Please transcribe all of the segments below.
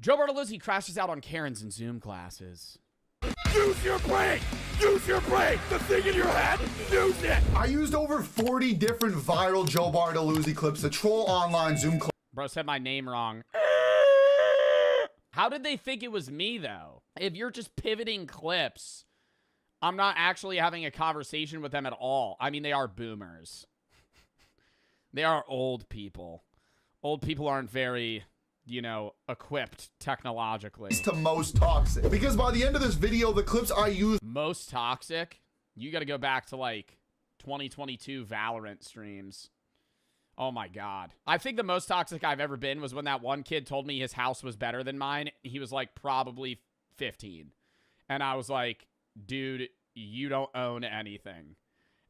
Joe Bartolozzi crashes out on Karens in Zoom classes. Use your brain! Use your brain! The thing in your head, use it! I used over 40 different viral Joe Bartolozzi clips to troll online Zoom class. Bro said my name wrong. How did they think it was me, though? If you're just pivoting clips, I'm not actually having a conversation with them at all. I mean, they are boomers. They are old people. Old people aren't very, you know, equipped technologically. To most toxic. Because by the end of this video, the clips I used. Most toxic? You gotta go back to, like, 2022 Valorant streams. Oh my God. I think the most toxic I've ever been was when that one kid told me his house was better than mine. He was like probably 15. And I was like, dude, you don't own anything.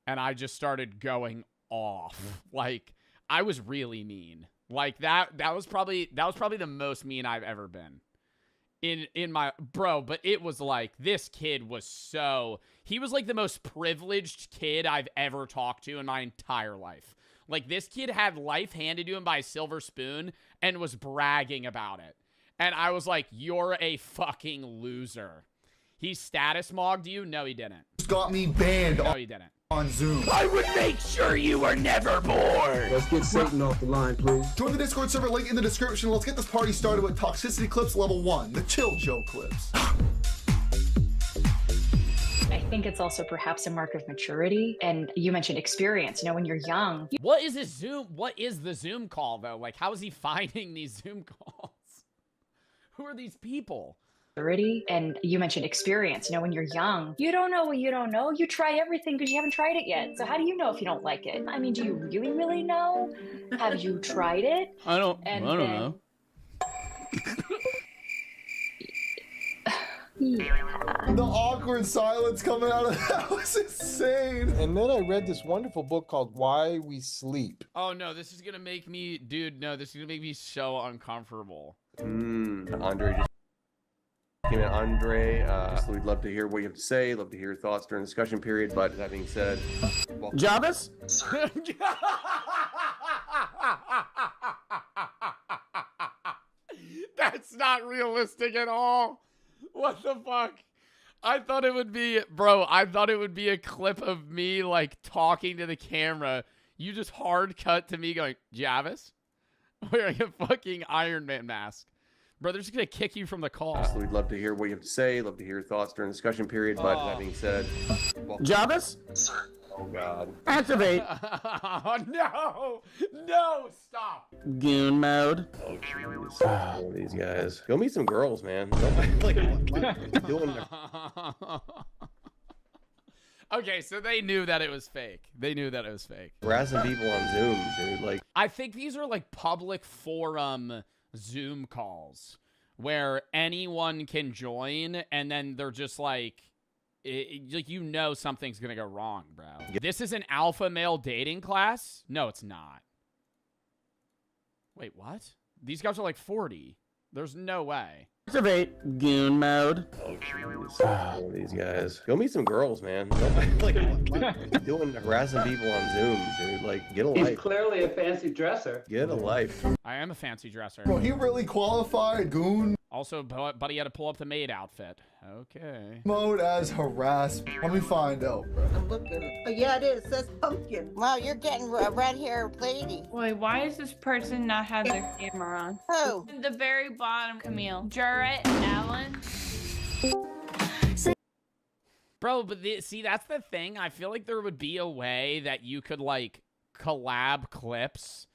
And I just started going off. Like, I was really mean. Like that was probably the most mean I've ever been. In my bro, but it was like this kid was he was like the most privileged kid I've ever talked to in my entire life. Like, this kid had life handed to him by a silver spoon and was bragging about it. And I was like, you're a fucking loser. He status mogged you? No, he didn't. Got me banned. No, he didn't. On Zoom. I would make sure you were never born! Let's get Satan off the line, please. Join the Discord server, link in the description. Let's get this party started with Toxicity Clips Level 1, the Chill Joe clips. I think it's also perhaps a mark of maturity. And you mentioned experience. You know, when you're young. What is this Zoom? What is the Zoom call, though? Like, how is he finding these Zoom calls? Who are these people? And you mentioned experience. You know, when you're young, you don't know what you don't know. You try everything because you haven't tried it yet. So how do you know if you don't like it? I mean, do you really, really know? Have you tried it? I don't know. Yeah. The awkward silence coming out of that was insane. And then I read this wonderful book called Why We Sleep. Oh, no, this is going to make me, dude, no, this is going to make me so uncomfortable. Andre just came in. Andre, so we'd love to hear what you have to say, love to hear your thoughts during the discussion period, but that being said, well, Jarvis? That's not realistic at all. What the fuck? I thought it would be, bro, I thought it would be a clip of me, like, talking to the camera. You just hard cut to me going, Jarvis? Wearing a fucking Iron Man mask. Bro, they're just going to kick you from the call. so we'd love to hear what you have to say, love to hear your thoughts during the discussion period, but that being said, well, Jarvis? oh God. Activate. Oh, no. No, stop. Goon mode. Oh, jeez. Oh, these guys. Go meet some girls, man. Like, what are you doing? Okay, so they knew that it was fake. They knew that it was fake. Harassing people on Zoom, dude. Like, I think these are like public forum Zoom calls where anyone can join, and then they're just like, like, you know something's gonna go wrong, bro. This is an alpha male dating class? No, it's not. Wait, what? These guys are like 40. There's no way. activate goon mode. Oh, jeez. Oh, these guys. Go meet some girls, man. Like, what are you doing harassing people on Zoom, dude? Like, get a life. He's clearly a fancy dresser. Get a life. I am a fancy dresser. Bro, he really qualified goon Also, buddy had to pull up the maid outfit. Okay. mode as harass. Let me find out, bro. I'm looking. Oh, yeah, it is. It says pumpkin. Wow, you're getting a red-haired lady. Wait, why is this person not have their camera on? Who? At the very bottom, Camille. Jarrett, Alan. Bro, but see, that's the thing. I feel like there would be a way that you could, like, collab clips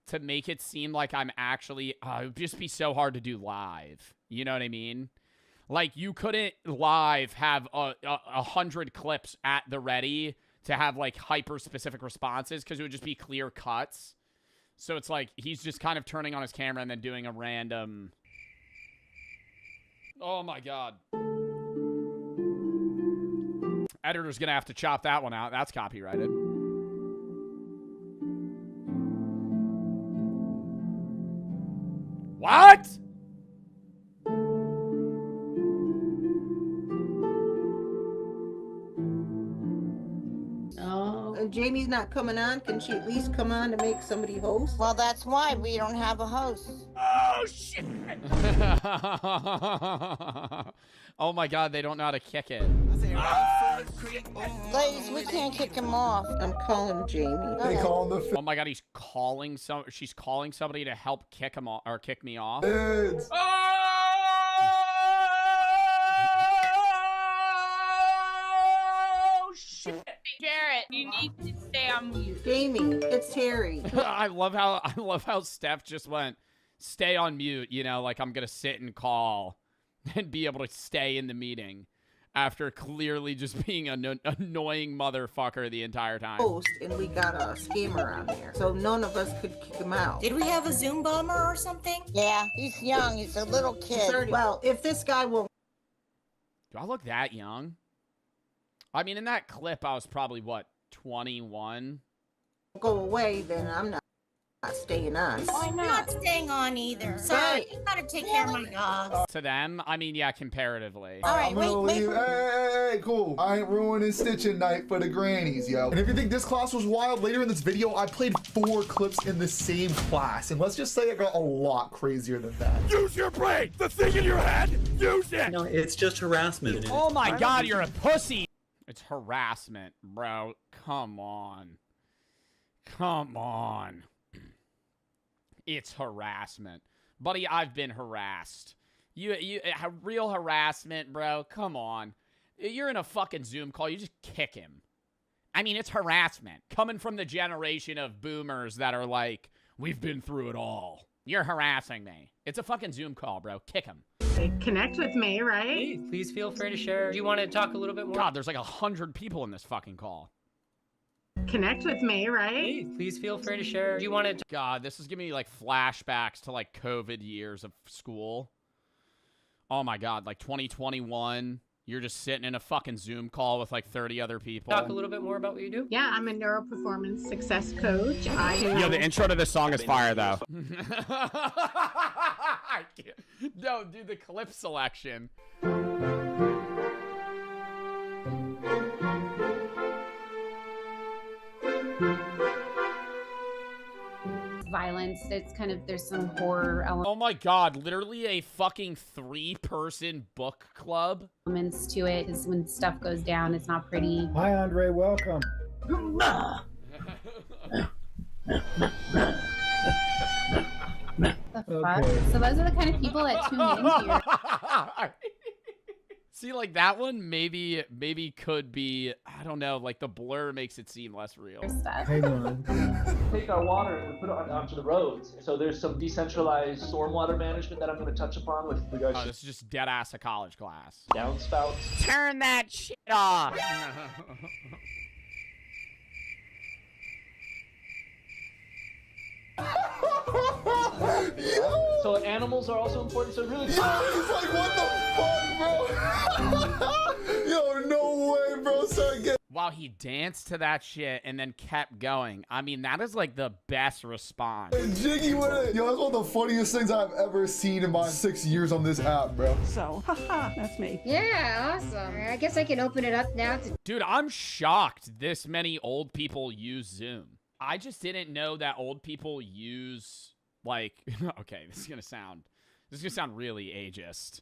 to make it seem like I'm actually... it would just be so hard to do live. You know what I mean? Like, you couldn't live have 100 clips at the ready to have, like, hyper-specific responses because it would just be clear cuts. So it's like he's just kind of turning on his camera and then doing a random... Oh, my God. Editor's going to have to chop that one out. That's copyrighted. What? Jamie's not coming on. Can she at least come on to make somebody host? Well, that's why we don't have a host. Oh, shit! Oh my god, they don't know how to kick it. Ladies, we can't kick him off. I'm calling Jamie. They call him the Oh my god, she's calling somebody to help kick him off or kick me off. feds. Oh shit! Jarrett, you need to stay on mute. Jamie, it's Terry. I love how Steph just went, stay on mute, you know, like I'm gonna sit and call and be able to stay in the meeting after clearly just being an annoying motherfucker the entire time. Host, and we got a scammer on there, so none of us could kick him out. Did we have a Zoom bomber or something? Yeah, he's young. He's a little kid. Well, if this guy will Do I look that young? I mean, in that clip, I was probably, what, 21? go away, then I'm not staying on. Why not? I'm not staying on either. Sorry, I gotta take care of my dogs. To them, I mean, yeah, comparatively. All right, I'm gonna wait. leave. Hey, cool. I ain't ruining stitching night for the grannies, yo. And if you think this class was wild, later in this video, I played 4 clips in the same class. And let's just say it got a lot crazier than that. Use your brain! The thing in your head! Use it! No, it's just harassment. Oh my god, you're a pussy! It's harassment, bro. Come on. Come on. It's harassment. Buddy, I've been harassed. Real harassment, bro. Come on. You're in a fucking Zoom call. You just kick him. I mean, it's harassment. Coming from the generation of boomers that are like, we've been through it all. You're harassing me. It's a fucking Zoom call, bro. Kick him. Connect with me, right? Please feel free to share. Do you want to talk a little bit more? God, there's like 100 people in this fucking call. Connect with me, right? Please feel free to share. Do you want to? God, this is giving me like flashbacks to like COVID years of school. Oh my god, like 2021. You're just sitting in a fucking Zoom call with like 30 other people. Talk a little bit more about what you do? Yeah, I'm a neuroperformance success coach. Yo, the intro to this song is fire though. No, dude, the clip selection. Violence. It's kind of, there's some horror elements. Oh my god, literally a fucking 3-person book club. Elements to it is when stuff goes down, it's not pretty. Hi, Andre. Welcome. The fuck? So those are the kind of people that tune in here. See, like that one maybe could be, I don't know, like the blur makes it seem less real. Hang on. Take our water and we put it onto the roads. So there's some decentralized stormwater management that I'm going to touch upon with regards Oh, this is just dead ass a college class. downspouts. Turn that shit off. So animals are also important. So really, He's like, what the fuck, bro? Yo, no way, bro. Sorry, get. Wow, he danced to that shit and then kept going. I mean, that is like the best response. Jiggy with it. Yo, that's one of the funniest things I've ever seen in my 6 years on this app, bro. So, haha, that's me. Yeah, awesome. I guess I can open it up now to... Dude, I'm shocked this many old people use Zoom. I just didn't know that old people use, like, okay, this is gonna sound really ageist.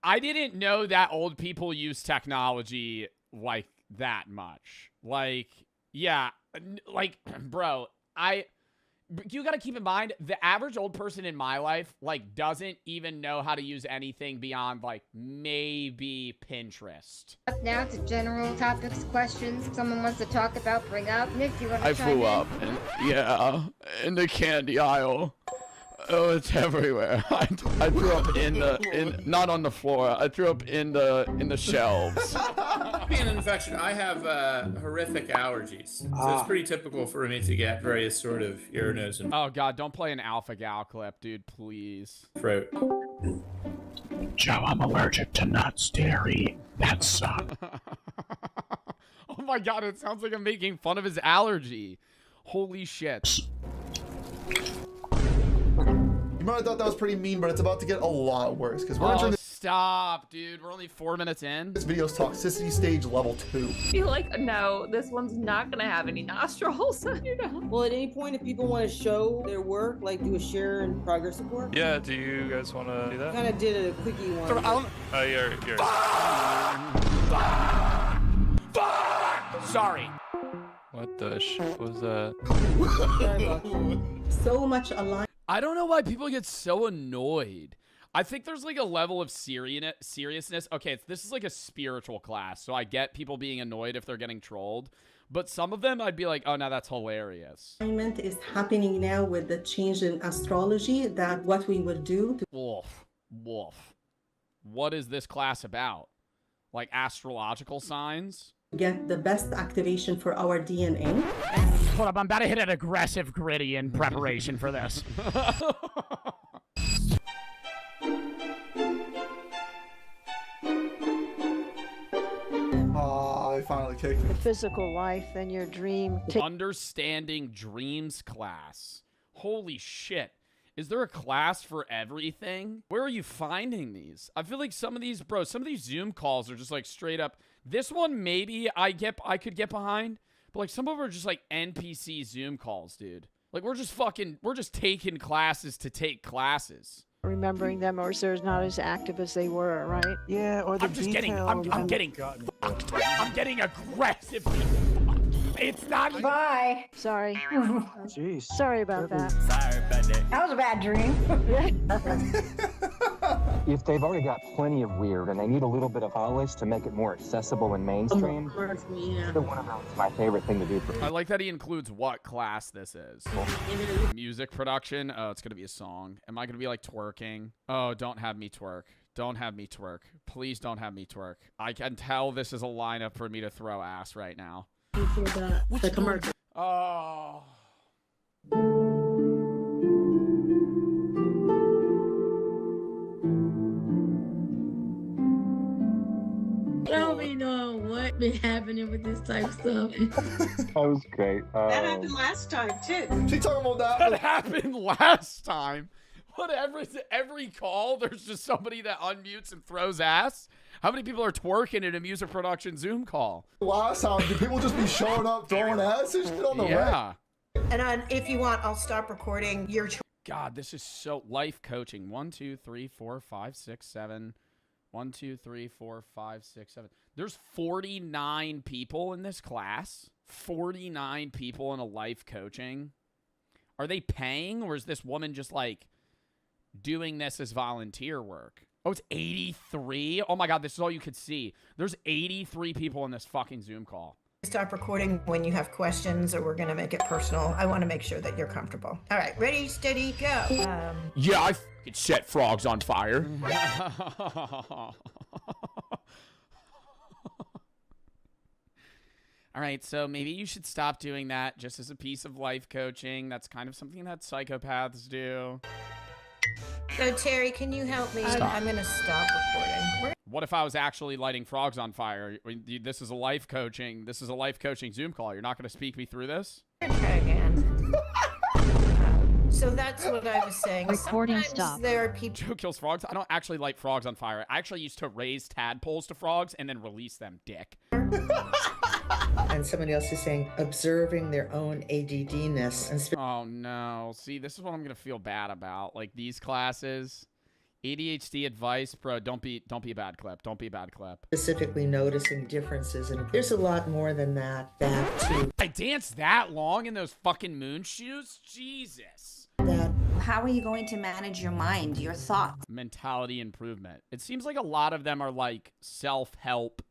I didn't know that old people use technology like that much. Like, yeah, like, bro, you gotta keep in mind, the average old person in my life, like, doesn't even know how to use anything beyond, like, maybe Pinterest. Now to general topics, questions someone wants to talk about, bring up. Nick, you want to chime in? flew up, and yeah, in the candy aisle. Oh, it's everywhere. I threw up not on the floor. I threw up in the shelves. Being an infection, I have horrific allergies, so it's pretty typical for me to get various sort of ear, nose, and Oh god, don't play an Alpha Gal clip, dude, please. throat. Joe, I'm allergic to nuts, dairy. That sucks. Oh my god, it sounds like I'm making fun of his allergy. Holy shit. You I thought that was pretty mean, but it's about to get a lot worse because we're entering Stop, dude. We're only 4 minutes in. this video's toxicity stage level 2. I feel like, no, this one's not gonna have any nostrils. You know? Well, at any point, if people want to show their work, like do a share and progress report. Yeah, do you guys want to do that? Kind of did a quickie one. You're. Sorry. What the shit was that? Sorry about that. So much aligned. I don't know why people get so annoyed. I think there's like a level of seriousness. Okay, this is like a spiritual class, so I get people being annoyed if they're getting trolled. But some of them I'd be like, oh, no, that's hilarious. Alignment is happening now with the change in astrology, that what we will do. Wolf. What is this class about? Like astrological signs? Get the best activation for our DNA. Hold up, I'm about to hit an aggressive gritty in preparation for this. Oh, I finally kicked me. Physical life and your dream. Understanding dreams class. Holy shit. Is there a class for everything? Where are you finding these? I feel like some of these, bro, some of these Zoom calls are just like straight up. This one maybe I could get behind, but like some of them are just like NPC Zoom calls, dude. Like we're just taking classes to take classes. Remembering them, or they're not as active as they were, right? Yeah, or the I'm getting aggressive. It's not. Bye. Sorry. Jeez. Sorry about that. Sorry about that. That was a bad dream. If they've already got plenty of weird and they need a little bit of polish to make it more accessible and mainstream, either one of those is my favorite thing to do for I like that he includes what class this is. Music production. Oh, it's going to be a song. Am I going to be like twerking? Oh, don't have me twerk. Don't have me twerk. Please don't have me twerk. I can tell this is a lineup for me to throw ass right now. For the commercial. Oh. Tell me know what been happening with this type of stuff. That was great. That happened last time, too. She talking about that. That happened last time. Whatever. Every call, there's just somebody that unmutes and throws ass. How many people are twerking in a music production Zoom call? Last time, did people just be showing up throwing ass and shit on the Yeah. And if you want, I'll stop recording your. God, this is so life coaching. 1, 2, 3, 4, 5, 6, 7. 1, 2, 3, 4, 5, 6, 7. There's 49 people in this class. 49 people in a life coaching. Are they paying, or is this woman just like doing this as volunteer work? Oh, it's 83? Oh my God, this is all you could see. There's 83 people in this fucking Zoom call. Stop recording when you have questions, or we're going to make it personal. I want to make sure that you're comfortable. All right, ready, steady, go. Yeah, I could set frogs on fire. All right, so maybe you should stop doing that just as a piece of life coaching. That's kind of something that psychopaths do. So, Terry, can you help me? I'm going to stop recording. What if I was actually lighting frogs on fire? This is a life coaching. This is a life coaching Zoom call. You're not going to speak me through this? Try again. So that's what I was saying. Recording Sometimes stop. there are people. Joe kills frogs. I don't actually light frogs on fire. I actually used to raise tadpoles to frogs and then release them, dick. And somebody else is saying observing their own ADD-ness. Oh no. See, this is what I'm gonna feel bad about. Like these classes. ADHD advice, bro, don't be a bad clip. Don't be a bad clip. Specifically noticing differences, and there's a lot more than that. Back to I danced that long in those fucking moon shoes? Jesus. that. How are you going to manage your mind, your thoughts? Mentality improvement. It seems like a lot of them are like self-help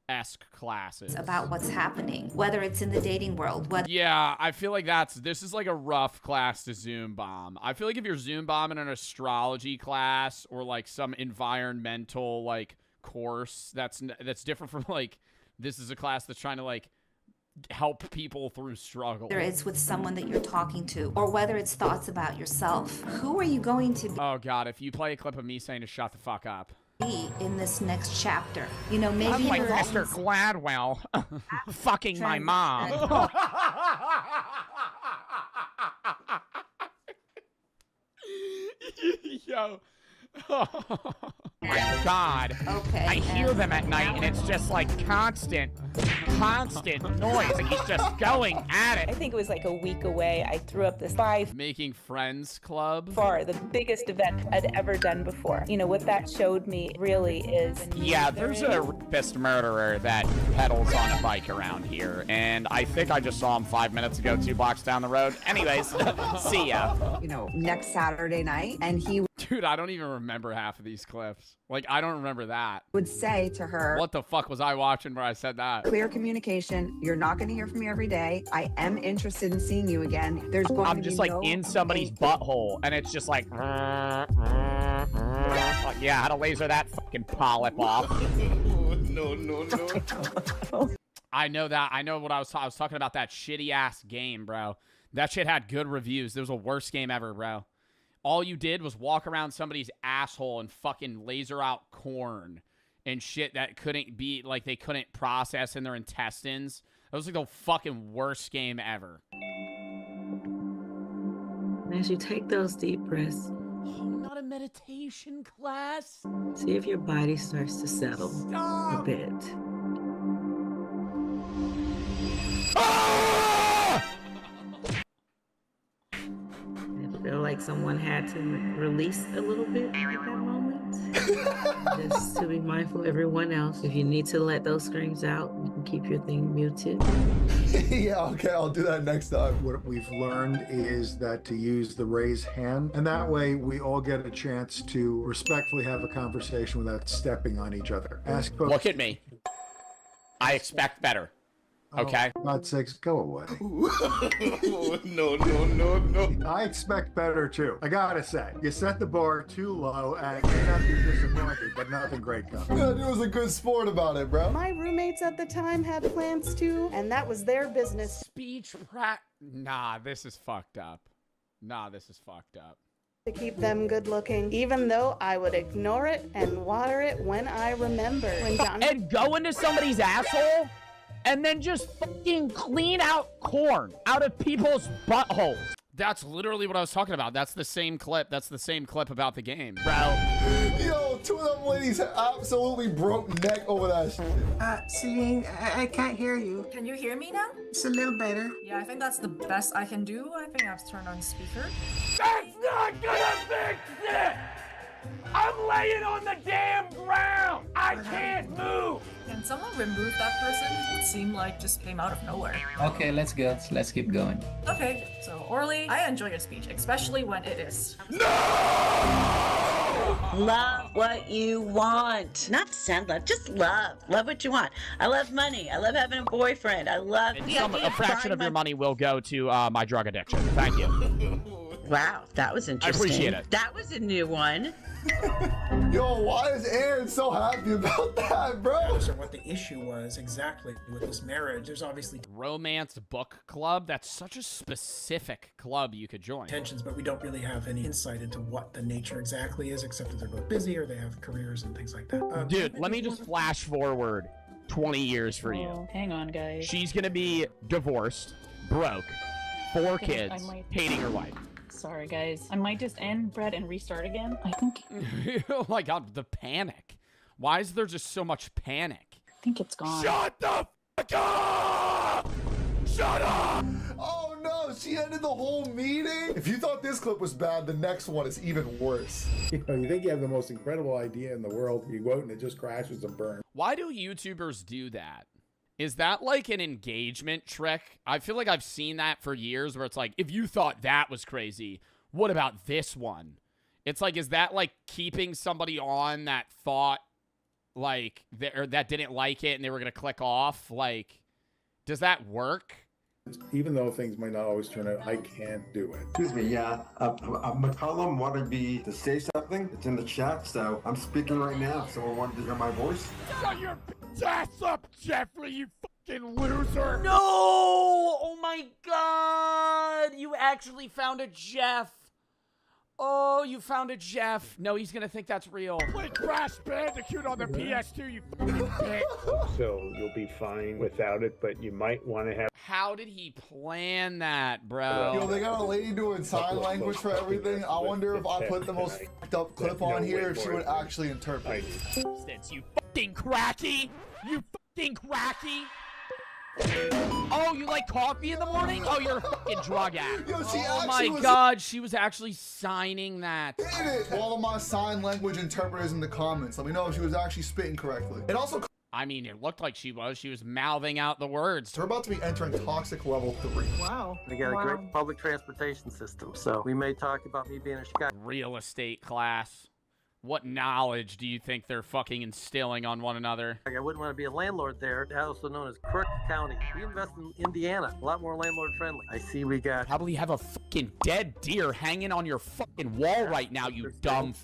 esque classes About what's happening, whether it's in the dating world, whether yeah, I feel like this is like a rough class to Zoom bomb. I feel like if you're Zoom bombing an astrology class or like some environmental like course that's different from like this is a class that's trying to like help people through struggle. whether it's with someone that you're talking to, or whether it's thoughts about yourself. Who are you going to Oh God, if you play a clip of me saying to shut the fuck up. be in this next chapter? You know, maybe I'm like you're Mr. Gladwell fucking my mom. Yo. Oh my God. Okay. I hear them at night and it's just like constant noise. And he's just going at I it. think it was like a week away. I threw up this by Making Friends Club. far the biggest event I'd ever done before. You know, what that showed me really is... Yeah, there's a rapist murderer that pedals on a bike around here. And I think I just saw him 5 minutes ago, 2 blocks down the road. Anyways, see ya. You know, next Saturday night, and he Dude, I don't even remember half of these clips. Like, I don't remember that. would say to her, What the fuck was I watching where I said that? clear communication, you're not going to hear from me every day. I am interested in seeing you again. There's going I'm to just be like no in somebody's butthole, and it's just like, like, yeah, how to laser that fucking polyp off. No. I know that. I know what I was talking about, that shitty ass game, bro. That shit had good reviews. It was the worst game ever, bro. All you did was walk around somebody's asshole and fucking laser out corn and shit that couldn't be, like, they couldn't process in their intestines. That was like the fucking worst game ever. As you take those deep breaths, Oh, not a meditation class. see if your body starts to settle a bit. I feel like someone had to release a little bit at that moment. Just to be mindful of everyone else. If you need to let those screams out, you can keep your thing muted. Yeah, okay, I'll do that next time. What we've learned is that to use the raise hand, and that way we all get a chance to respectfully have a conversation without stepping on each other. Ask folks. Look at me. I expect better. Okay? Oh, God's sakes, go away. No. I expect better too. I gotta say, you set the bar too low and it may not be disappointing, but nothing great comes. Yeah, he was a good sport about it, bro. My roommates at the time had plans too, and that was their business. Speech Nah, this is fucked up. To keep them good looking, even though I would ignore it and water it when I remember. When John And go into somebody's asshole and then just fucking clean out corn out of people's buttholes. That's literally what I was talking about. That's the same clip. That's the same clip about the game, bro. Yo, 2 of them ladies absolutely broke neck over that shit. Celine, I can't hear you. Can you hear me now? It's a little better. Yeah, I think that's the best I can do. I think I have to turn on speaker. That's not gonna fix it! I'm laying on the damn ground! I can't move! Can someone remove that person? It seemed like just came out of nowhere. Okay, let's go. Let's keep going. Okay, so Orly, I enjoy your speech, especially when it is. Love what you want. Not send love, just love. Love what you want. I love money. I love having a boyfriend. I love A fraction of your money will go to my drug addiction. Thank you. Wow, that was interesting. I appreciate it. That was a new one. Yo, why is Aaron so happy about that, bro? So what the issue was exactly with this marriage, there's obviously Romance book club? That's such a specific club you could join. tensions, but we don't really have any insight into what the nature exactly is, except that they're both busy or they have careers and things like that. Dude, let me just flash forward 20 years for you. Hang on, guys. She's gonna be divorced, broke, 4 kids, hating her life. Sorry, guys. I might just end, Brett, and restart again. I think. Oh my god, the panic. Why is there just so much panic? I think it's gone. Shut the fuck up! Shut up! Oh no, she ended the whole meeting? If you thought this clip was bad, the next one is even worse. You know, you think you have the most incredible idea in the world, you go out and it just crashes and burns. Why do YouTubers do that? Is that like an engagement trick? I feel like I've seen that for years where it's like, if you thought that was crazy, what about this one? It's like, is that like keeping somebody on that thought, like, that didn't like it and they were going to click off? Like, does that work? Even though things might not always turn out, I can't do it. Excuse me, yeah. McCollum wanted me to say something. It's in the chat, so I'm speaking right now. If someone wanted to hear my voice. Shut your ass up, Jeffrey, you fucking loser! No! Oh my god! You actually found a Jeff. Oh, you found a Jeff. No, he's gonna think that's real. Play Crash Bandicoot on the PS2, you fucking bitch. So you'll be fine without it, but you might want to have... how did he plan that, bro? Yo, they got a lady doing sign language for everything. I wonder if I put the most fucked up clip on here, if she would actually interpret it. You fucking cracky! You fucking cracky! Oh, you like coffee in the morning? Oh, you're a fucking drug addict. Yo, Oh my god, she was actually signing that. To all of my sign language interpreters in the comments, let me know if she was actually spitting correctly. It also, I mean, it looked like she was. She was mouthing out the words. we're about to be entering toxic level 3. Wow. We got a great public transportation system, so we may talk about me being a Chicago. Real estate class. What knowledge do you think they're fucking instilling on one another? I wouldn't want to be a landlord there, also known as Crook County. We invest in Indiana, a lot more landlord friendly. I see we got... Probably have a fucking dead deer hanging on your fucking wall right now, you dumb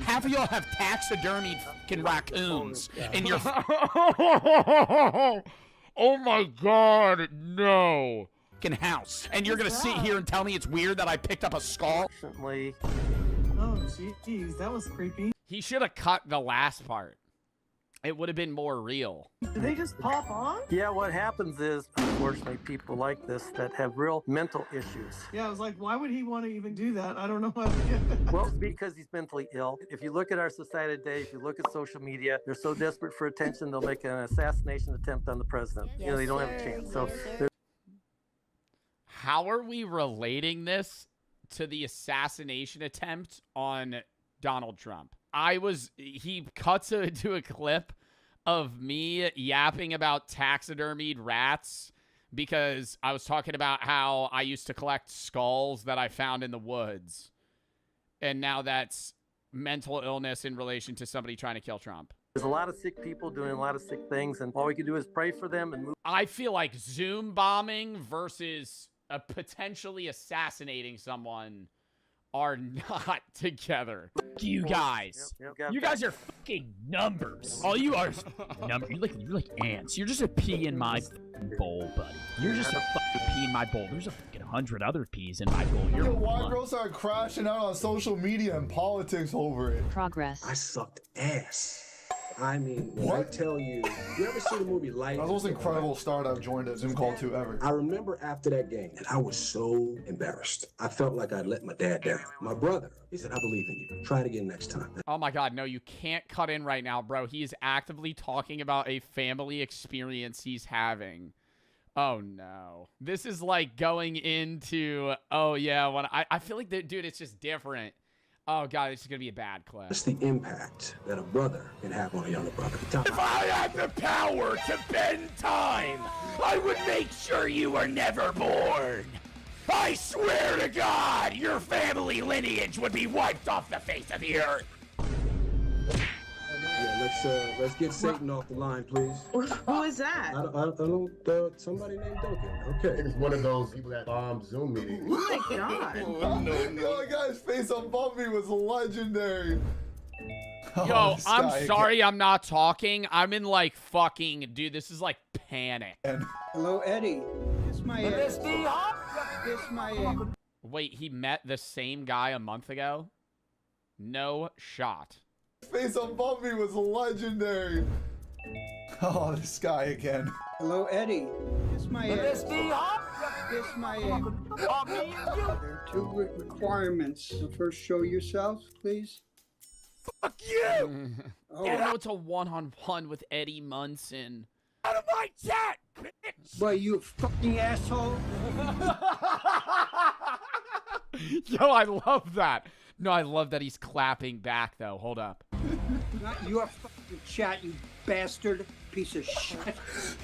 Half of y'all have taxidermied fucking raccoons in your... Oh my god, no. Fucking house. And you're gonna sit here and tell me it's weird that I picked up a skull? Recently. Oh, jeez, that was creepy. He should have cut the last part. It would have been more real. Did they just pop on? Yeah, what happens is, unfortunately, people like this that have real mental issues. Yeah, I was like, why would he want to even do that? I don't know how to get that. Well, because he's mentally ill. If you look at our society today, if you look at social media, they're so desperate for attention, they'll make an assassination attempt on the president. You know, they don't have a chance. So, how are we relating this to the assassination attempt on Donald Trump? He cuts to a clip of me yapping about taxidermied rats because I was talking about how I used to collect skulls that I found in the woods. And now that's mental illness in relation to somebody trying to kill Trump. There's a lot of sick people doing a lot of sick things, and all we can do is pray for them and move. I feel like Zoom bombing versus potentially assassanating someone are not together. You guys. You guys are fucking numbers. All you are is numbers. You're like ants. You're just a pea in my bowl, buddy. You're just a fucking pea in my bowl. There's a fucking 100 other peas in my bowl. You're why girls are crashing out on social media and politics over it? Progress. I sucked ass. I mean, when I tell you, you ever see the movie Life? That was the most incredible start I've joined a Zoom call to ever. I remember after that game, and I was so embarrassed. I felt like I'd let my dad down. My brother, he said, I believe in you. Try it again next time. Oh my god, no, you can't cut in right now, bro. He is actively talking about a family experience he's having. Oh no. This is like going into, oh yeah, when I feel like, dude, it's just different. Oh god, this is gonna be a bad clip. It's the impact that a brother can have on a younger brother. If I had the power to bend time, I would make sure you were never born. I swear to God, your family lineage would be wiped off the face of the earth. Yeah, let's get Satan off the line, please. Who is that? I don't somebody named Duncan. Okay. It's one of those people that bomb Zoom meetings. Oh my god. The guy's face above me was legendary. Yo, I'm sorry I'm not talking. I'm in like fucking, dude, this is like panic. Hello, Eddie. It's my Wait, he met the same guy a month ago? No shot. Face above me was legendary. Oh, this guy again. Hello, Eddie. It's my There are two requirements. So first, show yourself, please. Fuck you! Oh, no, it's a one-on-one with Eddie Munson. Out of my chat, bitch! Why, you fucking asshole? Yo, I love that. No, I love that he's clapping back, though. Hold up. Not your fucking chat, you bastard piece of shit.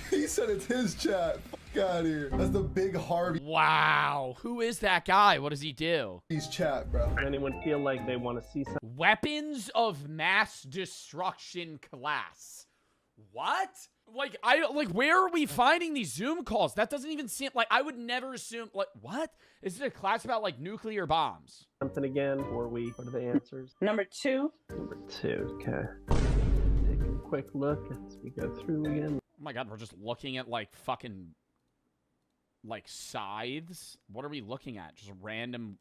He said it's his chat. Fuck out of here. That's the big Harvey. Wow. Who is that guy? What does he do? He's chat, bro. Anyone feel like they want to see something? Weapons of mass destruction class. What? Like, where are we finding these Zoom calls? That doesn't even seem like, I would never assume, like, what? Is it a class about, like, nuclear bombs? Something again, or what are the answers? Number 2. Number 2, okay. Take a quick look as we go through again. Oh my god, we're just looking at, like, fucking, like, scythes? What are we looking at? Just random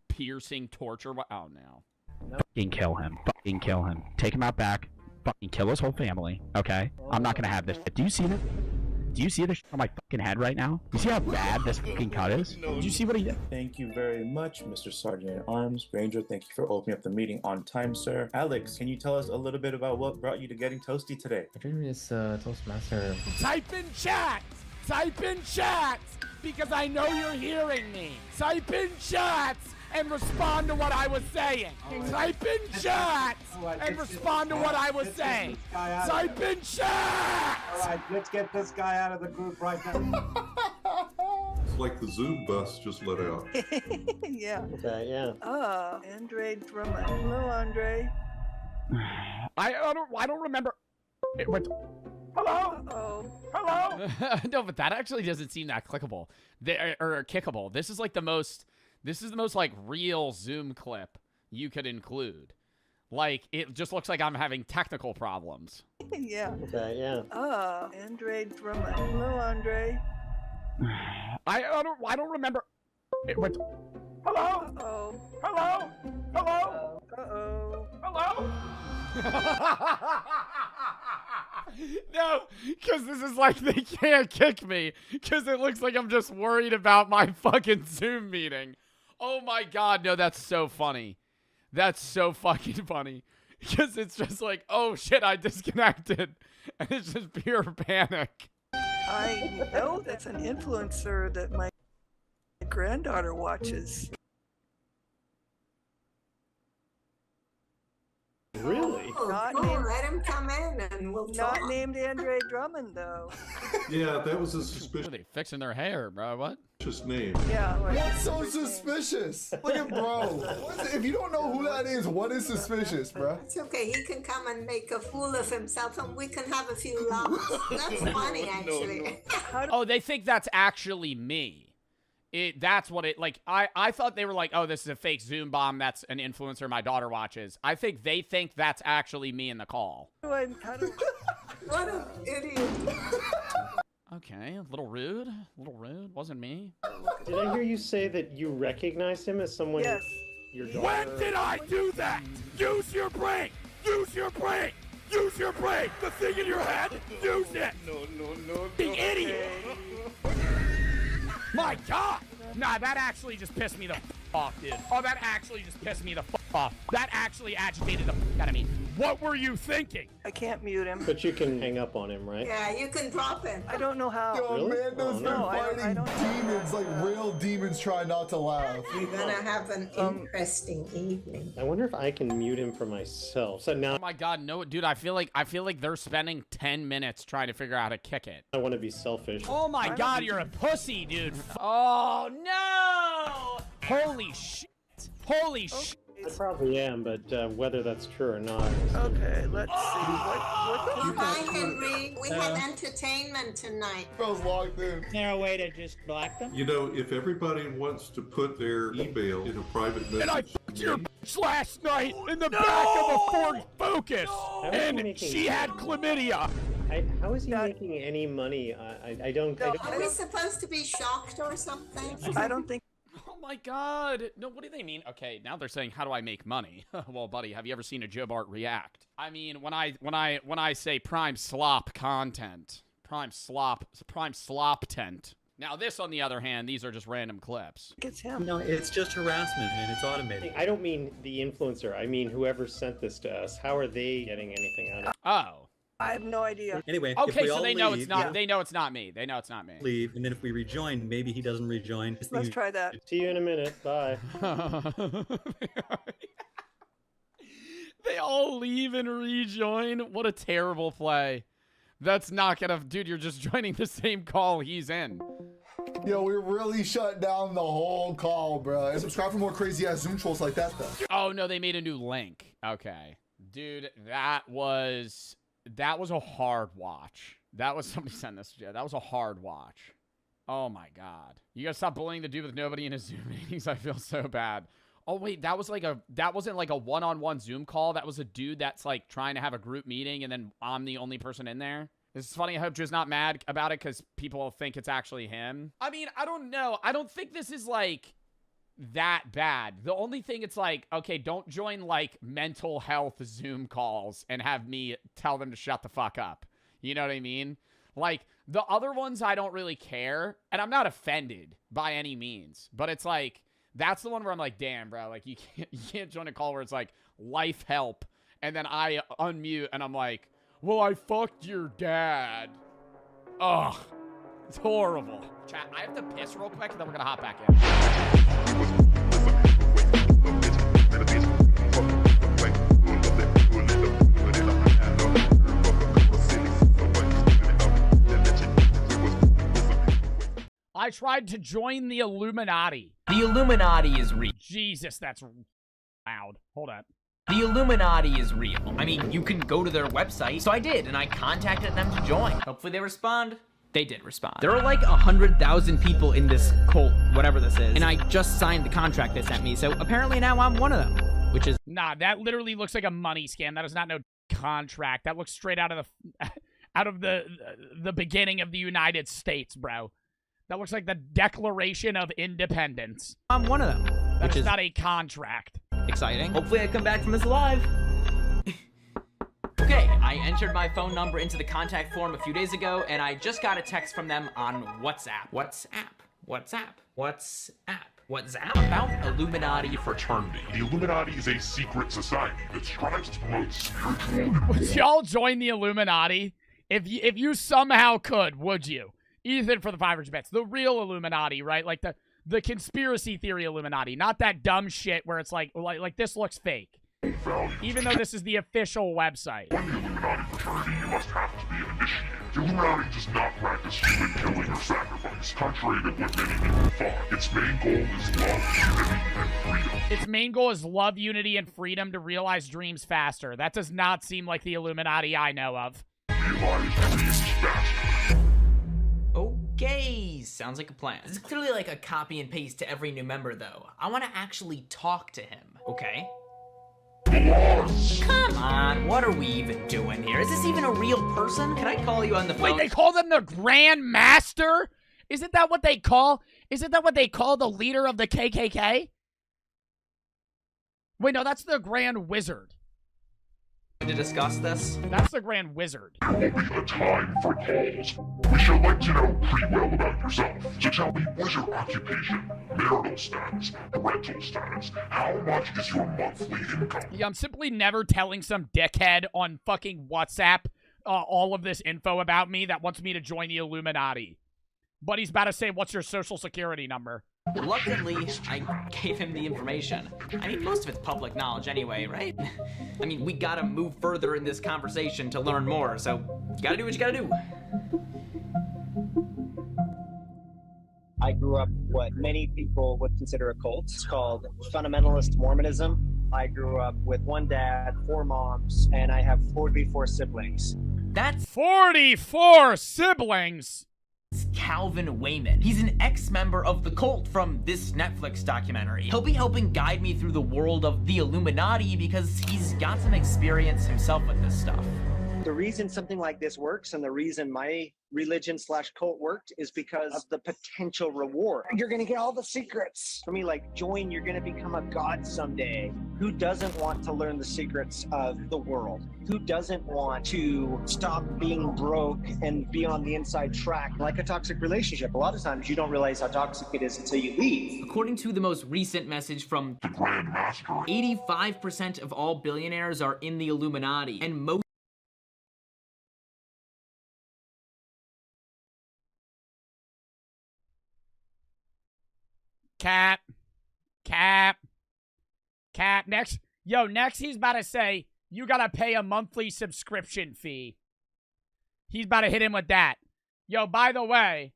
piercing torture? Oh, no. Nope. Fucking kill him. Fucking kill him. Take him out back. Fucking kill his whole family, okay? I'm not gonna have this. Do you see that? Do you see the on my fucking head right now? You see how bad this fucking cut is? Did you see what he did? Thank you very much, Mr. Sergeant at Arms. Ranger, thank you for opening up the meeting on time, sir. Alex, can you tell us a little bit about what brought you to Getting Toasty today? My dream is Toastmaster. Type in chat! Type in chat! Because I know you're hearing me. Type in chat and respond to what I was saying. Type in chat and respond to what I was saying. Type in chat! Alright, let's get this guy out of the group right now. It's like the Zoom bus just let out. Yeah. Okay, yeah. Andre Drummond. Hello, Andre. I don't remember. It went. Hello. Uh-oh. Hello. No, but that actually doesn't seem that clickable. Or kickable. This is like the most. This is the most like real Zoom clip you could include. Like it just looks like I'm having technical problems. Yeah. Okay, yeah. Andre Drummond. Hello, Andre. I don't remember. It went. Hello. Uh-oh. Hello. Hello. Uh-oh. Hello. No, because this is like they can't kick me because it looks like I'm just worried about my fucking Zoom meeting. Oh my god, no, that's so funny. That's so fucking funny because it's just like, oh shit, I disconnected, and it's just pure panic. I know that's an influencer that my granddaughter watches. Really? Not cool. named, Let him come in and we'll talk. not named Andre Drummond, though. Yeah, that was a What are suspicious they fixing their hair, bro? What? name. Yeah. Like, What's so suspicious? Look at bro. If you don't know who that is, what is suspicious, bro? It's okay. He can come and make a fool of himself and we can have a few laughs. That's funny, actually. Oh, they think that's actually me. That's what it, like, I thought they were like, oh, this is a fake Zoom bomb. That's an influencer my daughter watches. I think they think that's actually me in the call. how do What an idiot. Okay, a little rude. A little rude. Wasn't me. Did I hear you say that you recognized him as someone? Yes. Your daughter? When did I do that? Use your brain! Use your brain! Use your brain! The thing in your head! Use it! No. The idiot! My god! Nah, that actually just pissed me the off, dude. Oh, that actually just pissed me the off. That actually agitated the out of me. What were you thinking? I can't mute him. But you can hang up on him, right? Yeah, you can drop him. I don't know how. Yo, Really? Amanda's been fighting demons, like real demons trying not to laugh. We're gonna have an interesting evening. I wonder if I can mute him for myself. So now Oh my god, no, dude, I feel like they're spending 10 minutes trying to figure out how to kick it. I want to be selfish. Oh my god, you're a pussy, dude. Oh no! Holy shit. Holy shit. I probably am, but whether that's true or not. Okay, let's see. What Hi, Henry. We have entertainment tonight. Bro's locked in. Is there a way to just block them? You know, if everybody wants to put their email in a private message. And I fucked your bitch last night in the back of a Ford Focus! And she had chlamydia! How is he making any money? I don't. Are we supposed to be shocked or something? I don't think. Oh my god. No, what do they mean? Okay, now they're saying, how do I make money? Well, buddy, have you ever seen a Joe Bart react? I mean, when I say prime slop content, prime slop tent. Now this, on the other hand, these are just random clips. It's him. No, it's just harassment and it's automated. I don't mean the influencer. I mean whoever sent this to us. How are they getting anything out of it? Oh. I have no idea. Anyway, okay, if we so all they know leave, it's not. They know it's not me. They know it's not me. Leave, and then if we rejoin, maybe he doesn't rejoin. Let's try that. See you in a minute. Bye. They all leave and rejoin. What a terrible play. That's not gonna, dude. You're just joining the same call he's in. Yo, we really shut down the whole call, bro. And subscribe for more crazy ass Zoom trolls like that, though. Oh no, they made a new link. Okay. Dude, that was a hard watch. That was, somebody sent this. That was a hard watch. Oh my god. You gotta stop bullying the dude with nobody in his Zoom meetings. I feel so bad. Oh wait, that wasn't like a one-on-one Zoom call. That was a dude that's like trying to have a group meeting and then I'm the only person in there. This is funny. I hope Drew's not mad about it because people think it's actually him. I mean, I don't know. I don't think this is like that bad. The only thing it's like, okay, don't join like mental health Zoom calls and have me tell them to shut the fuck up. You know what I mean? Like, The other ones I don't really care, and I'm not offended by any means, but it's like, that's the one where I'm like, damn, bro, like, you can't join a call where it's like, life help, and then I unmute, and I'm like, well, I fucked your dad. Ugh. It's horrible. Chat, I have to piss real quick, and then we're gonna hop back in. I tried to join the Illuminati. The Illuminati is real. Jesus, that's loud. Hold on. The Illuminati is real. I mean, you can go to their website. So I did, and I contacted them to join. Hopefully they respond. They did respond. There are like 100,000 people in this cult, whatever this is. And I just signed the contract they sent me, so apparently now I'm one of them, which is... Nah, that literally looks like a money scam. That is not no contract. That looks straight out of the beginning of the United States, bro. That looks like the Declaration of Independence. I'm one of them. That is not a contract. Exciting. Hopefully I come back from this alive. Okay, I entered my phone number into the contact form a few days ago, and I just got a text from them on WhatsApp. WhatsApp about Illuminati fraternity. The Illuminati is a secret society that strives to promote spiritual... Would y'all join the Illuminati? If you somehow could, would you? Ethan for the 500 bits. The real Illuminati, right? Like the conspiracy theory Illuminati. Not that dumb shit where it's like this looks fake. Even though this is the official website. When the Illuminati fraternity, you must have to be an initiate. The Illuminati does not practice human killing or sacrifice, contrary to what many people thought. Its main goal is love, unity, and freedom. Its main goal is love, unity, and freedom to realize dreams faster. That does not seem like the Illuminati I know of. Realize dreams faster. Okay, sounds like a plan. This is clearly like a copy and paste to every new member, though. I want to actually talk to him, okay? Come on, what are we even doing here? Is this even a real person? Can I call you on the phone? Wait, they call them the Grand Master? Isn't that what they call the leader of the KKK? Wait, no, that's the Grand Wizard. To discuss this? That's the Grand Wizard. There will be a time for calls. We should like to know pretty well about yourself. So tell me, what is your occupation, marital status, parental status? How much is your monthly income? Yeah, I'm simply never telling some dickhead on fucking WhatsApp all of this info about me that wants me to join the Illuminati. But he's about to say, what's your social security number? Reluctantly, I gave him the information. I mean, most of it's public knowledge anyway, right? I mean, we gotta move further in this conversation to learn more, so you gotta do what you gotta do. I grew up what many people would consider a cult. It's called fundamentalist Mormonism. I grew up with one dad, 4 moms, and I have 44 siblings. That's 44 siblings? Calvin Wayman. He's an ex-member of the cult from this Netflix documentary. He'll be helping guide me through the world of the Illuminati because he's got some experience himself with this stuff. The reason something like this works and the reason my religion/cult worked is because of the potential reward. You're gonna get all the secrets. For me, like, join, you're gonna become a god someday. Who doesn't want to learn the secrets of the world? Who doesn't want to stop being broke and be on the inside track? Like a toxic relationship, a lot of times you don't realize how toxic it is until you leave. According to the most recent message from the Grand Master, 85% of all billionaires are in the Illuminati, and most Cap. Next he's about to say, you gotta pay a monthly subscription fee. He's about to hit him with that. Yo, by the way,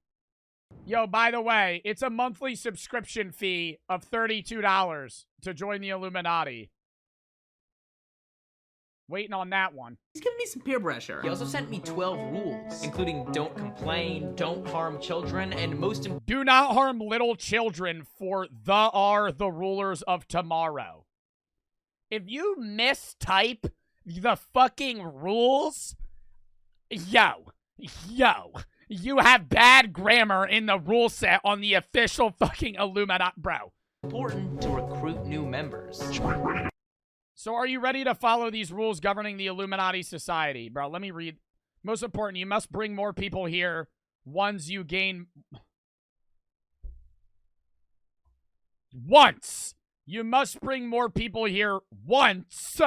it's a monthly subscription fee of $32 to join the Illuminati. Waiting on that one. He's giving me some peer pressure. He also sent me 12 rules, including don't complain, don't harm children, and do not harm little children, for are the rulers of tomorrow. If you mistype the fucking rules, yo, you have bad grammar in the rule set on the official fucking Illuminati, bro. Important to recruit new members. So are you ready to follow these rules governing the Illuminati society? Bro, let me read. Most important, you must bring more people here Once you gain... Once! You must bring more people here once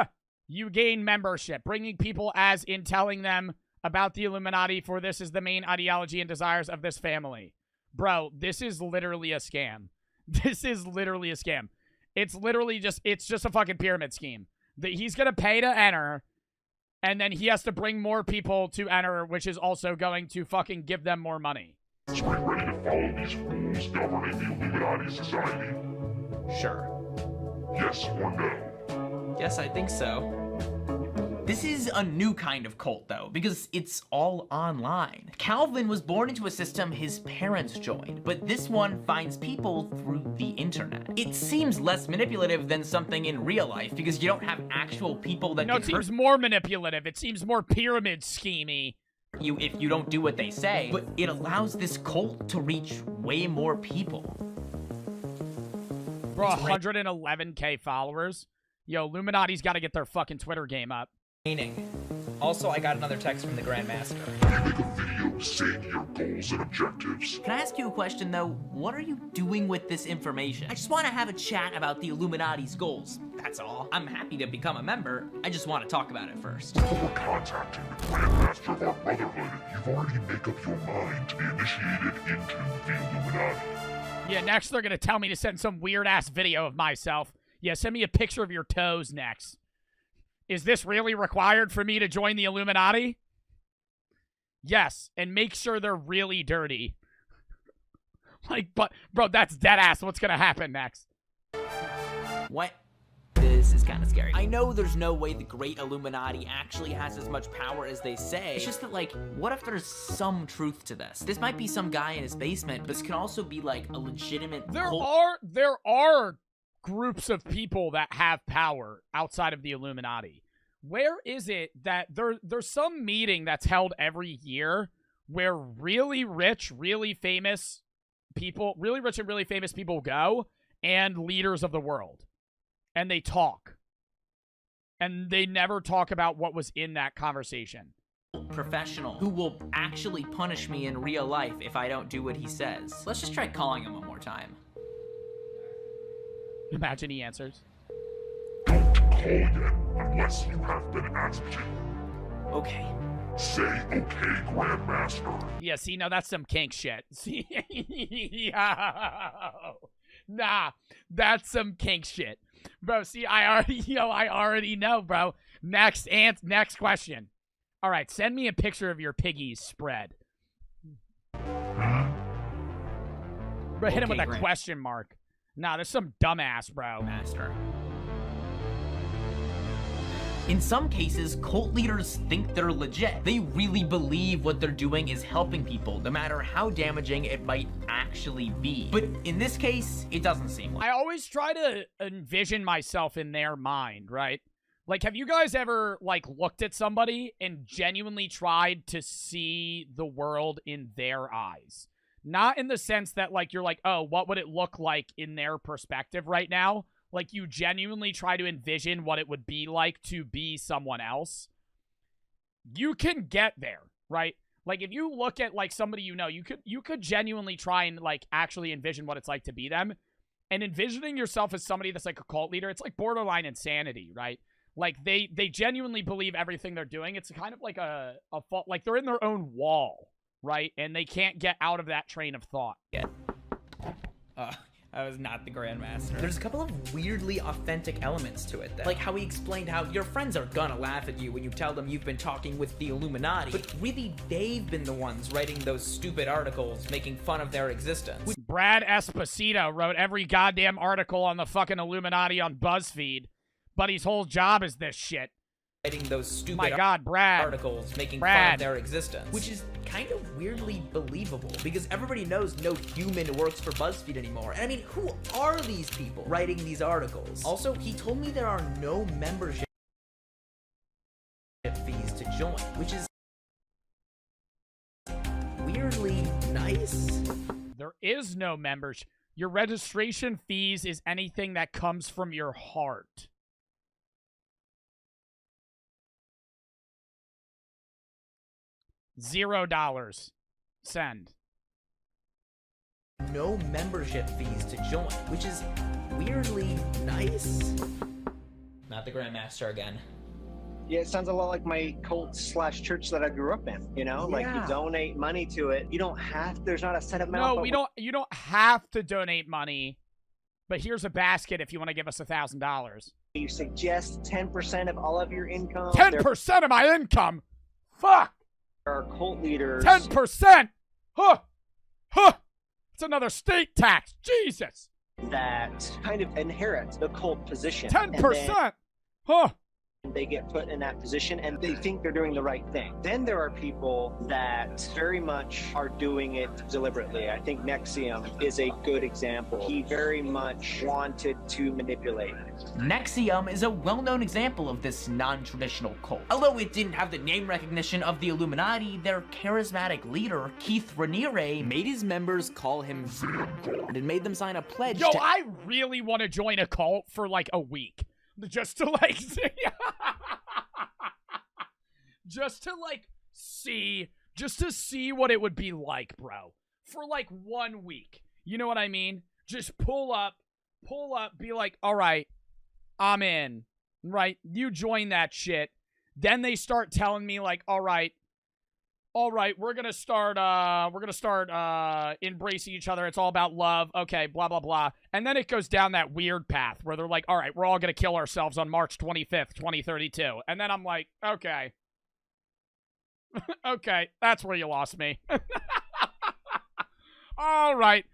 you gain membership. Bringing people as in telling them about the Illuminati, for this is the main ideology and desires of this family. Bro, this is literally a scam. This is literally a scam. It's literally just, it's just a fucking pyramid scheme. He's going to pay to enter, and then he has to bring more people to enter, which is also going to fucking give them more money. Are you ready to follow these rules governing the Illuminati society? Sure. Yes or no? Yes, I think so. This is a new kind of cult, though, because it's all online. Calvin was born into a system his parents joined, but this one finds people through the internet. It seems less manipulative than something in real life, because you don't have actual people that No, it seems more manipulative. It seems more pyramid schemey. You if you don't do what they say, but it allows this cult to reach way more people. Bro, 111k followers. Yo, Illuminati's got to get their fucking Twitter game up. Also, I got another text from the Grandmaster. Make a video saying your goals and objectives. Can I ask you a question, though? What are you doing with this information? I just want to have a chat about the Illuminati's goals. That's all. I'm happy to become a member. I just want to talk about it first. Before contacting the Grandmaster of our Brotherhood, you've already made up your mind to be initiated into the Illuminati. Yeah, next they're going to tell me to send some weird-ass video of myself. Yeah, send me a picture of your toes next. Is this really required for me to join the Illuminati? Yes, and make sure they're really dirty. Like, but, bro, that's dead-ass. What's going to happen next? What? This is kind of scary. I know there's no way the Great Illuminati actually has as much power as they say. It's just that, like, what if there's some truth to this? This might be some guy in his basement, but this can also be, like, a legitimate cult. There are groups of people that have power outside of the Illuminati. Where is it that there's some meeting that's held every year where really rich, really famous people, really rich and really famous people go, and leaders of the world, and they talk, and they never talk about what was in that conversation. Professional who will actually punish me in real life if I don't do what he says. Let's just try calling him one more time. Imagine he answers. Don't call yet unless you have been asked to. Okay. Say okay, Grandmaster. Yeah, see, no, that's some kink shit. See, nah, that's some kink shit, bro. See, I already know, bro. Next question. All right, send me a picture of your piggies spread. Bro, hit him with a question mark. Nah, there's some dumbass, bro. Master. In some cases, cult leaders think they're legit. They really believe what they're doing is helping people, no matter how damaging it might actually be. But in this case, it doesn't seem like. I always try to envision myself in their mind, right? Like, have you guys ever, like, looked at somebody and genuinely tried to see the world in their eyes? Not in the sense that, like, you're like, oh, what would it look like in their perspective right now? Like, you genuinely try to envision what it would be like to be someone else. You can get there, right? Like, if you look at, like, somebody you know, you could genuinely try and, like, actually envision what it's like to be them. And envisioning yourself as somebody that's, like, a cult leader, it's, like, borderline insanity, right? Like, they genuinely believe everything they're doing. It's kind of like a fault. Like, they're in their own wall, right? And they can't get out of that train of thought. Yeah. I was not the Grandmaster. There's a couple of weirdly authentic elements to it, though. Like how he explained how your friends are gonna laugh at you when you tell them you've been talking with the Illuminati, but really they've been the ones writing those stupid articles making fun of their existence. Brad Esposito wrote every goddamn article on the fucking Illuminati on BuzzFeed, but his whole job is this shit. Writing those stupid My God, Brad. articles making fun of their existence. Which is kind of weirdly believable, because everybody knows no human works for BuzzFeed anymore. And I mean, who are these people writing these articles? Also, he told me there are no membership fees to join, which is weirdly nice. There is no membership. Your registration fees is anything that comes from your heart. $0. Send. No membership fees to join, which is weirdly nice. Not the Grandmaster again. Yeah, it sounds a lot like my cult / church that I grew up in. You know, like you donate money to it. You don't have. There's not a set amount. No, we don't. You don't have to donate money, but here's a basket if you want to give us $1,000. You suggest 10% of all of your income. 10% of my income. Fuck. Our cult leaders. 10%. Huh. Huh. It's another state tax. Jesus. That kind of inherit the cult position. 10%. Huh. They get put in that position and they think they're doing the right thing. Then there are people that very much are doing it deliberately. I think Nexium is a good example. He very much wanted to manipulate. Nexium is a well-known example of this non-traditional cult. Although it didn't have the name recognition of the Illuminati, their charismatic leader, Keith Raniere, made his members call him and made them sign a pledge Yo, I really want to join a cult for like a week. Just to like see what it would be like, bro. For like 1 week. You know what I mean? Just pull up, be like, all right, I'm in. Right? You join that shit. Then they start telling me like, all right, we're gonna start embracing each other. It's all about love. Okay, blah, blah, blah. And then it goes down that weird path where they're like, all right, we're all gonna kill ourselves on March 25th, 2032. And then I'm like, okay. Okay, that's where you lost me. All right,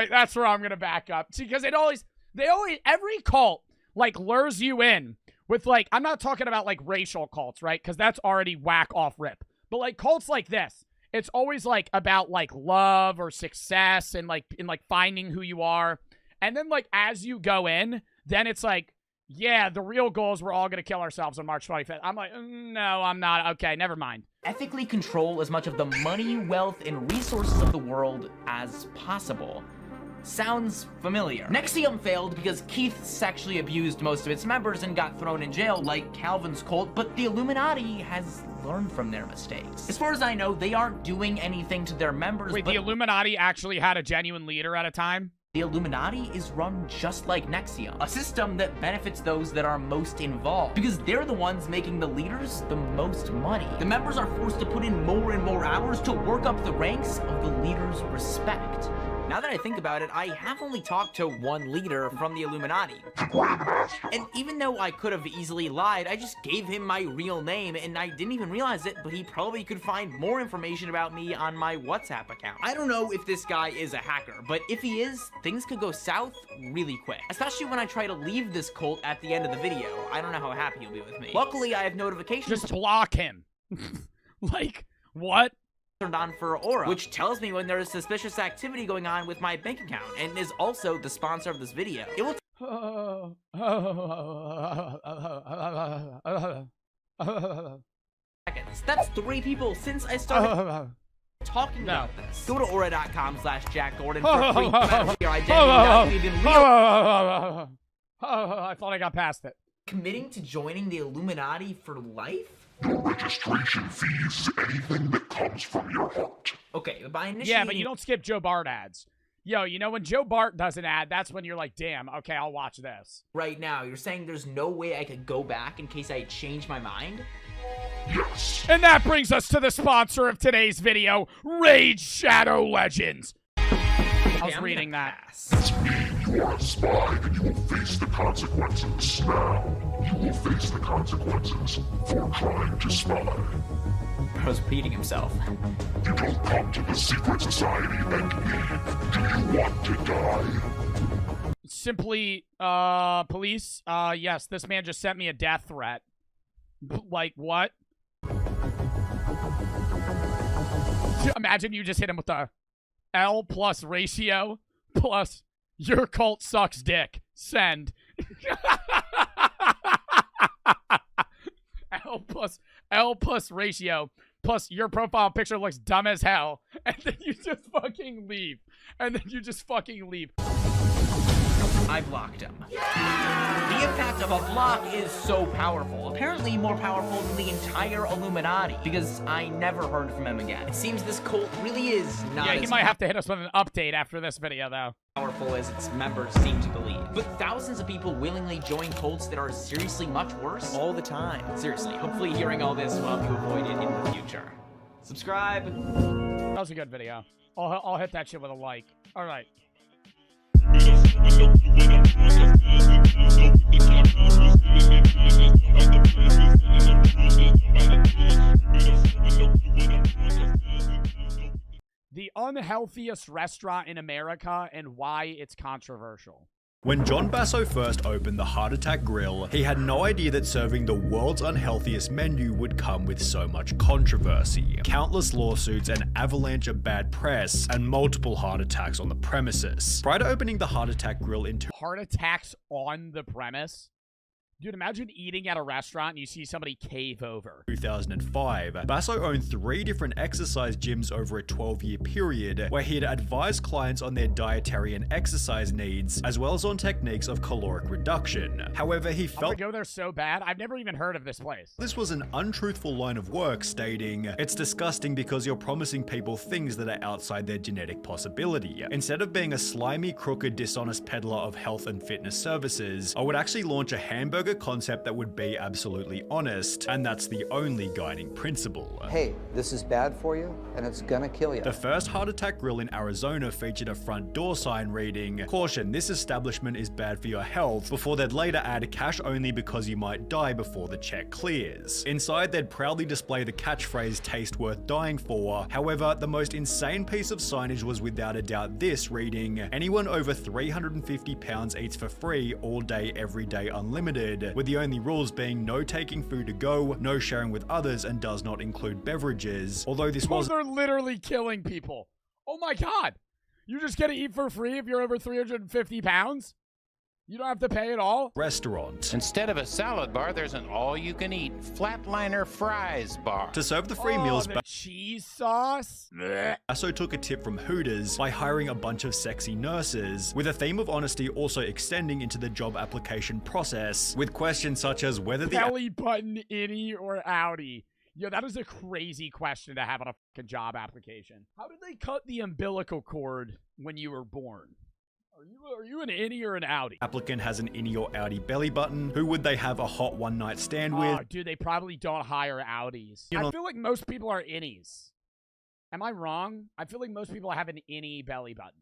that's where I'm gonna back up. See, because every cult, like, lures you in with, like, I'm not talking about, like, racial cults, right? Because that's already whack off rip. But, like, cults like this, it's always, like, about, like, love or success and, like, finding who you are. And then, like, as you go in, then it's like, yeah, the real goal is we're all going to kill ourselves on March 25th. I'm like, no, I'm not. Okay, never mind. Ethically control as much of the money, wealth, and resources of the world as possible. Sounds familiar. Nexium failed because Keith sexually abused most of its members and got thrown in jail like Calvin's cult, but the Illuminati has learned from their mistakes. As far as I know, they aren't doing anything to their members. Wait, the Illuminati actually had a genuine leader at a time? The Illuminati is run just like Nexium, a system that benefits those that are most involved, because they're the ones making the leaders the most money. The members are forced to put in more and more hours to work up the ranks of the leaders' respect. Now that I think about it, I have only talked to one leader from the Illuminati. And even though I could have easily lied, I just gave him my real name and I didn't even realize it, but he probably could find more information about me on my WhatsApp account. I don't know if this guy is a hacker, but if he is, things could go south really quick. Especially when I try to leave this cult at the end of the video. I don't know how happy he'll be with me. Luckily, I have notifications. Just block him. Like, what? Turned on for Aura, which tells me when there is suspicious activity going on with my bank account, and is also the sponsor of this video. It will That's 3 people since I started talking about this. Go to aura.com/JackGordon for free your identity. I thought I got past it. Committing to joining the Illuminati for life? Your registration fee is anything that comes from your heart. Okay, by initiating... Yeah, but you don't skip Joe Bart ads. Yo, you know, when Joe Bart does an ad, that's when you're like, damn, okay, I'll watch this. Right now, you're saying there's no way I could go back in case I change my mind? Yes. And that brings us to the sponsor of today's video, Raid Shadow Legends. I was reading that. It's me. You are a spy, and you will face the consequences. Now, you will face the consequences for trying to spy. Bro's repeating himself. You don't come to the secret society and leave. Do you want to die? Simply, police, yes, this man just sent me a death threat. Like, what? Imagine you just hit him with the L plus ratio plus your cult sucks dick. Send. L plus ratio plus your profile picture looks dumb as hell. And then you just fucking leave. I blocked him. The impact of a block is so powerful, apparently more powerful than the entire Illuminati, because I never heard from him again. It seems this cult really is not Yeah, as he might have to hit us with an update after this video, though. powerful as its members seem to believe. But thousands of people willingly join cults that are seriously much worse all the time. Seriously, hopefully hearing all this will help you avoid it in the future. Subscribe. That was a good video. I'll hit that shit with a like. All right. The unhealthiest restaurant in America and why it's controversial. When John Basso first opened the Heart Attack Grill, he had no idea that serving the world's unhealthiest menu would come with so much controversy. Countless lawsuits, an avalanche of bad press, and multiple heart attacks on the premises. Prior to opening the Heart Attack Grill in Heart attacks on the premise? Dude, imagine eating at a restaurant and you see somebody cave over. 2005, Basso owned 3 different exercise gyms over a 12-year period, where he had advised clients on their dietary and exercise needs, as well as on techniques of caloric reduction. However, he felt I would go there so bad. I've never even heard of this place. this was an untruthful line of work, stating, "It's disgusting because you're promising people things that are outside their genetic possibility. Instead of being a slimy, crooked, dishonest peddler of health and fitness services, I would actually launch a hamburger concept that would be absolutely honest, and that's the only guiding principle." Hey, this is bad for you, and it's gonna kill you. The first Heart Attack Grill in Arizona featured a front door sign reading, "Caution, this establishment is bad for your health," before they'd later add "cash only because you might die before the check clears." Inside, they'd proudly display the catchphrase "taste worth dying for." However, the most insane piece of signage was without a doubt this, reading, "Anyone over 350 pounds eats for free all day, every day, unlimited," with the only rules being no taking food to go, no sharing with others, and does not include beverages. Although this was Those are literally killing people. Oh my god. You just get to eat for free if you're over 350 pounds? You don't have to pay at all? Restaurant. Instead of a salad bar, there's an all-you-can-eat flatliner fries bar. To serve the free meals, the cheese sauce? Basso took a tip from Hooters by hiring a bunch of sexy nurses, with a theme of honesty also extending into the job application process, with questions such as whether the Belly button innie or outie. Yo, that is a crazy question to have on a fucking job application. How did they cut the umbilical cord when you were born? Are you an innie or an outie? applicant has an innie or outie belly button, who would they have a hot one-night stand with? Oh, dude, they probably don't hire outies. You know- I feel like most people are innies. Am I wrong? I feel like most people have an innie belly button.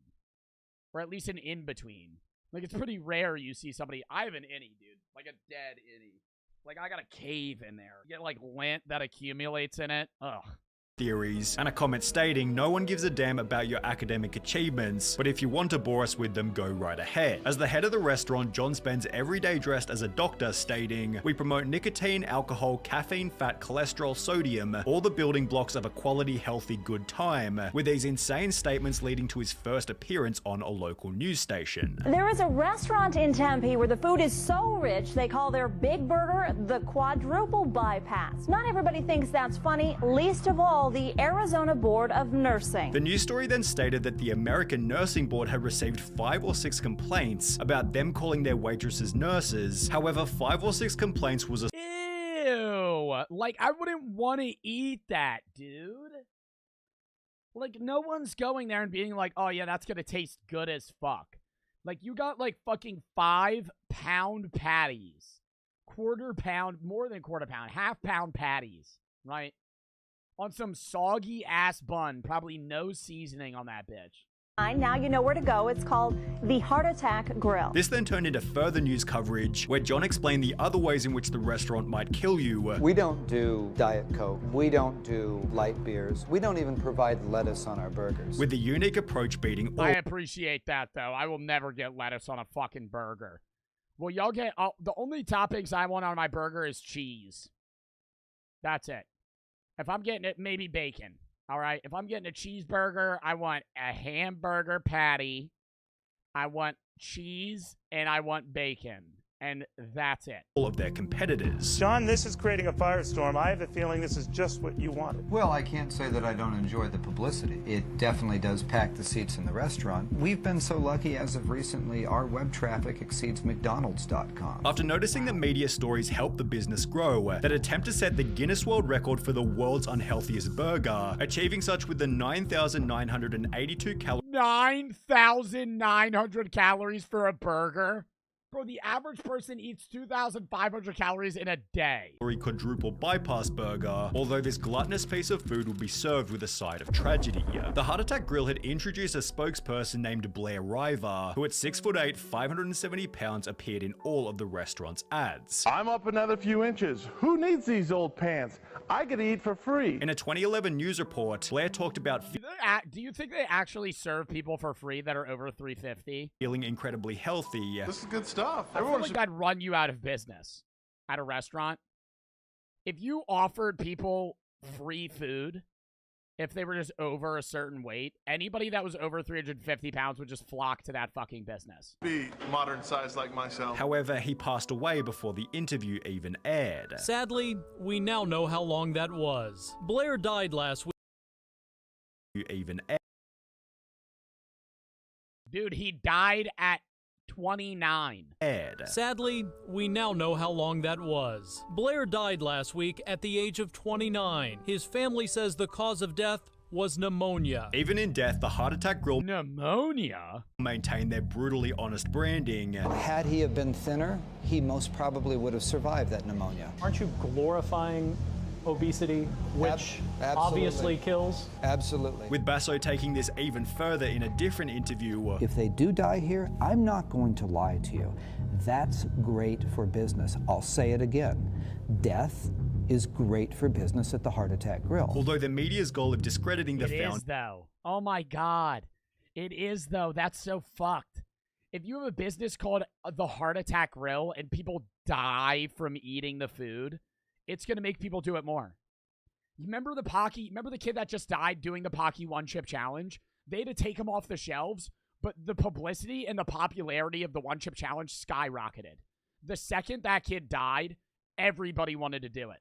Or at least an in-between. Like, it's pretty rare you see somebody... I have an innie, dude. Like a dead innie. Like, I got a cave in there. You get, like, lint that accumulates in it. Ugh. Theories, and a comment stating, "No one gives a damn about your academic achievements, but if you want to bore us with them, go right ahead." As the head of the restaurant, John spends every day dressed as a doctor, stating, "We promote nicotine, alcohol, caffeine, fat, cholesterol, sodium, all the building blocks of a quality, healthy, good time," with these insane statements leading to his first appearance on a local news station. There is a restaurant in Tempe where the food is so rich they call their big burger the quadruple bypass. Not everybody thinks that's funny, least of all the Arizona Board of Nursing. The news story then stated that the American Nursing Board had received 5 or 6 complaints about them calling their waitresses nurses. However, 5 or 6 complaints was a Ew. Like, I wouldn't want to eat that, dude. Like, no one's going there and being like, oh, yeah, that's going to taste good as fuck. Like, you got, like, fucking 5-pound patties. Quarter pound, more than quarter pound, half-pound patties, right? On some soggy-ass bun. Probably no seasoning on that bitch. Now you know where to go. It's called the Heart Attack Grill. This then turned into further news coverage, where John explained the other ways in which the restaurant might kill you. We don't do Diet Coke. We don't do light beers. We don't even provide lettuce on our burgers. With the unique approach beating all. I appreciate that, though. I will never get lettuce on a fucking burger. Well, y'all get... the only toppings I want on my burger is cheese. That's it. If I'm getting it, maybe bacon. All right? If I'm getting a cheeseburger, I want a hamburger patty. I want cheese, and I want bacon. And that's it. All of their competitors. John, this is creating a firestorm. I have a feeling this is just what you wanted. Well, I can't say that I don't enjoy the publicity. It definitely does pack the seats in the restaurant. We've been so lucky as of recently, our web traffic exceeds McDonald's.com. After noticing that media stories help the business grow, that attempt to set the Guinness World Record for the world's unhealthiest burger, achieving such with the 9,982 calories. 9,900 calories for a burger? Bro, the average person eats 2,500 calories in a day. Quadruple bypass burger, although this gluttonous piece of food would be served with a side of tragedy. The Heart Attack Grill had introduced a spokesperson named Blair River, who at 6'8", 570 pounds appeared in all of the restaurant's ads. I'm up another few inches. Who needs these old pants? I could eat for free. In a 2011 news report, Blair talked about do you think they actually serve people for free that are over 350? Feeling incredibly healthy. This is good stuff. I feel like I'd run you out of business at a restaurant. If you offered people free food, if they were just over a certain weight, anybody that was over 350 pounds would just flock to that fucking business. Be modern size like myself. However, he passed away before the interview even aired. Sadly, we now know how long that was. Blair died last week. Dude, he died at 29. Sadly, we now know how long that was. Blair died last week at the age of 29. His family says the cause of death was pneumonia. Even in death, the Heart Attack Grill pneumonia maintained their brutally honest branding. Had he have been thinner, he most probably would have survived that pneumonia. Aren't you glorifying obesity, which obviously kills? Absolutely. With Basso taking this even further in a different interview. If they do die here, I'm not going to lie to you. That's great for business. I'll say it again. Death is great for business at the Heart Attack Grill. Although the media's goal of discrediting the It is, though. Oh my God. It is, though. That's so fucked. If you have a business called the Heart Attack Grill and people die from eating the food, it's going to make people do it more. You remember the kid that just died doing the Pocky One Chip Challenge? They had to take him off the shelves, but the publicity and the popularity of the One Chip Challenge skyrocketed. The second that kid died, everybody wanted to do it.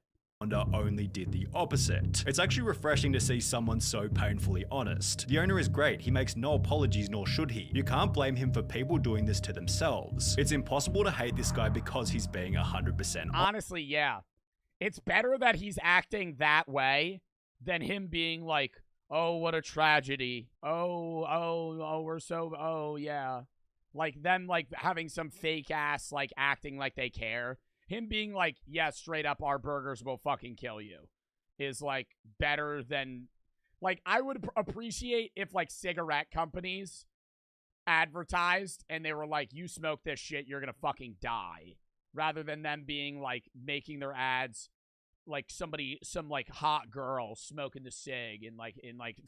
Only did the opposite. It's actually refreshing to see someone so painfully honest. The owner is great. He makes no apologies, nor should he. You can't blame him for people doing this to themselves. It's impossible to hate this guy because he's being 100% honestly, yeah. It's better that he's acting that way than him being like, oh, what a tragedy. Oh, yeah. Like them, like, having some fake ass, like, acting like they care. Him being like, yeah, straight up, our burgers will fucking kill you is, like, better than, like, I would appreciate if, like, cigarette companies advertised and they were like, you smoke this shit, you're gonna fucking die. Rather than them being, like, making their ads like some, like, hot girl smoking the cig and, like,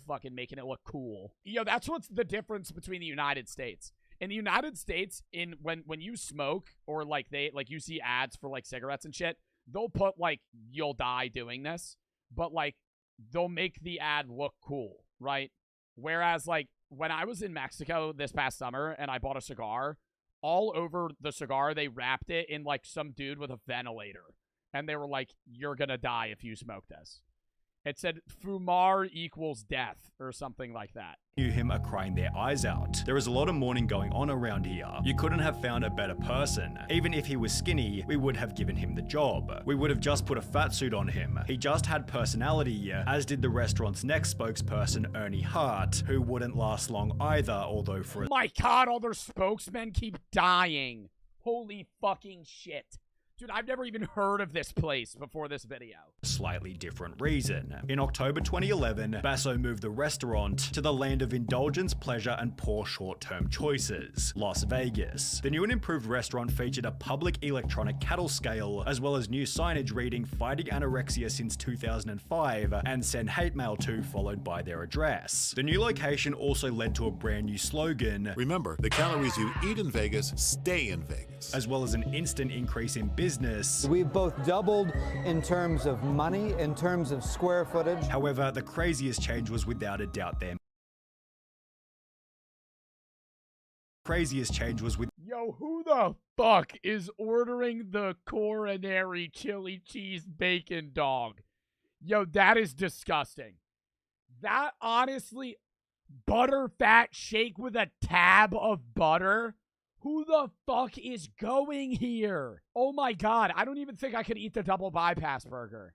fucking making it look cool. Yo, that's what's the difference between the United States. In the United States, when you smoke or, like, you see ads for, like, cigarettes and shit, they'll put, like, you'll die doing this, but, like, they'll make the ad look cool, right? Whereas, like, when I was in Mexico this past summer and I bought a cigar, all over the cigar, they wrapped it in, like, some dude with a ventilator. And they were like, you're gonna die if you smoke this. It said, fumar equals death, or something like that. Him are crying their eyes out. There is a lot of mourning going on around here. You couldn't have found a better person. Even if he was skinny, we would have given him the job. We would have just put a fat suit on him. He just had personality, as did the restaurant's next spokesperson, Ernie Hart, who wouldn't last long either, although for Oh my God, all their spokesmen keep dying. Holy fucking shit. Dude, I've never even heard of this place before this video. a slightly different reason. In October 2011, Basso moved the restaurant to the land of indulgence, pleasure, and poor short-term choices, Las Vegas. The new and improved restaurant featured a public electronic cattle scale, as well as new signage reading "Fighting Anorexia Since 2005" and "Send Hate Mail To," followed by their address. The new location also led to a brand new slogan, "Remember, the calories you eat in Vegas stay in Vegas," as well as an instant increase in business. We've both doubled in terms of money, in terms of square footage. However, the craziest change was without a doubt their craziest change was with Yo, who the fuck is ordering the coronary chili cheese bacon dog? Yo, that is disgusting. That honestly, butter fat shake with a tab of butter? Who the fuck is going here? Oh my god, I don't even think I could eat the double bypass burger.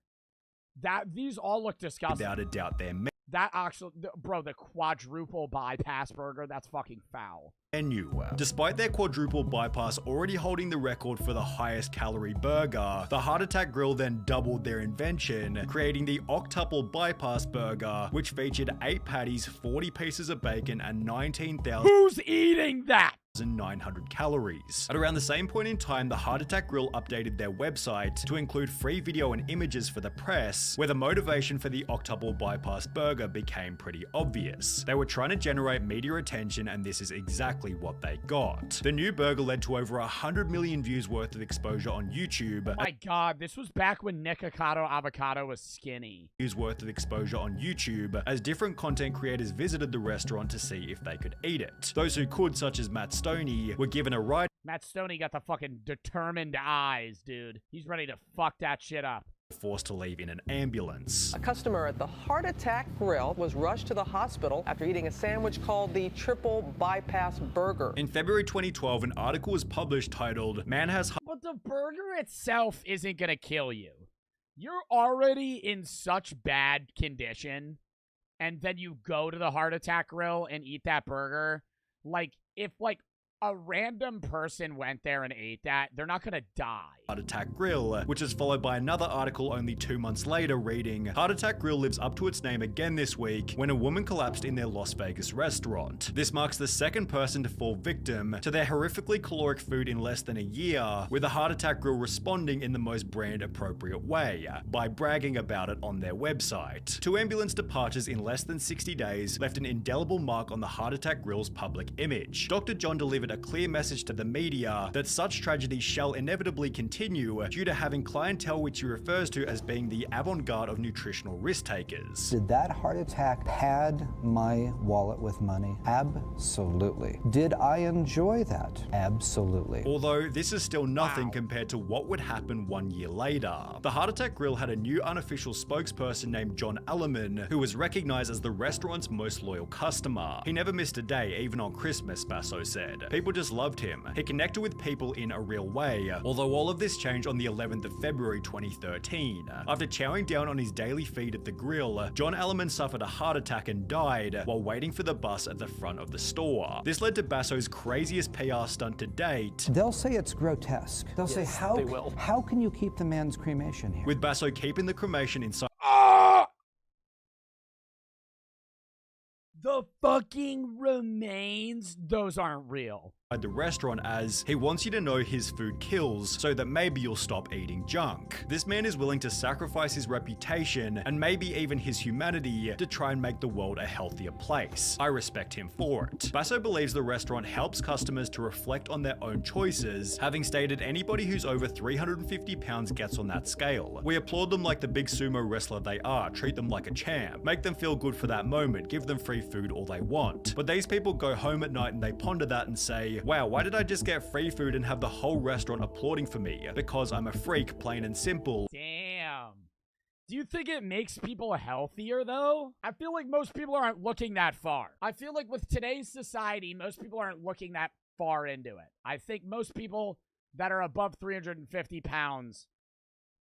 These all look disgusting. without a doubt their That actually, bro, the quadruple bypass burger, that's fucking foul. menu. Despite their quadruple bypass already holding the record for the highest calorie burger, the Heart Attack Grill then doubled their invention, creating the octuple bypass burger, which featured 8 patties, 40 pieces of bacon, and 19,000 Who's eating that? 900 calories. At around the same point in time, the Heart Attack Grill updated their website to include free video and images for the press, where the motivation for the octuple bypass burger became pretty obvious. They were trying to generate media attention, and this is exactly what they got. The new burger led to over 100 million views worth of exposure on YouTube. Oh my god, this was back when Nikocado Avocado was skinny. Views worth of exposure on YouTube, as different content creators visited the restaurant to see if they could eat it. Those who could, such as Matt Stoney, were given a ride. Matt Stoney got the fucking determined eyes, dude. He's ready to fuck that shit up. Forced to leave in an ambulance. A customer at the Heart Attack Grill was rushed to the hospital after eating a sandwich called the Triple Bypass Burger. In February 2012, an article was published titled, "Man Has..." But the burger itself isn't gonna kill you. You're already in such bad condition, and then you go to the Heart Attack Grill and eat that burger. Like, if, like, a random person went there and ate that, they're not gonna die. Heart Attack Grill, which is followed by another article only 2 months later reading, Heart Attack Grill lives up to its name again this week when a woman collapsed in their Las Vegas restaurant. This marks the second person to fall victim to their horrifically caloric food in less than a year, with the Heart Attack Grill responding in the most brand appropriate way, by bragging about it on their website. 2 ambulance departures in less than 60 days left an indelible mark on the Heart Attack Grill's public image. Dr. John delivered a clear message to the media that such tragedies shall inevitably continue due to having clientele which he refers to as being the avant-garde of nutritional risk takers. Did that heart attack pad my wallet with money? Absolutely. Did I enjoy that? Absolutely. Although this is still nothing compared to what would happen 1 year later. The Heart Attack Grill had a new unofficial spokesperson named John Alleman, who was recognized as the restaurant's most loyal customer. He never missed a day, even on Christmas, Basso said. People just loved him. He connected with people in a real way, although all of this changed on the 11th of February 2013. After chowing down on his daily feed at the grill, John Alleman suffered a heart attack and died while waiting for the bus at the front of the store. This led to Basso's craziest PR stunt to date. They'll say it's grotesque. They'll say, how can you keep the man's cremation here? With Basso keeping the cremation inside. The fucking remains, those aren't real. The restaurant, as he wants you to know his food kills so that maybe you'll stop eating junk. This man is willing to sacrifice his reputation and maybe even his humanity to try and make the world a healthier place. I respect him for it. Basso believes the restaurant helps customers to reflect on their own choices, having stated anybody who's over 350 pounds gets on that scale. We applaud them like the big sumo wrestler they are, treat them like a champ, make them feel good for that moment, give them free food all they want. But these people go home at night and they ponder that and say, wow, why did I just get free food and have the whole restaurant applauding for me? Because I'm a freak, plain and simple. Damn. Do you think it makes people healthier, though? I feel like most people aren't looking that far. I feel like with today's society, most people aren't looking that far into it. I think most people that are above 350 pounds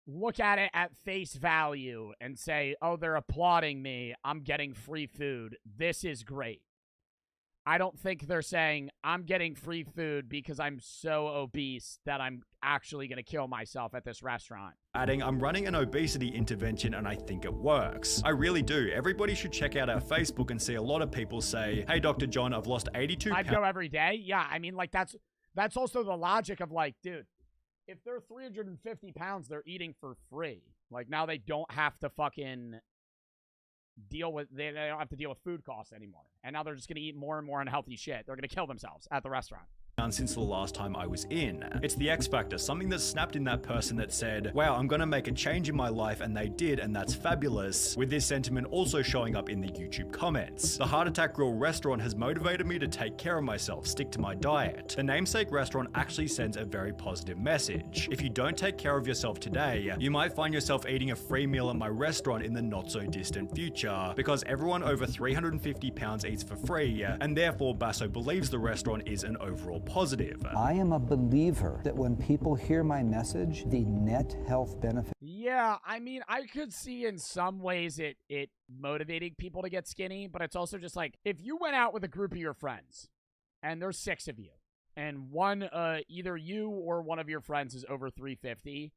look at it at face value and say, oh, they're applauding me. I'm getting free food. This is great. I don't think they're saying, I'm getting free food because I'm so obese that I'm actually going to kill myself at this restaurant. Adding, I'm running an obesity intervention and I think it works. I really do. Everybody should check out our Facebook and see a lot of people say, hey, Dr. John, I've lost 82 pounds. I'd go every day. Yeah, I mean, like, that's also the logic of, like, dude, if they're 350 pounds, they're eating for free. Like, now they don't have to fucking they don't have to deal with food costs anymore. And now they're just going to eat more and more unhealthy shit. They're going to kill themselves at the restaurant. since the last time I was in. It's the X Factor, something that snapped in that person that said, wow, I'm gonna make a change in my life, and they did, and that's fabulous, with this sentiment also showing up in the YouTube comments. The Heart Attack Grill restaurant has motivated me to take care of myself, stick to my diet. The namesake restaurant actually sends a very positive message. If you don't take care of yourself today, you might find yourself eating a free meal at my restaurant in the not so distant future, because everyone over 350 pounds eats for free, and therefore Basso believes the restaurant is an overall positive. I am a believer that when people hear my message, the net health benefit. Yeah, I mean, I could see in some ways it motivating people to get skinny, but it's also just like, if you went out with a group of your friends, and there's 6 of you, and either you or one of your friends is over 350,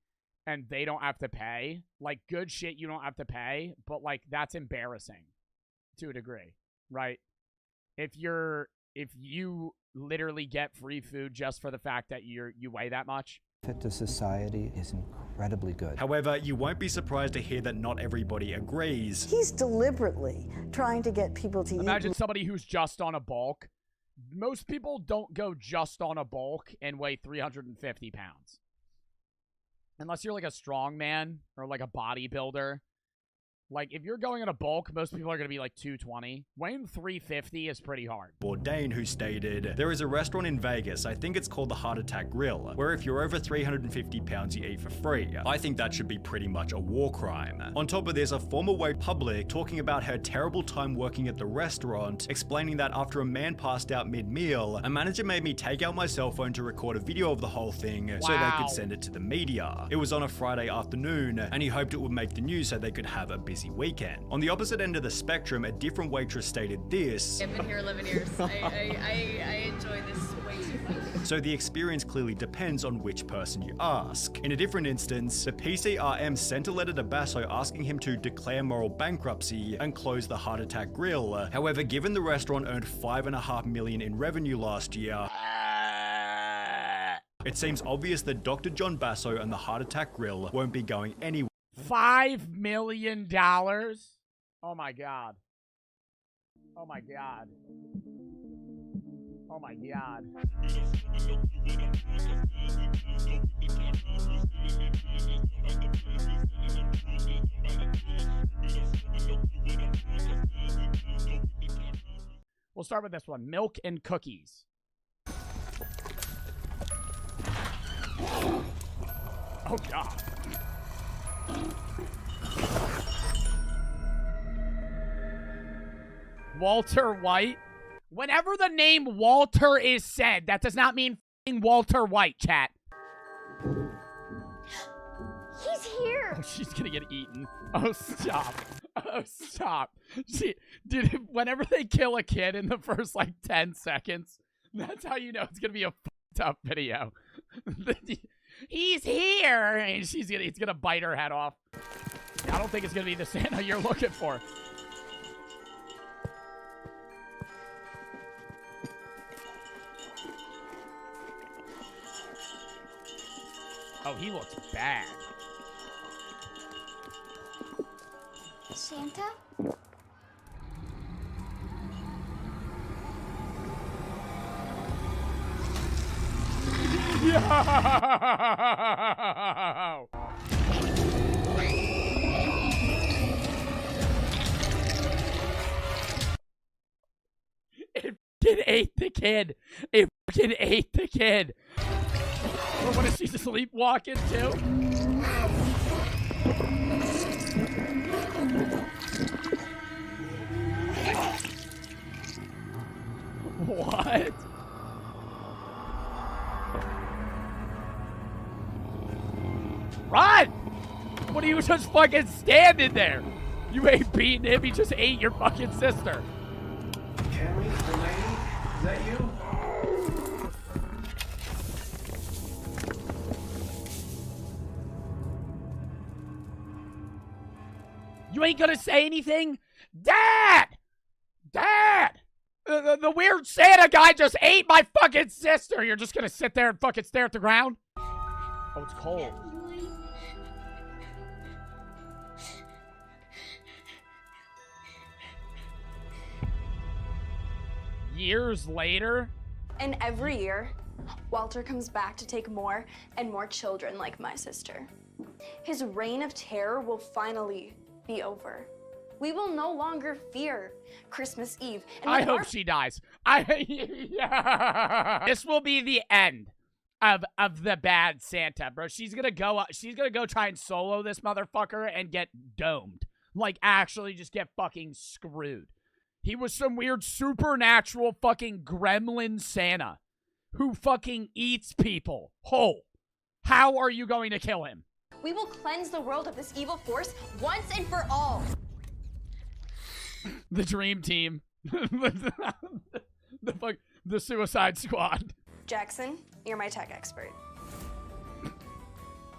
and they don't have to pay, like, good shit you don't have to pay, but, like, that's embarrassing to a degree, right? If you literally get free food just for the fact that you weigh that much. Benefit to society is incredibly good. However, you won't be surprised to hear that not everybody agrees. He's deliberately trying to get people to Imagine somebody who's just on a bulk. Most people don't go just on a bulk and weigh 350 pounds. Unless you're like a strong man or like a bodybuilder. Like, if you're going in a bulk, most people are going to be like 220. Weighing 350 is pretty hard. Bourdain, who stated, there is a restaurant in Vegas, I think it's called the Heart Attack Grill, where if you're over 350 pounds, you eat for free. I think that should be pretty much a war crime. On top of this, a former Weight public talking about her terrible time working at the restaurant, explaining that after a man passed out mid-meal, a manager made me take out my cell phone to record a video of the whole thing so they could send it to the media. It was on a Friday afternoon, and he hoped it would make the news so they could have a busy weekend. On the opposite end of the spectrum, a different waitress stated this. I've been here 11 years. I enjoy this way too much. So the experience clearly depends on which person you ask. In a different instance, the PCRM sent a letter to Basso asking him to declare moral bankruptcy and close the Heart Attack Grill. However, given the restaurant earned $5.5 million in revenue last year, it seems obvious that Dr. John Basso and the Heart Attack Grill won't be going anywhere. $5 million? Oh my god. Oh my god. Oh my god. We'll start with this one. Milk and cookies. Oh god. Walter White. Whenever the name Walter is said, that does not mean f***ing Walter White, chat. He's here. Oh, she's gonna get eaten. Oh, stop. Oh, stop. Whenever they kill a kid in the first, like, 10 seconds, that's how you know it's gonna be a f***ed up video. He's here! And it's gonna bite her head off. I don't think it's gonna be the Santa you're looking for. Oh, he looks bad. Santa? Yo! It fucking ate the kid. It fucking ate the kid. Or what is she sleepwalking too? What? Run! What are you just fucking standing there? You ain't beating him, he just ate your fucking sister. Cammy, the lady, is that you? You ain't gonna say anything? Dad! Dad! The weird Santa guy just ate my fucking sister. You're just gonna sit there and fucking stare at the ground? Oh, it's cold. Years later? And every year, Walter comes back to take more and more children like my sister. His reign of terror will finally be over. We will no longer fear Christmas Eve. And I hope she dies. Yeah. This will be the end of the bad Santa, bro. She's gonna go try and solo this motherfucker and get domed. Like, actually just get fucking screwed. He was some weird supernatural fucking gremlin Santa who fucking eats people whole. How are you going to kill him? we will cleanse the world of this evil force once and for all. The dream team. The Suicide Squad. Jackson, you're my tech expert.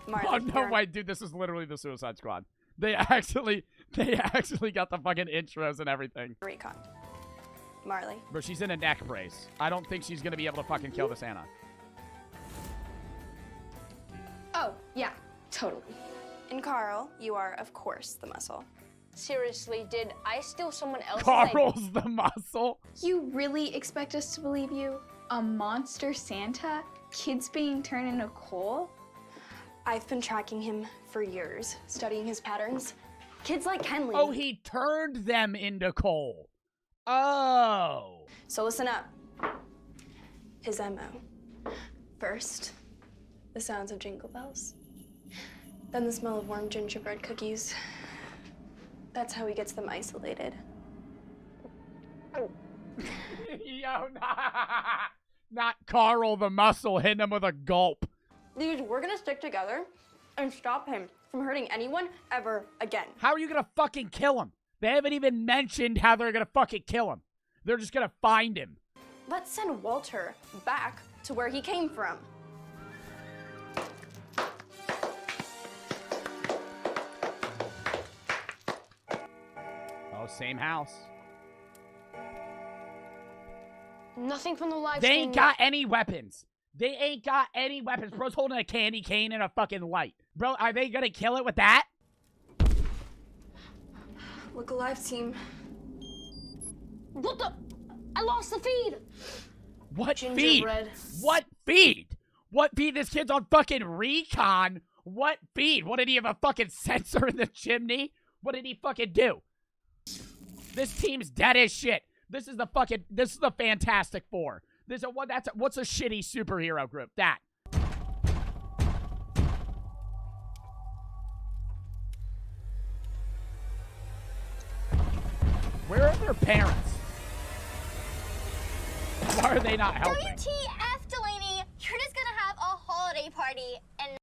Marley, Oh no, wait, dude, this is literally the Suicide Squad. They actually got the fucking intros and everything. Recon. Marley. Bro, she's in a neck brace. I don't think she's gonna be able to fucking kill the Santa. Oh, yeah, totally. And Carl, you are, of course, the muscle. Seriously, did I steal someone else's Carl's the muscle? You really expect us to believe you? A monster Santa? Kids being turned into coal? I've been tracking him for years, studying his patterns. Kids like Kenley. Oh, he turned them into coal. Oh. So listen up. His MO. First, the sounds of jingle bells. Then the smell of warm gingerbread cookies. That's how he gets them isolated. Yo, not Carl the muscle hitting him with a gulp. Dude, we're gonna stick together and stop him from hurting anyone ever again. How are you gonna fucking kill him? They haven't even mentioned how they're gonna fucking kill him. They're just gonna find him. Let's send Walter back to where he came from. Oh, same house. Nothing from the live They stream ain't got any weapons. They ain't got any weapons. Bro's holding a candy cane and a fucking light. Bro, are they gonna kill it with that? Look alive, team. What the? I lost the feed. What Gingerbread. feed? What feed? What feed? This kid's on fucking recon. What feed? What, did he have a fucking sensor in the chimney? What did he fucking do? This team's dead as shit. This is the Fantastic Four. What's a shitty superhero group? That. Where are their parents? Why are they not helping? WTF, Delaney? You're just gonna have a holiday party and...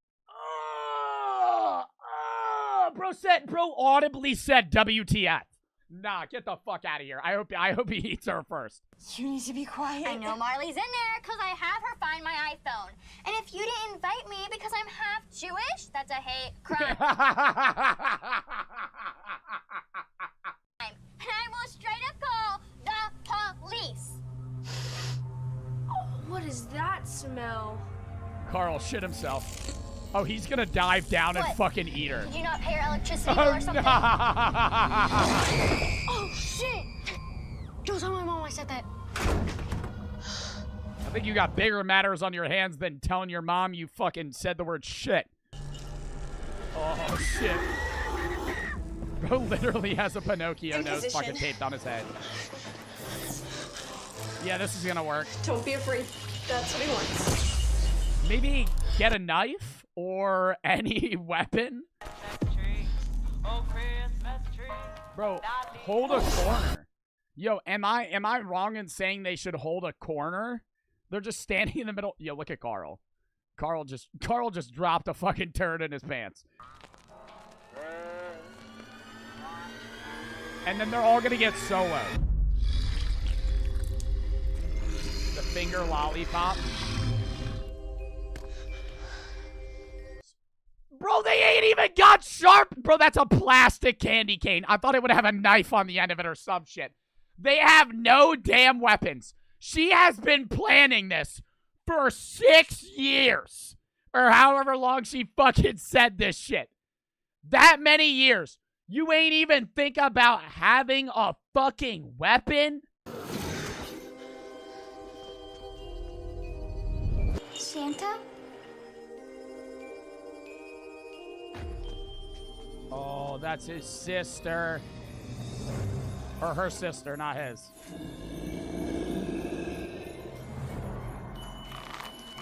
Bro audibly said WTF. Nah, get the fuck out of here. I hope he eats her first. You need to be quiet. I know Marley's in there because I have her find my iPhone. And if you didn't invite me because I'm half Jewish, that's a hate crime. And I will straight up call the police. What is that smell? Carl shit himself. Oh, he's gonna dive down and fucking eat her. Did you not pay your electricity bill or something? Oh, shit! Don't tell my mom I said that. I think you got bigger matters on your hands than telling your mom you fucking said the word shit. Oh, shit. Bro literally has a Pinocchio nose fucking taped on his head. Yeah, this is gonna work. Don't be afraid. That's what he wants. Maybe get a knife or any weapon. Bro, hold a corner. Yo, am I wrong in saying they should hold a corner? They're just standing in the middle. Yo, look at Carl. Carl just dropped a fucking turd in his pants. And then they're all gonna get solo. The finger lollipop. Bro, they ain't even got sharp. Bro, that's a plastic candy cane. I thought it would have a knife on the end of it or some shit. They have no damn weapons. She has been planning this for 6 years. Or however long she fucking said this shit. That many years. You ain't even think about having a fucking weapon? Santa? Oh, that's his sister. Or her sister, not his.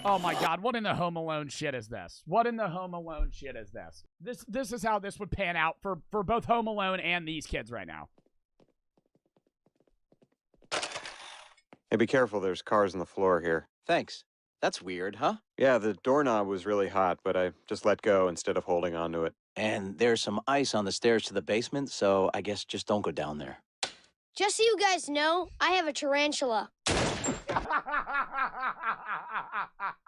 Oh my God, what in the Home Alone shit is this? What in the Home Alone shit is this? This is how this would pan out for both Home Alone and these kids right now. Hey, be careful, there's cars on the floor here. Thanks. That's weird, huh? Yeah, the doorknob was really hot, but I just let go instead of holding onto it. And there's some ice on the stairs to the basement, so I guess just don't go down there. Just so you guys know, I have a tarantula.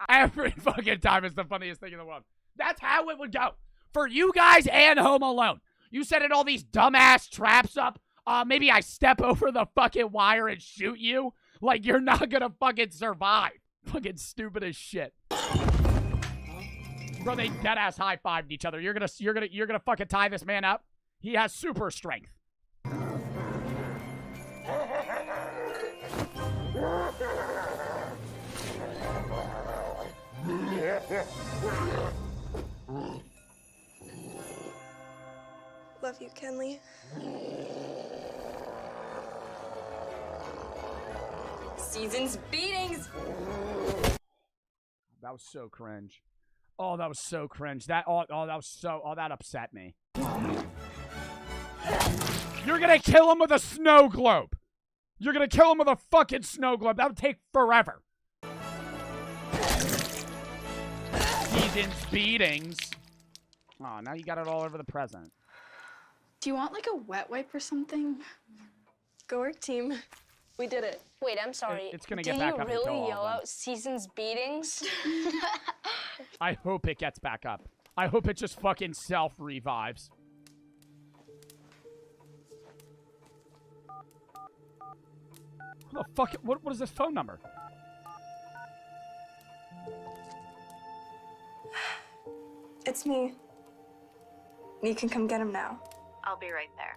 Every fucking time is the funniest thing in the world. That's how it would go. For you guys and Home Alone. You setting all these dumbass traps up. Maybe I step over the fucking wire and shoot you. Like, you're not gonna fucking survive. Fucking stupid as shit. Bro, they deadass high-fived each other. You're gonna fucking tie this man up? He has super strength. Love you, Kenley. Season's beatings. That was so cringe. Oh, that was so cringe. That that upset me. You're gonna kill him with a snow globe. You're gonna kill him with a fucking snow globe. That would take forever. Season's beatings. Oh, now you got it all over the present. Do you want like a wet wipe or something? Go work, team. We did it. Wait, I'm sorry. It's gonna get back up. Did you and kill really all yell of them. out Season's beatings? I hope it gets back up. I hope it just fucking self-revives. What the fuck? What is this phone number? It's me. You can come get him now. I'll be right there.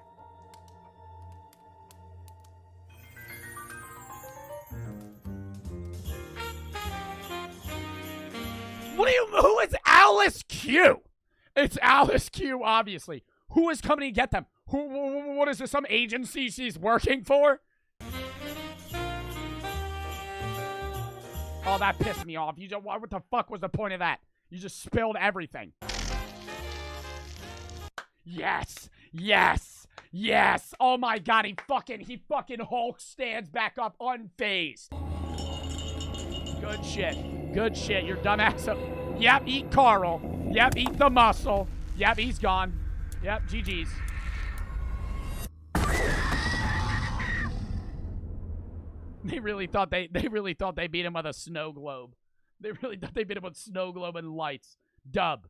What do you? Who is Alice Q? It's Alice Q, obviously. Who is coming to get them? What is this? Some agency she's working for? Oh, that pissed me off. What the fuck was the point of that? You just spilled everything. Yes, yes, yes. Oh my God, he fucking Hulk stands back up unfazed. Good shit. Good shit. You're dumbass. Yep, eat Carl. Yep, eat the muscle. Yep, he's gone. Yep, GG's. They really thought they beat him with a snow globe. They really thought they beat him with snow globe and lights. Dub.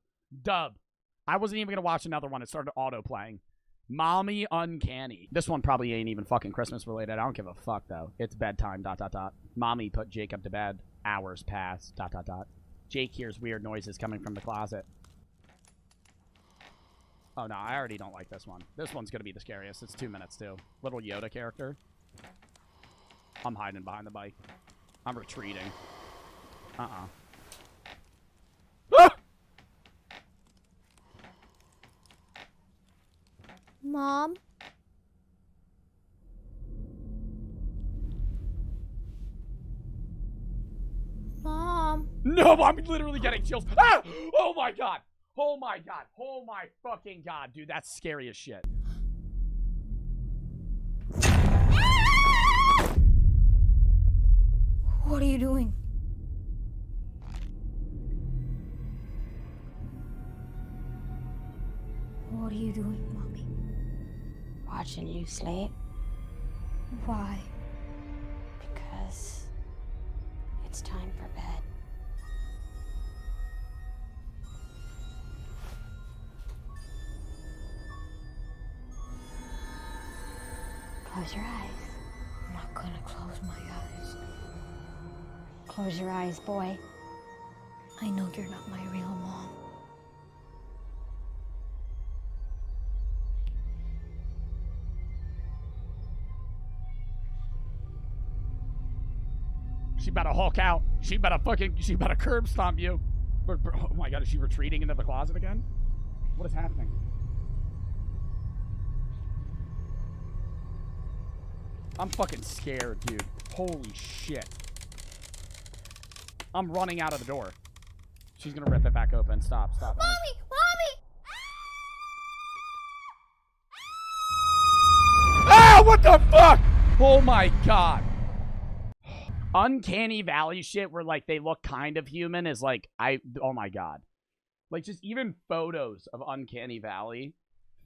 I wasn't even gonna watch another one. It started auto-playing. Mommy Uncanny. This one probably ain't even fucking Christmas related. I don't give a fuck though. It's bedtime. ... Mommy put Jacob to bed. Hours pass. ... Jake hears weird noises coming from the closet. Oh no, I already don't like this one. This one's gonna be the scariest. It's 2 minutes too. Little Yoda character. I'm hiding behind the bike. I'm retreating. Ah! Mom? Mom? No, I'm literally getting chills. Ah! Oh my God. Oh my God. Oh my fucking God. Dude, that's scary as shit. What are you doing? What are you doing, Mommy? Watching you sleep. Why? Because it's time for bed. Close your eyes. I'm not gonna close my eyes. Close your eyes, boy. I know you're not my real mom. She about to Hulk out. She about to curb stomp you. Oh my God, is she retreating into the closet again? What is happening? I'm fucking scared, dude. Holy shit. I'm running out of the door. She's gonna rip it back open. Stop, stop. Mommy! Ah, what the fuck? Oh my God. Uncanny Valley shit where, like, they look kind of human is, like, oh my God. Like, just even photos of Uncanny Valley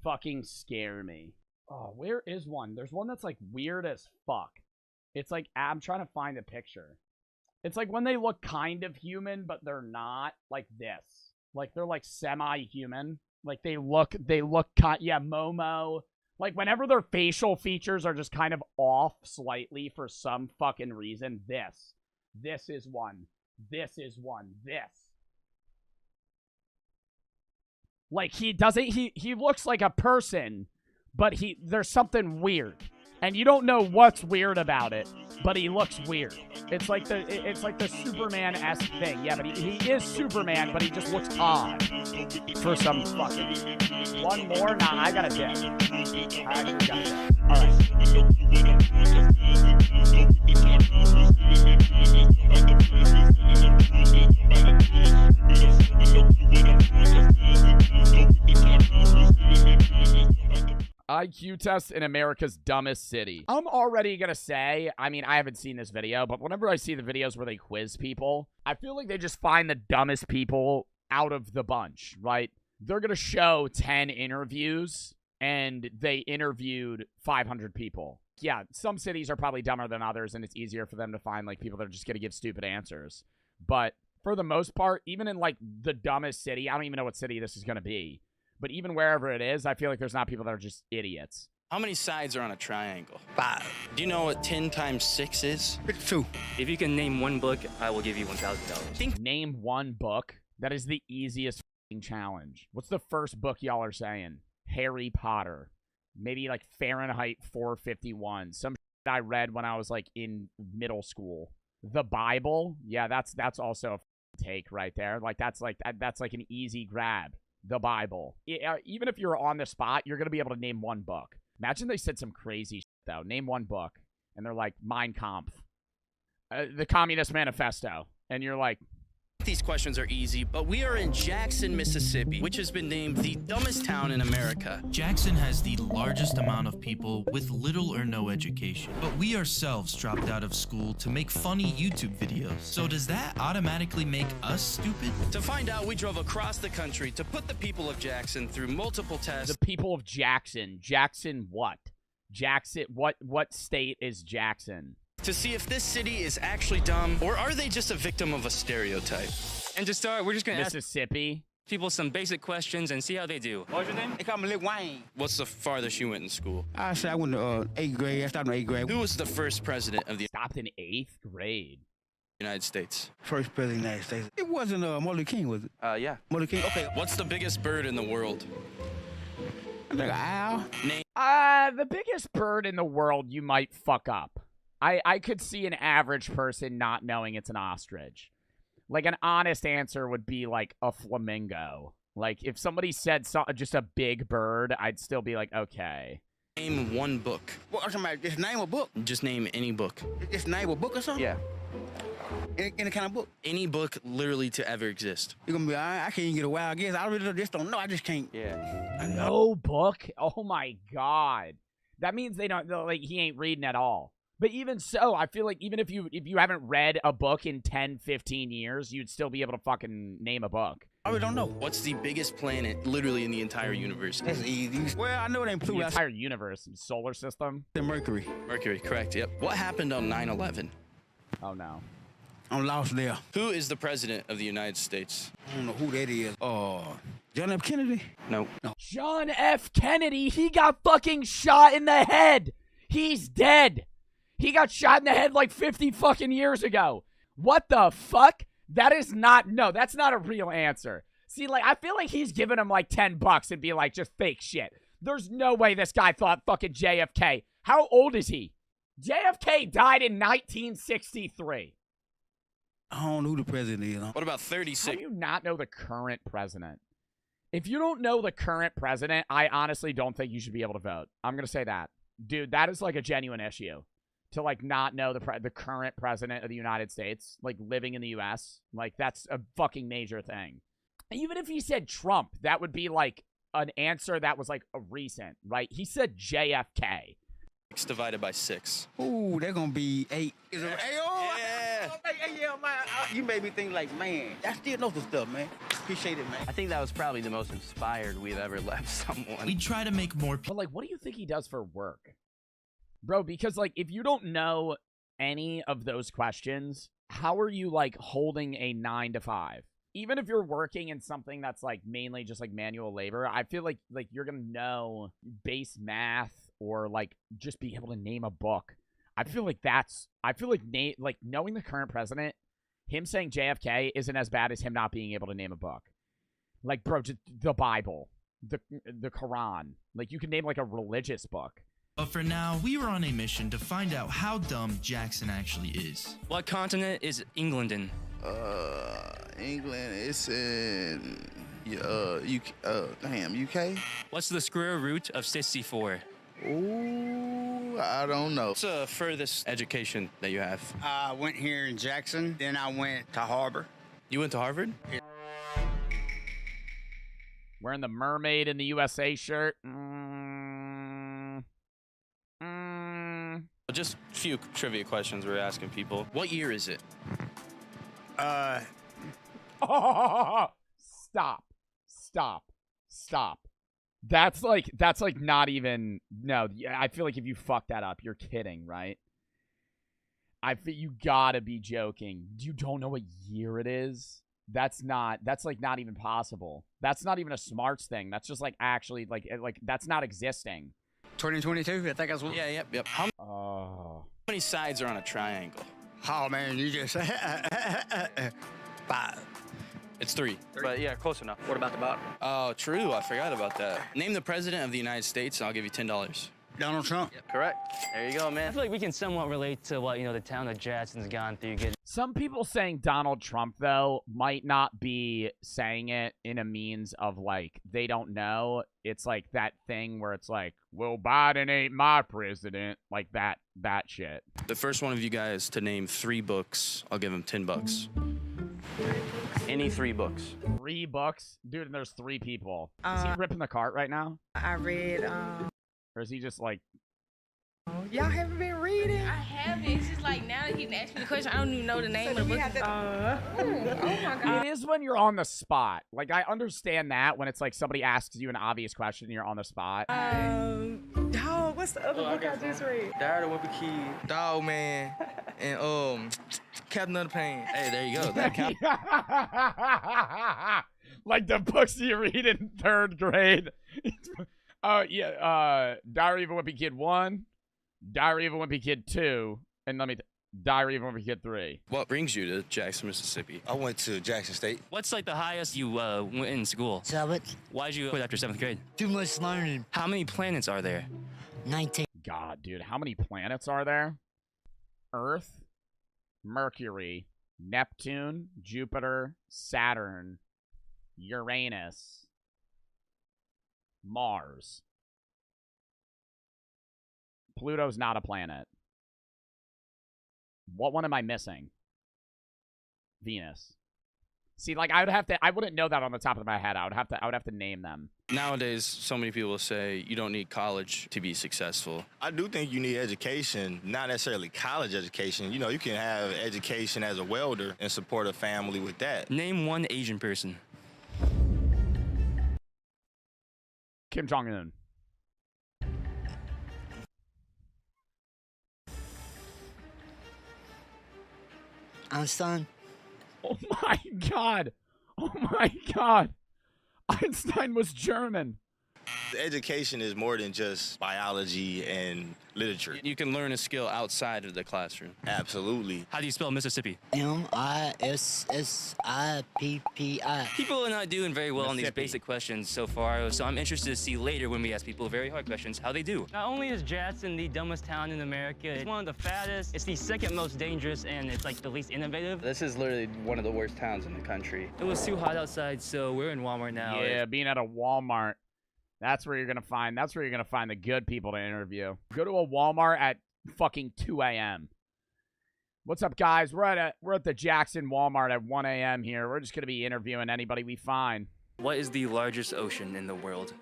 fucking scare me. Oh, where is one? There's one that's, like, weird as fuck. It's like, I'm trying to find a picture. It's like when they look kind of human, but they're not, like this. Like, they're, like, semi-human. Like, they look yeah, Momo. Like, whenever their facial features are just kind of off slightly for some fucking reason, this is one. This is one. This. Like, he looks like a person, but there's something weird. And you don't know what's weird about it, but he looks weird. It's like the Superman-esque thing. Yeah, but he is Superman, but he just looks odd. For some fucking... One more? Nah, I got a dip. I actually got a dip. IQ test in America's dumbest city. I'm already gonna say, I mean, I haven't seen this video, but whenever I see the videos where they quiz people, I feel like they just find the dumbest people out of the bunch, right? They're gonna show 10 interviews, and they interviewed 500 people. Yeah, some cities are probably dumber than others, and it's easier for them to find, like, people that are just gonna give stupid answers. But for the most part, even in, like, the dumbest city, I don't even know what city this is gonna be. But even wherever it is, I feel like there's not people that are just idiots. How many sides are on a triangle? 5. Do you know what 10 times 6 is? 2. If you can name one book, I will give you $1,000. Name one book? That is the easiest challenge. What's the first book y'all are saying? Harry Potter. Maybe like Fahrenheit 451. Some shit I read when I was like in middle school. The Bible? Yeah, that's also a take right there. Like that's like an easy grab. The Bible. Even if you're on the spot, you're going to be able to name one book. Imagine they said some crazy shit, though. Name one book. And they're like, Mein Kampf. The Communist Manifesto. And you're like... These questions are easy, but we are in Jackson, Mississippi, which has been named the dumbest town in America. Jackson has the largest amount of people with little or no education. But we ourselves dropped out of school to make funny YouTube videos. So does that automatically make us stupid? To find out, we drove across the country to put the people of Jackson through multiple tests. The people of Jackson. Jackson what? Jackson, what state is Jackson? To see if this city is actually dumb, or are they just a victim of a stereotype? And to start, we're just going to ask Mississippi people some basic questions and see how they do. What's your name? They call me Lil Wayne. What's the farthest you went in school? I said I went to 8th grade. I started in 8th grade. Who was the first president of the Stopped in 8th grade? United States? First president of the United States. It wasn't Martin Luther King, was it? Yeah. Martin Luther King. Okay, what's the biggest bird in the world? Like an owl? The biggest bird in the world you might fuck up. I could see an average person not knowing it's an ostrich. Like, an honest answer would be, like, a flamingo. Like, if somebody said just a big bird, I'd still be like, okay. Name one book. What, just name a book? Just name any book. Just name a book or something? Yeah. Any kind of book? Any book literally to ever exist. You're going to be, I can't even get a wild guess. I really just don't know. I just can't. Yeah. No book? Oh, my God. That means like, he ain't reading at all. But even so, I feel like even if you haven't read a book in 10, 15 years, you'd still be able to fucking name a book. I really don't know. What's the biggest planet literally in the entire universe? That's easy. Well, I know it ain't Pluto. The entire universe, solar system? The Mercury. Mercury, correct, yep. What happened on 9/11? Oh, no. I'm lost there. Who is the president of the United States? I don't know who that is. John F. Kennedy? No. John F. Kennedy, he got fucking shot in the head. He's dead. He got shot in the head like 50 fucking years ago. What the fuck? That's not a real answer. See, like, I feel like he's giving him like $10 and be like, just fake shit. There's no way this guy thought fucking JFK. How old is he? JFK died in 1963. I don't know who the president is. What about How 36? do you not know the current president? If you don't know the current president, I honestly don't think you should be able to vote. I'm going to say that. Dude, that is like a genuine issue. To like not know the current president of the United States, like living in the U.S. Like that's a fucking major thing. Even if he said Trump, that would be like an answer that was like a recent, right? He said JFK. It's divided by 6. Ooh, they're gonna be 8. Is it? Hey, oh, Yeah. yeah, man. You made me think like, man, I still know some stuff, man. Appreciate it, man. I think that was probably the most inspired we've ever left someone. We try to make more But like, what do you think he does for work? Bro, because like, if you don't know any of those questions, how are you like holding a 9 to 5? Even if you're working in something that's like mainly just like manual labor, I feel like you're gonna know base math or like just be able to name a book. I feel like knowing the current president, him saying JFK isn't as bad as him not being able to name a book. Like, bro, just the Bible, the Quran. Like, you can name like a religious book. But for now, we were on a mission to find out how dumb Jackson actually is. What continent is England in? England, it's in UK. What's the square root of 64? Ooh, I don't know. What's the furthest education that you have? I went here in Jackson, then I went to Harbor. You went to Harvard? Wearing the mermaid in the USA shirt. Just a few trivia questions we're asking people. What year is it? Stop. That's like not even, no, I feel like if you fuck that up, you're kidding, right? I feel you gotta be joking. You don't know what year it is? That's like not even possible. That's not even a smarts thing. That's just like actually like that's not existing. 2022, I think that's what. Yeah, yep. How many sides are on a triangle? Oh, man, you just 5. It's 3. But yeah, close enough. What about the bottom? Oh, true. I forgot about that. Name the president of the United States, and I'll give you $10. Donald Trump. Yep, correct. There you go, I man. feel like we can somewhat relate to what, the town that Jackson's gone through. Some people saying Donald Trump, though, might not be saying it in a means of, like, they don't know. It's like that thing where it's like, well, Biden ain't my president. Like that shit. The first one of you guys to name 3 books, I'll give him $10. Any 3 books. 3 books? Dude, and there's 3 people. Is he ripping the cart right now? I read, Or is he just like... Y'all haven't been reading? I haven't. It's just like now that he asked me the question, I don't even know the name of the book. Oh my God. It is when you're on the spot. Like, I understand that when it's like somebody asks you an obvious question and you're on the spot. Dog, what's the other book I just read? Diary of a Wimpy Kid, Dog Man, and Captain Underpants. Hey, there you go. That counts. Like the books you read in 3rd grade. Diary of a Wimpy Kid 1, Diary of a Wimpy Kid 2, and Diary of a Wimpy Kid 3. What brings you to Jackson, Mississippi? I went to Jackson State. What's like the highest you went in school? 7th. Why'd you quit after 7th grade? Too much learning. How many planets are there? 19. God, dude, how many planets are there? Earth, Mercury, Neptune, Jupiter, Saturn, Uranus, Mars. Pluto's not a planet. What one am I missing? Venus. See, like I wouldn't know that on the top of my head. I would have to name them. Nowadays, so many people say you don't need college to be successful. I do think you need education, not necessarily college education. You can have education as a welder and support a family with that. Name one Asian person. Kim Jong-un. Einstein. Oh my God. Oh my God. Einstein was German. Education is more than just biology and literature. You can learn a skill outside of the classroom. Absolutely. How do you spell Mississippi? MISSIPPI. People are not doing very well on these basic questions so far, so I'm interested to see later when we ask people very hard questions how they do. Not only is Jackson the dumbest town in America, it's one of the fattest, it's the second most dangerous, and it's like the least innovative. This is literally one of the worst towns in the country. It was too hot outside, so we're in Walmart now. Yeah, being at a Walmart. That's where you're gonna find the good people to interview. Go to a Walmart at fucking 2 a.m. What's up, guys? We're at the Jackson Walmart at 1 a.m. here. We're just gonna be interviewing anybody we find. What is the largest ocean in the world?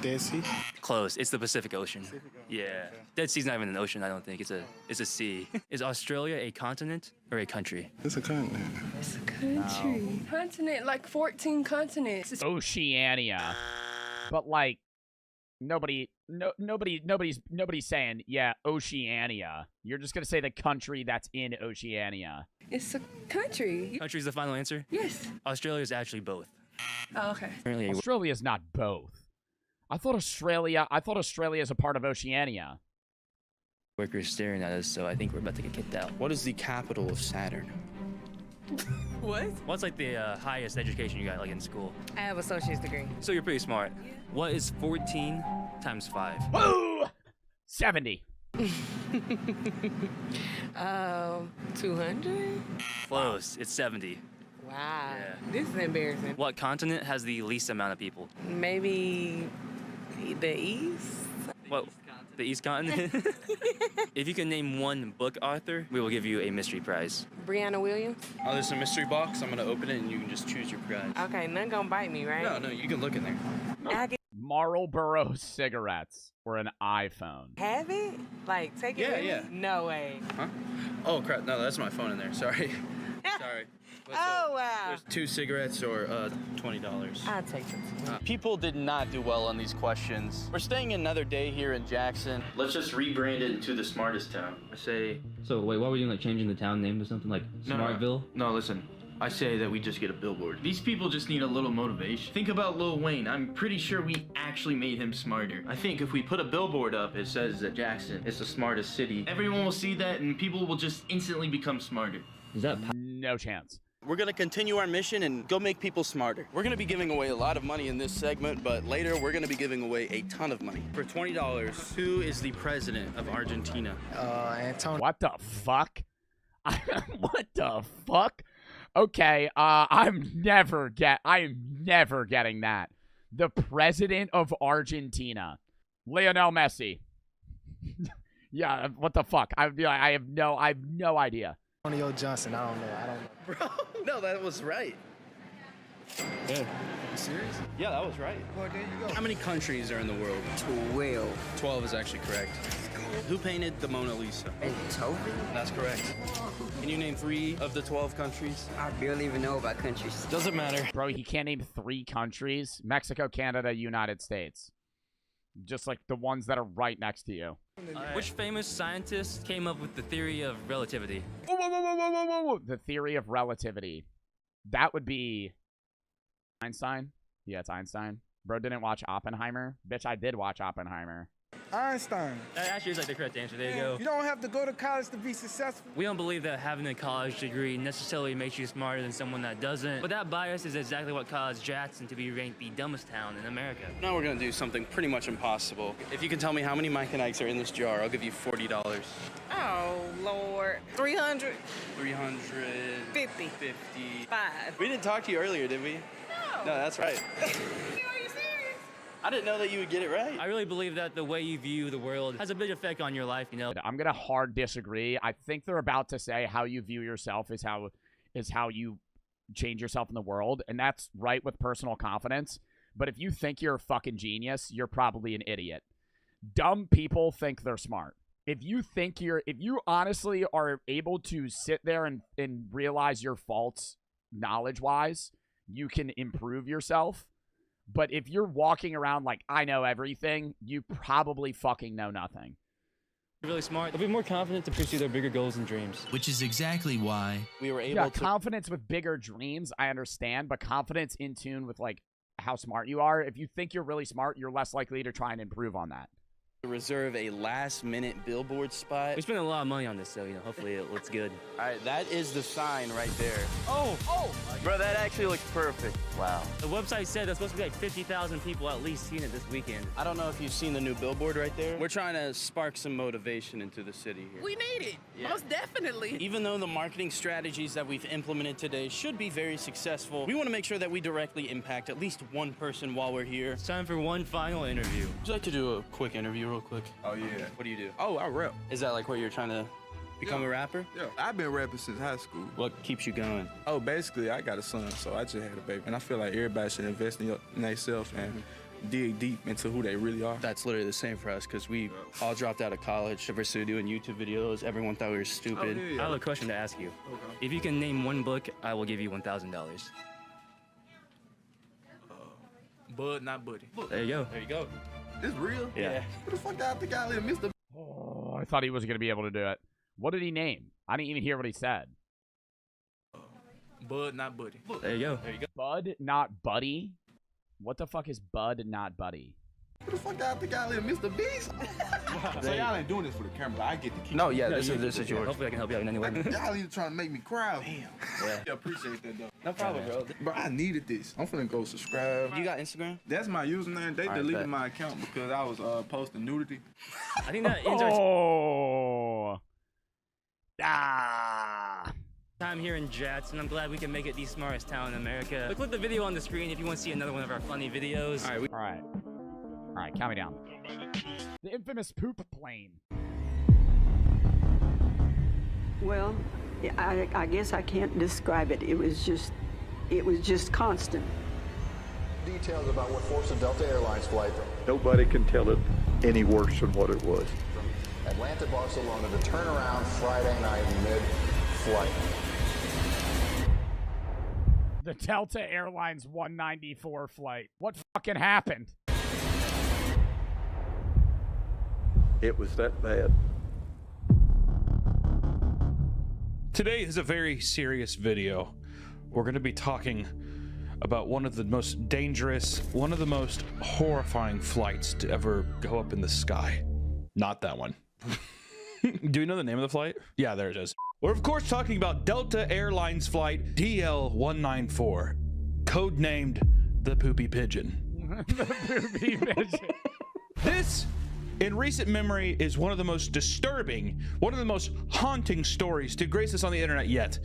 Dead Sea. Close. It's the Pacific Ocean. Yeah. Dead Sea's not even an ocean, I don't think. It's a sea. Is Australia a continent or a country? It's a continent. It's a country. Continent, like 14 continents. Oceania. But like nobody's saying, yeah, Oceania. You're just gonna say the country that's in Oceania. It's a country. Country's the final answer? Yes. Australia is actually both. Oh, okay. Apparently, Australia is not both. I thought Australia is a part of Oceania. workers staring at us, so I think we're about to get kicked out. What is the capital of Saturn? What? What's like the highest education you got like in school? I have an associate's degree. So you're pretty smart. What is 14 times 5? Woo! 70. 200? Close. It's 70. Wow. Yeah. This is embarrassing. What continent has the least amount of people? Maybe the East? What? The East continent? If you can name one book author, we will give you a mystery prize. Brianna Williams? Oh, there's a mystery box. I'm gonna open it and you can just choose your prize. Okay, none gonna bite me, right? No, you can look in there. Marlboro cigarettes or an iPhone. Have it? Like, take it with me? No way. Huh? Oh, crap. No, that's my phone in there. Sorry. Sorry. Oh, wow. There's 2 cigarettes or $20. I'll take them. People did not do well on these questions. We're staying another day here in Jackson. Let's just rebrand it into the smartest town. I say... So, wait, what were you doing, like, changing the town name to something like Smartville? No, listen. I say that we just get a billboard. These people just need a little motivation. Think about Lil Wayne. I'm pretty sure we actually made him smarter. I think if we put a billboard up, it says that Jackson is the smartest city. Everyone will see that and people will just instantly become smarter. Is that... No chance. We're gonna continue our mission and go make people smarter. We're gonna be giving away a lot of money in this segment, but later we're gonna be giving away a ton of money. For $20, who is the president of Argentina? Antonio. What the fuck? What the fuck? Okay, I am never getting that. The president of Argentina, Lionel Messi. Yeah, what the fuck? I'd be like, I have no idea. Antonio Johnson. I don't know. Bro, no, that was right. Yeah. You serious? Yeah, that was right. Well, there you go. How many countries are in the world? 12. 12 is actually correct. Who painted the Mona Lisa? Beethoven? That's correct. Can you name 3 of the 12 countries? I barely even know about countries. Doesn't matter. Bro, he can't name 3 countries. Mexico, Canada, United States. Just like the ones that are right next to you. Which famous scientist came up with the theory of relativity? Whoa. The theory of relativity. That would be Einstein. Yeah, it's Einstein. Bro didn't watch Oppenheimer. Bitch, I did watch Oppenheimer. Einstein. That actually is like the correct answer. There you go. You don't have to go to college to be successful. We don't believe that having a college degree necessarily makes you smarter than someone that doesn't. But that bias is exactly what caused Jackson to be ranked the dumbest town in America. Now we're gonna do something pretty much impossible. If you can tell me how many Mike and Ikes are in this jar, I'll give you $40. Oh, Lord. 300? 350. 5. We didn't talk to you earlier, did we? No. No, that's right. Are you serious? I didn't know that you would get it right. I really believe that the way you view the world has a big effect on your life, you know? I'm gonna hard disagree. I think they're about to say how you view yourself is how you change yourself in the world, and that's right with personal confidence. But if you think you're a fucking genius, you're probably an idiot. Dumb people think they're smart. If you honestly are able to sit there and realize your faults knowledge-wise, you can improve yourself. But if you're walking around like, I know everything, you probably fucking know nothing. Really smart. They'll be more confident to pursue their bigger goals and dreams. Which is exactly why we were able to... confidence with bigger dreams, I understand, but confidence in tune with, like, how smart you are. If you think you're really smart, you're less likely to try and improve on that. Reserve a last-minute billboard spot. We spent a lot of money on this, so hopefully it looks good. All right, that is the sign right there. Oh, Bro, that actually looks perfect. Wow. The website said there's supposed to be like 50,000 people at least seeing it this weekend. I don't know if you've seen the new billboard right there. We're trying to spark some motivation into the city here. We need it, most definitely. Even though the marketing strategies that we've implemented today should be very successful, we want to make sure that we directly impact at least one person while we're here. It's time for one final interview. Would you like to do a quick interview real quick? Oh, yeah. What do you do? Oh, I rap. Is that like what you're trying to become a rapper? Yeah, I've been rapping since high school. What keeps you going? Oh, basically, I got a son, so I just had a baby. And I feel like everybody should invest in themselves and dig deep into who they really are. That's literally the same for us, because we all dropped out of college to pursue doing YouTube videos. Everyone thought we were stupid. Oh, yeah. I have a question to ask you. Okay. If you can name one book, I will give you $1,000. Bud, not Buddy. There you go. There you go. This real? Yeah. What the fuck I think I live, Mr. Oh, I thought he was going to be able to do it. What did he name? I didn't even hear what he said. Bud, not Buddy. There you go. There you go. Bud, not Buddy? What the fuck is Bud, not Buddy? What the fuck I think I live, Mr. Beast? So y'all ain't doing this for the camera, but I get to keep. No, yeah, this is yours. Hopefully I can help you out in any way. Y'all even trying to make me cry. Damn. Yeah. Yeah, appreciate that, though. No problem, bro. Bro, I needed this. I'm finna go subscribe. You got Instagram? That's my username. They All right, deleted bet. my account because I was posting nudity. I think that ends our Oh. Ah. time here in Jackson. I'm glad we can make it the smartest town in America. But click the video on the screen if you want to see another one of our funny videos. All right, count me down. The infamous poop plane. Well, I guess I can't describe it. It was just constant. Details about what forced a Delta Airlines flight Nobody can tell it any worse than what it was. from Atlanta, Barcelona to turn around Friday night mid-flight. The Delta Airlines 194 flight. What fucking happened? It was that bad. Today is a very serious video. We're going to be talking about one of the most dangerous, one of the most horrifying flights to ever go up in the sky. Not that one. Do you know the name of the flight? Yeah, there it is. We're of course talking about Delta Airlines flight DL-194, codenamed the Poopy Pigeon. The poopy pigeon. This, in recent memory, is one of the most disturbing, one of the most haunting stories to grace us on the internet yet.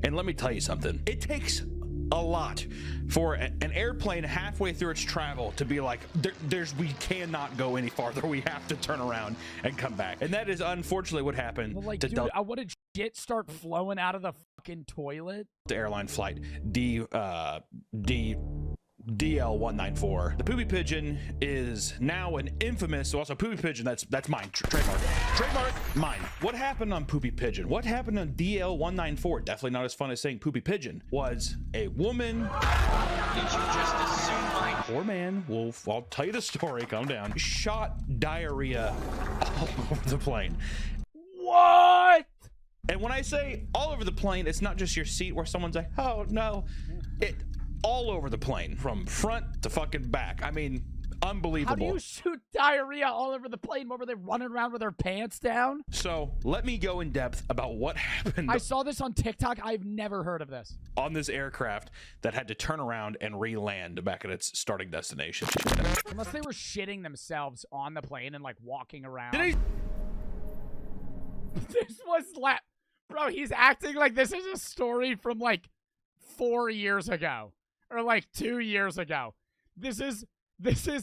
And let me tell you something. It takes a lot for an airplane halfway through its travel to be like, we cannot go any farther. We have to turn around and come back. And that is unfortunately what happened Well, like, to dude, Delta what did shit start flowing out of the fucking toilet? airline flight DL-194. The Poopy Pigeon is now an infamous, also Poopy Pigeon, that's mine, trademark, mine. What happened on Poopy Pigeon? What happened on DL-194? Definitely not as fun as saying Poopy Pigeon. Was a woman. Did you just assume mine? Poor man, Wolf, I'll tell you the story, calm down. Shot diarrhea all over the plane. What? And when I say all over the plane, it's not just your seat where someone's like, oh no, it all over the plane, from front to fucking back. I mean, unbelievable. How do you shoot diarrhea all over the plane? What were they running around with their pants down? So let me go in depth about what happened. I saw this on TikTok. I've never heard of this. On this aircraft that had to turn around and re-land back at its starting destination. Unless they were shitting themselves on the plane and like walking around. This was bro, he's acting like this is a story from like 4 years ago. Or like 2 years ago. This is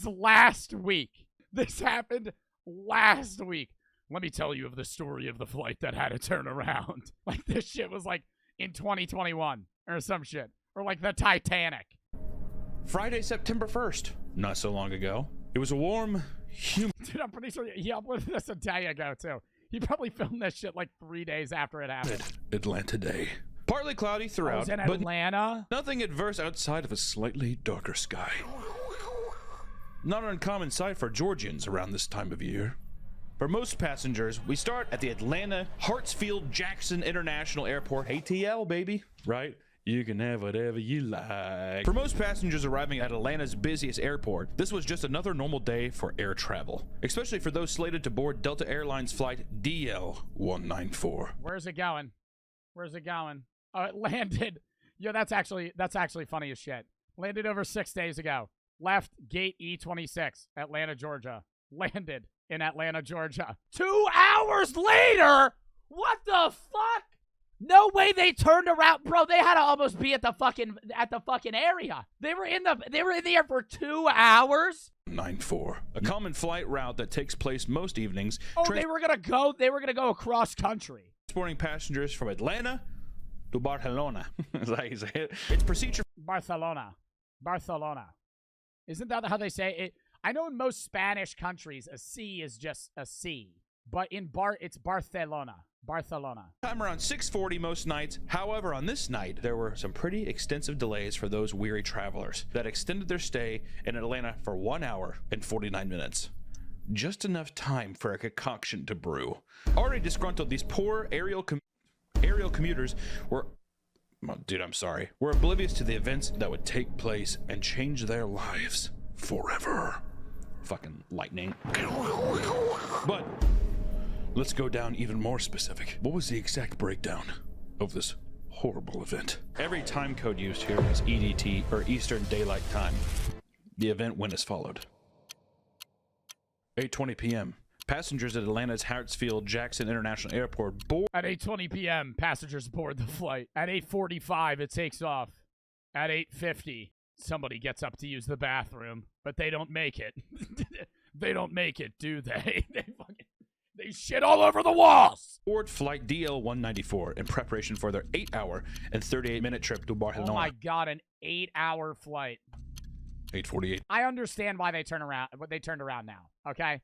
last week. This happened last week. Let me tell you of the story of the flight that had to turn around. Like this shit was like in 2021 or some shit. Or like the Titanic. Friday, September 1st. Not so long ago. It was a warm, humid... Dude, I'm pretty sure he uploaded this a day ago too. He probably filmed this shit like 3 days after it happened. Atlanta day. Partly cloudy throughout, in but Atlanta. Nothing adverse outside of a slightly darker sky. Not an uncommon sight for Georgians around this time of year. For most passengers, we start at the Atlanta Hartsfield-Jackson International Airport, ATL, baby, right? You can have whatever you like. For most passengers arriving at Atlanta's busiest airport, this was just another normal day for air travel, especially for those slated to board Delta Airlines flight DL-194. Where's it going? Where's it going? Oh, it landed. Yo, that's actually funny as shit. Landed over 6 days ago. Left gate E26, Atlanta, Georgia. Landed in Atlanta, Georgia. 2 hours later? What the fuck? No way they turned around. Bro, they had to almost be at the fucking area. They were in the air for 2 hours. 94. A common flight route that takes place most evenings. Oh, they were gonna go across country. Transporting passengers from Atlanta to Barcelona. Is that how you say it? It's procedure. Barcelona. Isn't that how they say it? I know in most Spanish countries, a C is just a C. But it's Barcelona. Time around 6:40 most nights. However, on this night, there were some pretty extensive delays for those weary travelers that extended their stay in Atlanta for 1 hour and 49 minutes. Just enough time for a concoction to brew. Already disgruntled, these poor aerial commuters were... Dude, I'm sorry. Were oblivious to the events that would take place and change their lives forever. Fucking lightning. But... let's go down even more specific. What was the exact breakdown of this horrible event? Every time code used here is EDT, or Eastern Daylight Time. The event went as followed. 8:20 p.m. Passengers at Atlanta's Hartsfield-Jackson International Airport board. At 8:20 p.m., passengers board the flight. At 8:45, it takes off. At 8:50, somebody gets up to use the bathroom, but they don't make it. They don't make it, do they? They shit all over the walls. Board flight DL-194 in preparation for their 8-hour and 38-minute trip to Barcelona. Oh my god, an 8-hour flight. 8:48. I understand why they turned around now, okay?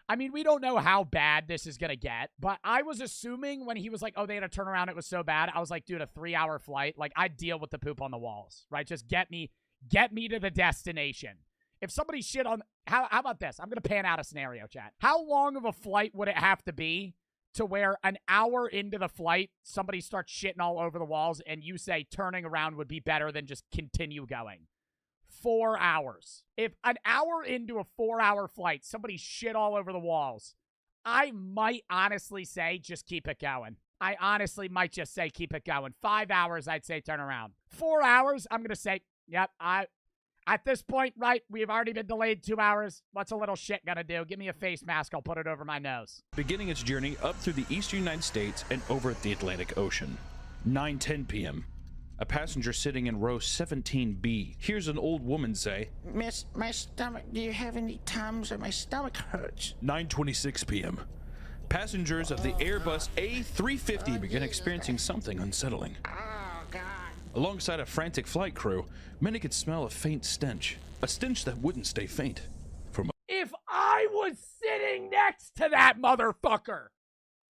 I mean, we don't know how bad this is gonna get, but I was assuming when he was like, oh, they had to turn around, it was so bad. I was like, dude, a 3-hour flight, like, I'd deal with the poop on the walls, right? Just get me to the destination. If somebody shit on... How about this? I'm going to pan out a scenario, chat. How long of a flight would it have to be to where an hour into the flight, somebody starts shitting all over the walls and you say turning around would be better than just continue going? 4 hours. If an hour into a 4-hour flight, somebody shit all over the walls, I might honestly say just keep it going. I honestly might just say keep it going. 5 hours, I'd say turn around. 4 hours, I'm going to say, yep, at this point, right, we've already been delayed 2 hours. What's a little shit gonna do? Give me a face mask. I'll put it over my nose. Beginning its journey up through the eastern United States and over the Atlantic Ocean. 9:10 p.m. A passenger sitting in row 17B hears an old woman say, Miss, my stomach, do you have any Tums or my stomach hurts? 9:26 p.m. Passengers of the Airbus A350 begin experiencing something unsettling. Alongside a frantic flight crew, many could smell a faint stench. A stench that wouldn't stay faint. If I was sitting next to that motherfucker,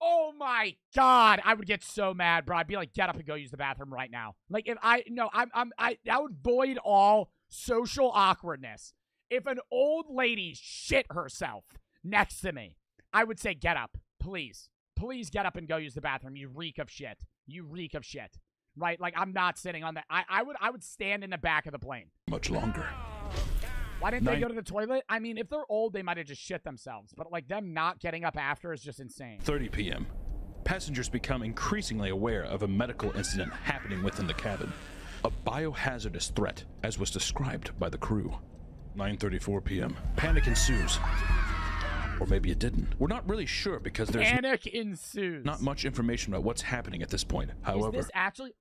oh my god, I would get so mad, bro. I'd be like, get up and go use the bathroom right now. Like, if I that would void all social awkwardness. If an old lady shit herself next to me, I would say, get up, please. Please get up and go use the bathroom. You reek of shit. You reek of shit. Right? Like, I'm not sitting on that. I would stand in the back of the plane. Much longer. Why didn't they go to the toilet? I mean, if they're old, they might have just shit themselves. But, like, them not getting up after is just insane. 30 p.m. Passengers become increasingly aware of a medical incident happening within the cabin. A biohazardous threat, as was described by the crew. 9:34 p.m. Panic ensues. Or maybe it didn't. We're not really sure because there's panic ensues. Not much information about what's happening at this point. However, is this actually...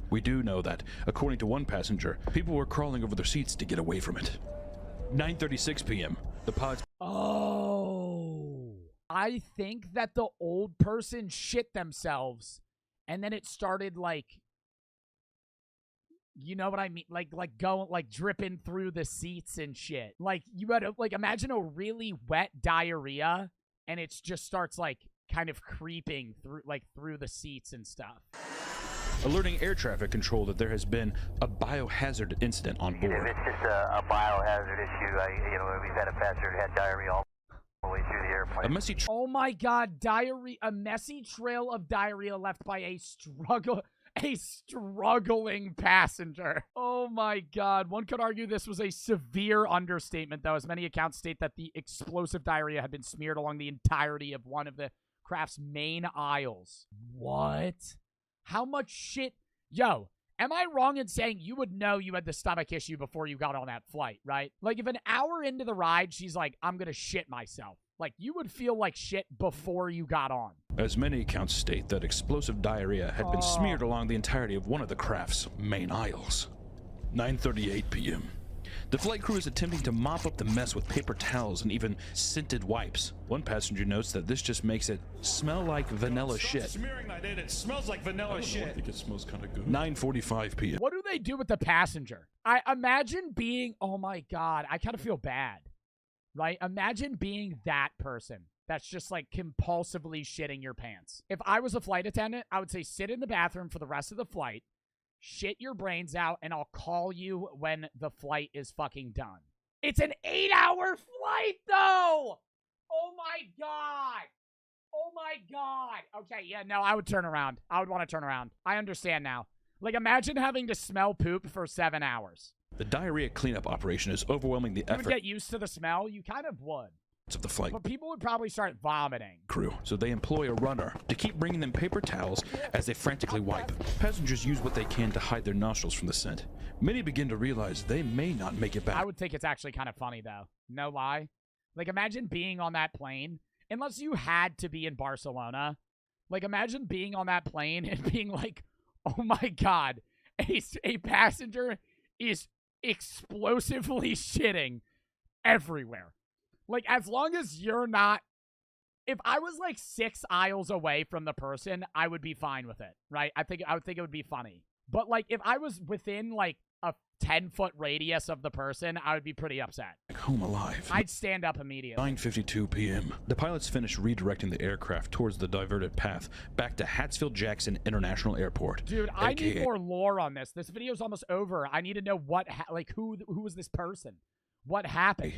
we do know that, according to one passenger, people were crawling over their seats to get away from it. 9:36 p.m. The pods... Oh. I think that the old person shit themselves, and then it started, like... You know what I mean? Like going, like dripping through the seats and shit. Like, you had, like, imagine a really wet diarrhea, and it just starts, like, kind of creeping through, like, through the seats and stuff. Alerting air traffic control that there has been a biohazard incident on board. It's just a biohazard issue. We've had a passenger who had diarrhea all the way through the airplane. A messy... oh my god, diarrhea! A messy trail of diarrhea left by a A struggling passenger. Oh my God. One could argue this was a severe understatement, though, as many accounts state that the explosive diarrhea had been smeared along the entirety of one of the craft's main aisles. What? How much shit? Yo, am I wrong in saying you would know you had the stomach issue before you got on that flight, right? Like, if an hour into the ride, she's like, I'm gonna shit myself. Like, you would feel like shit before you got on. As many accounts state that explosive diarrhea had been smeared along the entirety of one of the craft's main aisles. 9:38 p.m. The flight crew is attempting to mop up the mess with paper towels and even scented wipes. One passenger notes that this just makes it smell like vanilla shit. Smearing that in, it smells like vanilla shit. I think it smells kind of good. 9:45 p.m. What do they do with the passenger? I imagine being, oh my God, I kind of feel bad, right? Imagine being that person that's just like compulsively shitting your pants. If I was a flight attendant, I would say sit in the bathroom for the rest of the flight, shit your brains out, and I'll call you when the flight is fucking done. It's an 8-hour flight, though! Oh my God! Oh my God! Okay, yeah, no, I would turn around. I would want to turn around. I understand now. Like, imagine having to smell poop for 7 hours. The diarrhea cleanup operation is overwhelming the You effort would get used to the smell? You kind of would. of the flight But people would probably start vomiting. crew, so they employ a runner to keep bringing them paper towels as they frantically wipe. Passengers use what they can to hide their nostrils from the scent. Many begin to realize they may not make it back. I would think it's actually kind of funny, though. No lie. Like, imagine being on that plane, unless you had to be in Barcelona. Like, imagine being on that plane and being like, oh my God, a passenger is explosively shitting everywhere. Like, as long as you're not, if I was like 6 aisles away from the person, I would be fine with it, right? I would think it would be funny. But like, if I was within like a 10-foot radius of the person, I would be pretty upset. Home alive. I'd stand up immediately. 9:52 p.m. The pilots finish redirecting the aircraft towards the diverted path back to Hartsfield-Jackson International Airport. Dude, I need more lore on this. This video's almost over. I need to know what, who was this person? What happened?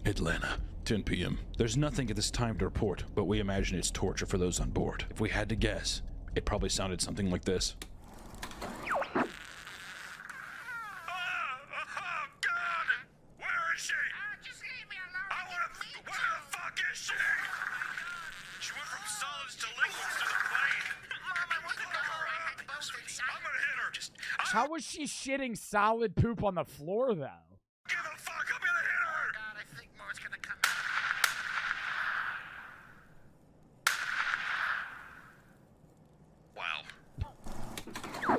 Atlanta, 10 p.m. There's nothing at this time to report, but we imagine it's torture for those on board. If we had to guess, it probably sounded something like this. How was she shitting solid poop on the floor, though? God, I think more is gonna come out. Wow.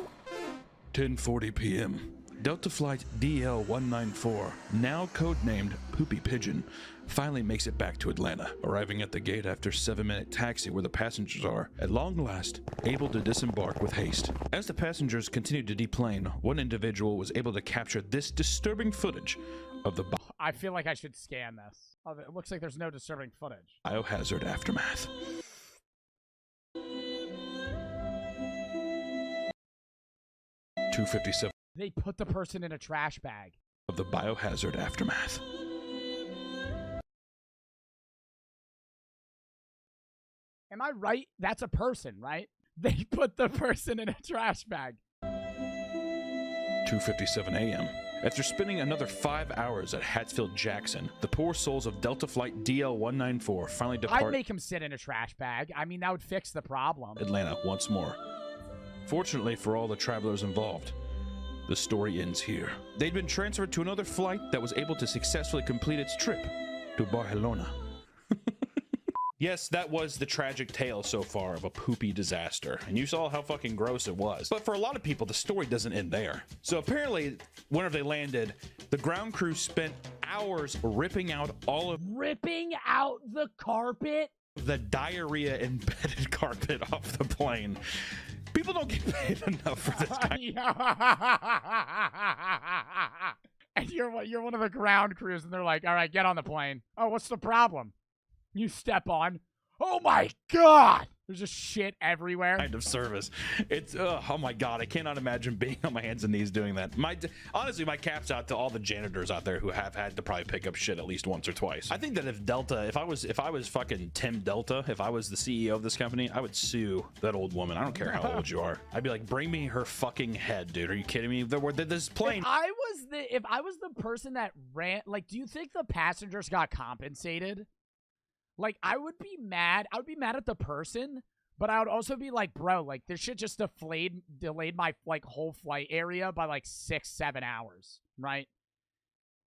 10:40 p.m. Delta Flight DL-194, now codenamed Poopy Pigeon, finally makes it back to Atlanta, arriving at the gate after a 7-minute taxi where the passengers are, at long last, able to disembark with haste. As the passengers continued to deplane, one individual was able to capture this disturbing footage of the I feel like I should scan this. Oh, it looks like there's no disturbing footage. biohazard aftermath. .257 They put the person in a trash bag. of the biohazard aftermath. Am I right? That's a person, right? They put the person in a trash bag. 2:57 a.m. After spending another 5 hours at Hartsfield-Jackson, the poor souls of Delta Flight DL-194 finally depart I'd make him sit in a trash bag. I mean, that would fix the problem. Atlanta once more. Fortunately for all the travelers involved, the story ends here. They'd been transferred to another flight that was able to successfully complete its trip to Barcelona. Yes, that was the tragic tale so far of a poopy disaster, and you saw how fucking gross it was. But for a lot of people, the story doesn't end there. So apparently, whenever they landed, the ground crew spent hours ripping out Ripping out the carpet? the diarrhea-embedded carpet off the plane. People don't get paid enough for this kind And you're one of the ground crews, and they're like, all right, get on the plane. Oh, what's the problem? You step on. Oh my God! There's just shit everywhere. Kind of service. It's oh my God, I cannot imagine being on my hands and knees doing that. Honestly, my cap's out to all the janitors out there who have had to probably pick up shit at least once or twice. I think that if I was fucking Tim Delta, if I was the CEO of this company, I would sue that old woman. I don't care how old you are. I'd be like, bring me her fucking head, dude. Are you kidding me? This plane. If I was the person that ran, like, do you think the passengers got compensated? Like, I would be mad. I would be mad at the person, but I would also be like, bro, like, this shit just delayed my, like, whole flight area by, like, 6-7 hours, right?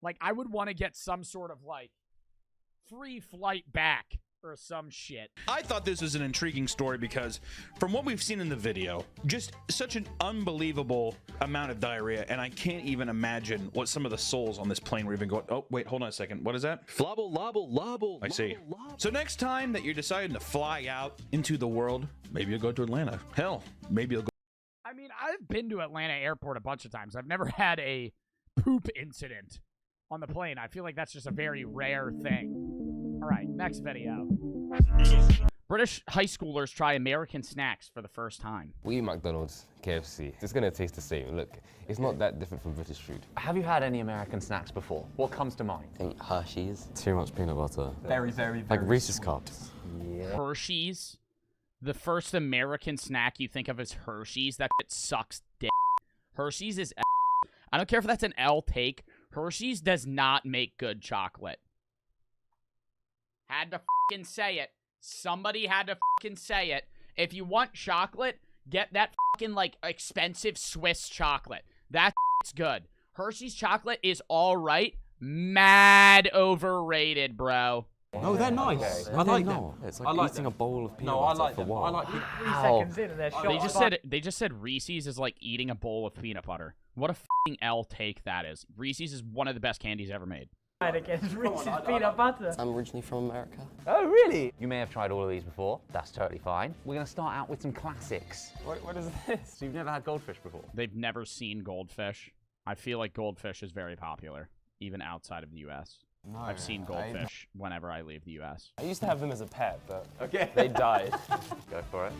Like, I would want to get some sort of, like, free flight back or some shit. I thought this was an intriguing story because from what we've seen in the video, just such an unbelievable amount of diarrhea, and I can't even imagine what some of the souls on this plane were even going. Oh, wait, hold on a second. What is that? Flobble, lobble, lobble. I see. So next time that you're deciding to fly out into the world, maybe you'll go to Atlanta. Hell, maybe you'll go. I mean, I've been to Atlanta airport a bunch of times. I've never had a poop incident on the plane. I feel like that's just a very rare thing. All right, next video. British high schoolers try American snacks for the first time. We eat McDonald's, KFC. It's gonna taste the same. Look, it's not that different from British food. Have you had any American snacks before? What comes to mind? I think Hershey's. Too much peanut butter. Very, very, like very Reese's sweet. Cups. Yeah. Hershey's. The first American snack you think of is Hershey's. That shit sucks dick. Hershey's is I don't care if that's an L take. Hershey's does not make good chocolate. Had to fucking say it. Somebody had to fucking say it. If you want chocolate, get that fucking, like, expensive Swiss chocolate. That's good. Hershey's chocolate is alright. Mad overrated, bro. Oh, they're nice. Okay. I like them. It's like eating a bowl of peanut butter for a while. I like them. 3 seconds in and they're shot. They just said Reese's is like eating a bowl of peanut butter. What a fucking L take that is. Reese's is one of the best candies ever made. Against Reese's peanut butter. I'm originally from America. Oh, really? You may have tried all of these before. That's totally fine. We're going to start out with some classics. What is this? So you've never had goldfish before? They've never seen goldfish. I feel like goldfish is very popular, even outside of the U.S. No, I've seen goldfish whenever I leave the U.S. I used to have them as a pet, but they died. Go for it.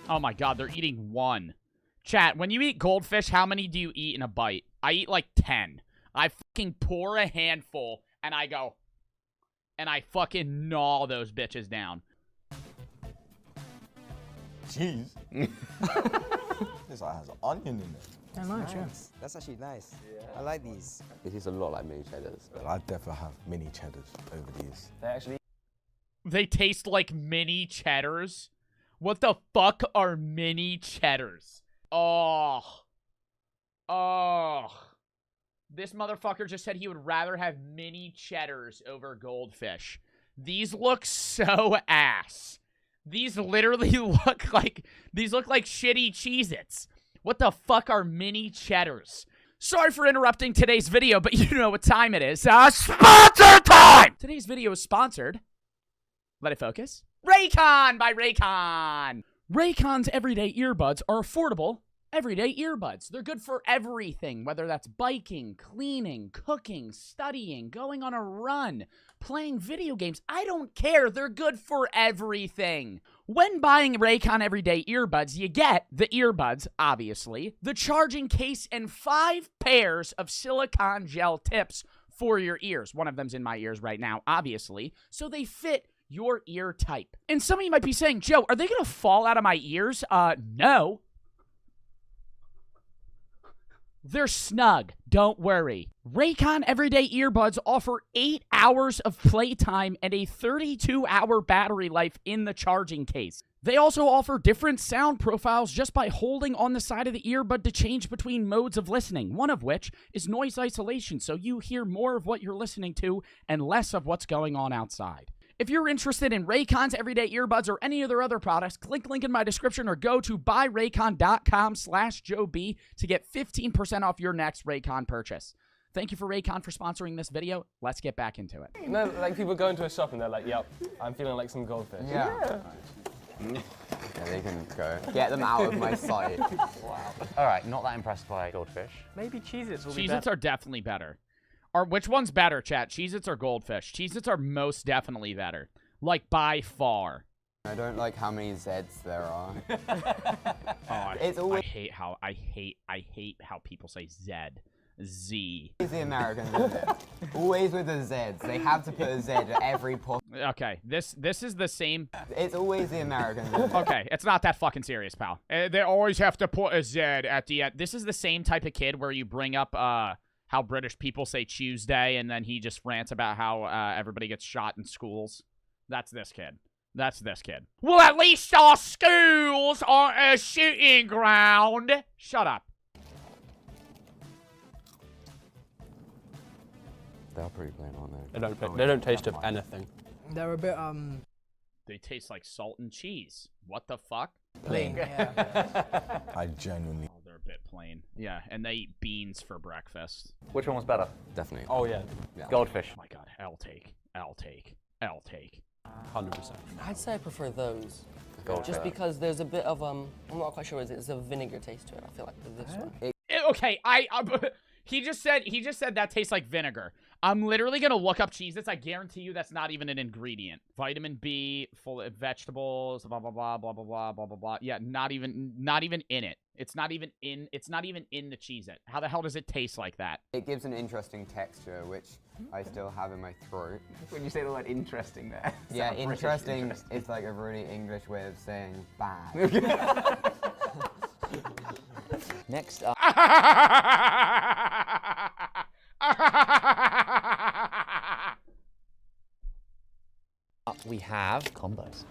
Oh my God, they're eating one. Chat, when you eat goldfish, how many do you eat in a bite? I eat like 10. I fucking pour a handful, and I go, and I fucking gnaw those bitches down. Cheese? This like has onion in it. Oh, nice. That's actually nice. Yeah. I like these. It tastes a lot like mini cheddars. But I definitely have mini cheddars over these. They taste like mini cheddars? What the fuck are mini cheddars? Oh. This motherfucker just said he would rather have mini cheddars over goldfish. These look so ass. These literally look like shitty Cheez-Its. What the fuck are mini cheddars? Sorry for interrupting today's video, but you know what time it is. Sponsor time! Today's video is sponsored. Let it focus. Raycon by Raycon. Raycon's everyday earbuds are affordable everyday earbuds. They're good for everything, whether that's biking, cleaning, cooking, studying, going on a run, playing video games. I don't care. They're good for everything. When buying Raycon everyday earbuds, you get the earbuds, obviously, the charging case, and 5 pairs of silicone gel tips for your ears. One of them's in my ears right now, obviously, so they fit your ear type. And some of you might be saying, Joe, are they going to fall out of my ears? No. They're snug. Don't worry. Raycon everyday earbuds offer 8 hours of playtime and a 32-hour battery life in the charging case. They also offer different sound profiles just by holding on the side of the earbud to change between modes of listening, one of which is noise isolation, so you hear more of what you're listening to and less of what's going on outside. If you're interested in Raycon's everyday earbuds or any of their other products, click link in my description or go to buyraycon.com/JoeB to get 15% off your next Raycon purchase. Thank you for Raycon for sponsoring this video. Let's get back into it. You know, like people go into a shop and they're like, yep, I'm feeling like some goldfish. Yeah. Yeah, they can go. Get them out of my sight. Wow. All right, not that impressed by goldfish. Maybe Cheez-Its will be better. Cheez-Its are definitely better. Or which one's better, chat? Cheez-Its or Goldfish? Cheez-Its are most definitely better. Like, by far. I don't like how many Zs there are. It's always... I hate how people say Z. Z. It's the Americans, isn't it? Always with the Zs. They have to put a Z at every Okay, this is the same. It's always the Americans, isn't it? Okay, it's not that fucking serious, pal. They always have to put a Z at the end. This is the same type of kid where you bring up how British people say Tuesday, and then he just rants about how everybody gets shot in schools. That's this kid. That's this kid. Well, at least our schools aren't a shooting ground. Shut up. They're pretty plain, aren't they? They don't taste of anything. They're a bit, They taste like salt and cheese. What the fuck? plain, yeah. I genuinely... Oh, they're a bit plain. Yeah, and they eat beans for breakfast. Which one was better? Definitely. Oh, yeah. Goldfish. Oh my god, I'll take. 100%. I'd say I prefer those. Goldfish. Just because there's a bit of, I'm not quite sure, there's a vinegar taste to it, I feel like, with this one. Okay, he just said that tastes like vinegar. I'm literally gonna look up Cheez-Its. I guarantee you that's not even an ingredient. Vitamin B, full of vegetables, blah blah blah blah blah blah blah blah blah. Yeah, not even in it. It's not even in the Cheez-It. How the hell does it taste like that? It gives an interesting texture, which I still have in my throat. When you say the word interesting there. Yeah, interesting is like a really English way of saying bad. Next up. We have combos.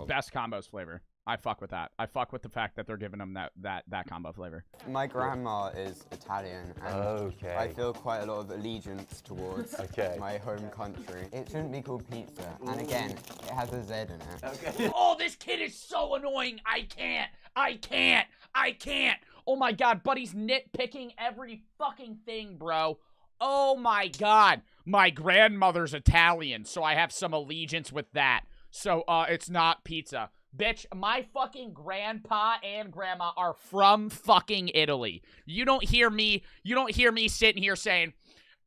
Best combos flavor. I fuck with that. I fuck with the fact that they're giving them that combo flavor. My grandma is Italian, and I feel quite a lot of allegiance towards my home country. It shouldn't be called pizza, and again, it has a Z in it. Okay. Oh, this kid is so annoying. I can't. Oh my god, Buddy's nitpicking every fucking thing, bro. Oh my god. My grandmother's Italian, so I have some allegiance with that. So, it's not pizza. Bitch, my fucking grandpa and grandma are from fucking Italy. You don't hear me sitting here saying,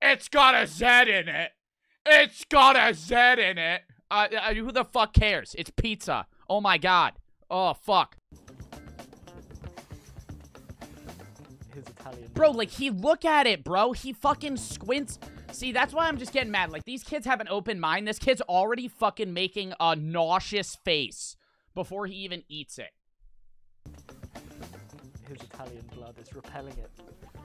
it's got a Z in it. It's got a Z in it. Who the fuck cares? It's pizza. Oh my god. Oh, fuck. His Italian. Bro, like, look at it, bro. He fucking squints. See, that's why I'm just getting mad. Like, these kids have an open mind. This kid's already fucking making a nauseous face before he even eats it. His Italian blood is repelling it.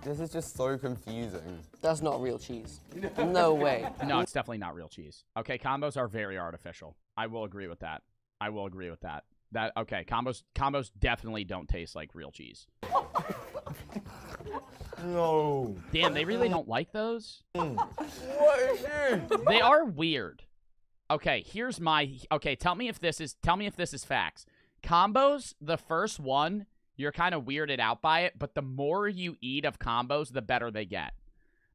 This is just so confusing. That's not real cheese. No way. No, it's definitely not real cheese. Okay, combos are very artificial. I will agree with that. Okay, combos definitely don't taste like real cheese. No. Damn, they really don't like those? What is this? They are weird. Okay, here's my... Okay, tell me if this is facts. Combos, the first one, you're kind of weirded out by it, but the more you eat of combos, the better they get.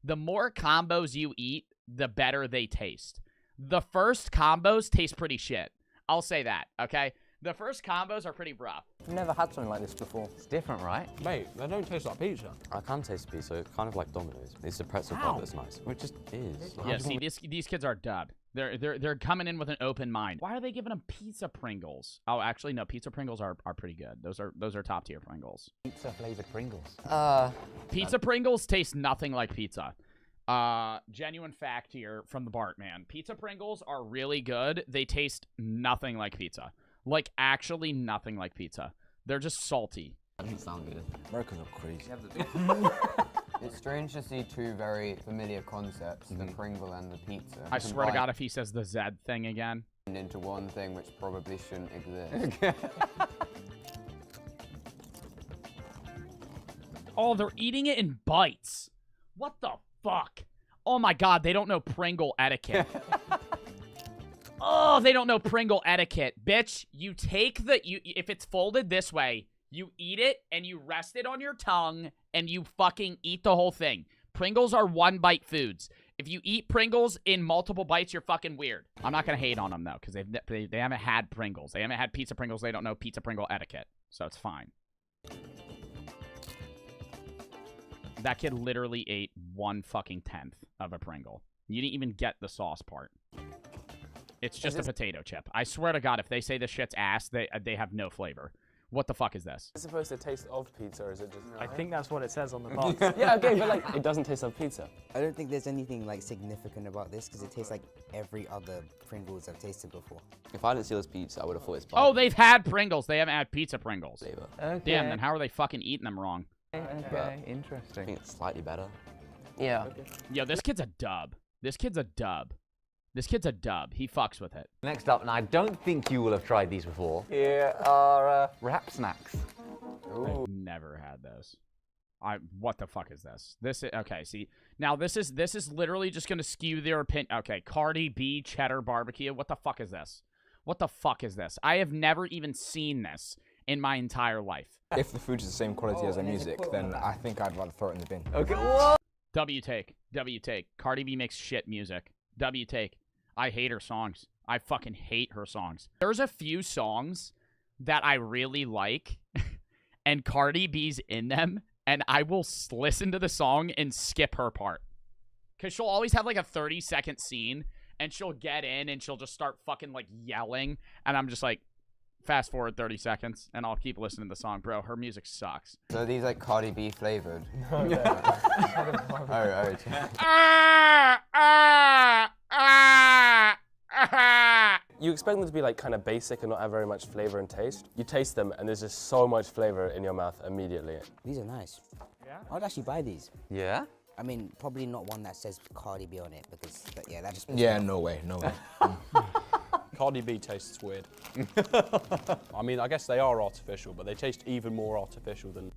The more combos you eat, the better they taste. The first combos taste pretty shit. I'll say that, okay? The first combos are pretty rough. I've never had something like this before. It's different, right? Mate, they don't taste like pizza. I can taste pizza. It's kind of like Domino's. It's a pretzel bun that's nice. Well, it just is. Yeah, see, these kids are dud. They're coming in with an open mind. Why are they giving them pizza Pringles? Oh, actually, no. Pizza Pringles are pretty good. Those are top tier Pringles. Pizza flavored Pringles. Pizza Pringles taste nothing like pizza. Genuine fact here from the Bart man. Pizza Pringles are really good. They taste nothing like pizza. Like, actually nothing like pizza. They're just salty. That doesn't sound good. Americans are crazy. It's strange to see two very familiar concepts, the Pringle and the pizza. I swear to God, if he says the Z thing again. Into one thing which probably shouldn't exist. Oh, they're eating it in bites. What the fuck? Oh my God, they don't know Pringle etiquette. Oh, they don't know Pringle etiquette. Bitch, you take if it's folded this way, you eat it and you rest it on your tongue and you fucking eat the whole thing. Pringles are one-bite foods. If you eat Pringles in multiple bites, you're fucking weird. I'm not gonna hate on them though, because they haven't had Pringles. They haven't had pizza Pringles. They don't know pizza Pringle etiquette, so it's fine. That kid literally ate 1/10 of a Pringle. You didn't even get the sauce part. It's just a potato chip. I swear to God, if they say this shit's ass, they have no flavor. What the fuck is this? Is it supposed to taste of pizza, or is it just... I think that's what it says on the box. Yeah, okay, but like, it doesn't taste of pizza. I don't think there's anything like significant about this because it tastes like every other Pringles I've tasted before. If I didn't see it was pizza, I would have thought it's Oh, they've had Pringles. They haven't had pizza Pringles. flavor. Okay. Damn, then how are they fucking eating them wrong? Okay, I interesting. think it's slightly better. Yeah. Yo, this kid's a dub. This kid's a dub. This kid's a dub. He fucks with it. Next up, and I don't think you will have tried these before, here are wrap snacks. I've never had those. What the fuck is this? Okay, see. Now this is literally just gonna skew their opinion. Okay, Cardi B cheddar barbecue. What the fuck is this? What the fuck is this? I have never even seen this in my entire life. If the food is the same quality as the music, then I think I'd rather throw it in the bin. Okay, what? W take. Cardi B makes shit music. W take. I hate her songs. I fucking hate her songs. There's a few songs that I really like, and Cardi B's in them, and I will listen to the song and skip her part. Because she'll always have like a 30-second scene, and she'll get in, and she'll just start fucking like yelling, and I'm just like, fast forward 30 seconds, and I'll keep listening to the song. Bro, her music sucks. So these like Cardi B flavored. You expect them to be like kind of basic and not have very much flavor and taste. You taste them and there's just so much flavor in your mouth immediately. These are nice. Yeah? I would actually buy these. Yeah? I mean, probably not one that says Cardi B on it because, yeah, that just... Yeah, no way, no way. Cardi B tastes weird. I mean, I guess they are artificial, but they taste even more artificial than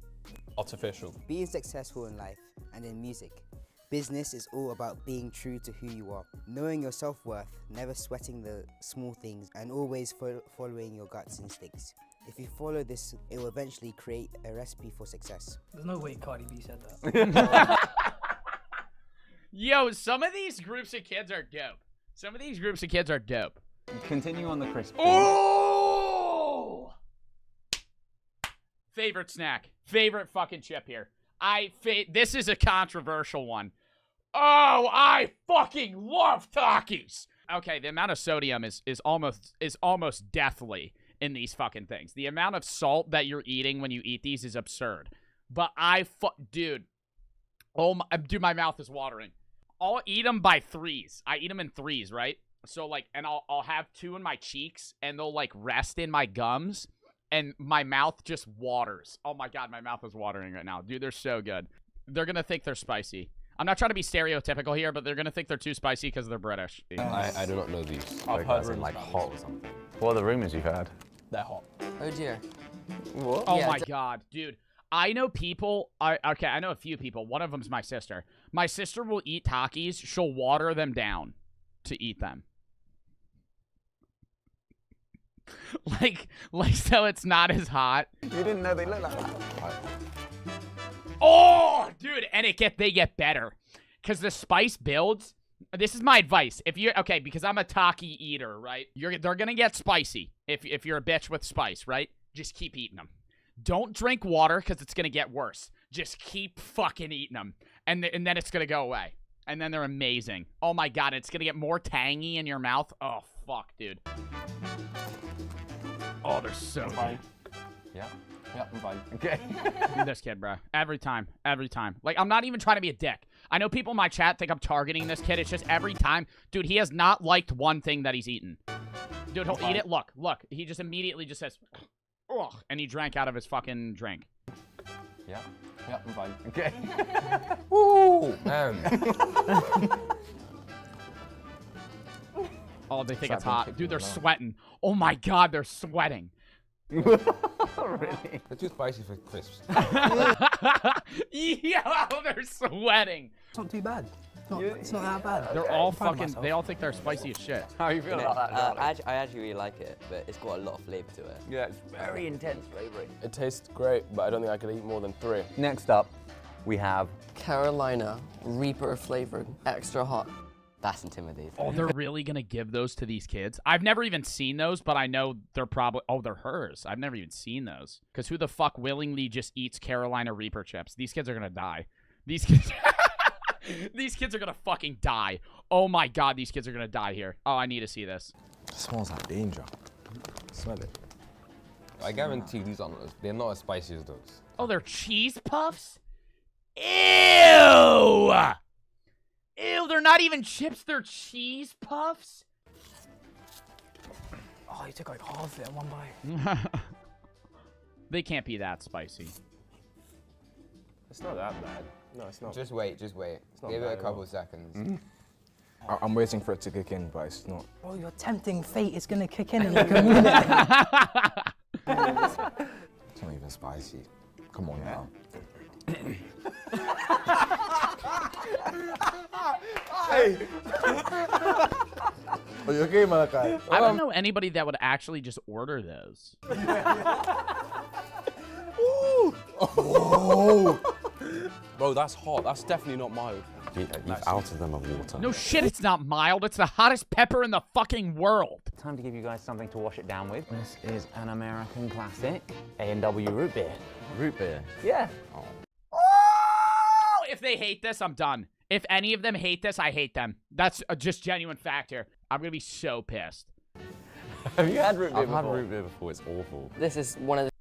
artificial. Being successful in life and in music. Business is all about being true to who you are, knowing your self-worth, never sweating the small things, and always following your gut's instincts. If you follow this, it will eventually create a recipe for success. There's no way Cardi B said that. Yo, some of these groups of kids are dope. Continue on the crisp. Oh! Favorite snack. Favorite fucking chip here. This is a controversial one. Oh, I fucking love Takis. Okay, the amount of sodium is almost deathly in these fucking things. The amount of salt that you're eating when you eat these is absurd. But dude, my mouth is watering. I'll eat them by threes. I eat them in threes, right? So like, and I'll have two in my cheeks, and they'll like rest in my gums, and my mouth just waters. Oh my God, my mouth is watering right now, dude. They're so good. They're gonna think they're spicy. I'm not trying to be stereotypical here, but they're gonna think they're too spicy because they're British. I do not know these. I've heard in like hot or something. What are the rumors you've heard? They're hot. Oh dear. What? Oh my God, dude. I know people. I know a few people. One of them's my sister. My sister will eat Takis. She'll water them down to eat them. like so it's not as hot. You didn't know they look like that. Oh, dude, and they get better because the spice builds. This is my advice. If you're okay, because I'm a Taki eater, right? They're gonna get spicy if you're a bitch with spice, right? Just keep eating them. Don't drink water because it's gonna get worse. Just keep fucking eating them, and then it's gonna go away. And then they're amazing. Oh my God, it's gonna get more tangy in your mouth. Oh fuck, dude. Oh, they're so good. Yeah, I'm fine. Okay. This kid, bro. Every time. Like, I'm not even trying to be a dick. I know people in my chat think I'm targeting this kid. It's just every time. Dude, he has not liked one thing that he's eaten. Dude, he'll eat it. Look. He just immediately just says, ugh, and he drank out of his fucking drink. Yeah, I'm fine. Okay. Ooh, man. Oh, they think it's hot. Dude, they're sweating. Oh my God, they're sweating. Really? They're too spicy for crisps. Yo, they're sweating. It's not too bad. It's not that bad. They're all fucking, they all think they're spicy as shit. How are you feeling about that? I actually really like it, but it's got a lot of flavour to it. Yeah, it's very intense flavoring. It tastes great, but I don't think I could eat more than 3. Next up, we have Carolina Reaper flavoured, extra hot. That's intimidating. Oh, they're really gonna give those to these kids? I've never even seen those, but I know they're probably... Oh, they're hers. I've never even seen those. Because who the fuck willingly just eats Carolina Reaper chips? These kids are gonna die. These kids, these kids are gonna fucking die. Oh my god, these kids are gonna die here. Oh, I need to see this. It smells like danger. Smell it. I guarantee they're not as spicy as those. Oh, they're cheese puffs? Ew! Ew, they're not even chips, they're cheese puffs? Oh, you took like half of it in one bite. They can't be that spicy. It's not that bad. No, it's not. Just wait. Give it a couple seconds. I'm waiting for it to kick in, but it's not. Oh, your tempting fate is gonna kick in like a minute. It's not even spicy. Come on now. Hey! Are you okay, Malachi? I don't know anybody that would actually just order those. Oh! Bro, that's hot. That's definitely not mild. You've outed them of water. No shit, it's not mild. It's the hottest pepper in the fucking world. Time to give you guys something to wash it down with. This is an American classic, A&W root beer. Root beer? Yeah. Oh, if they hate this, I'm done. If any of them hate this, I hate them. That's a just genuine fact here. I'm gonna be so pissed. Have you had root beer before? I've had root beer before. It's awful. This is one of the...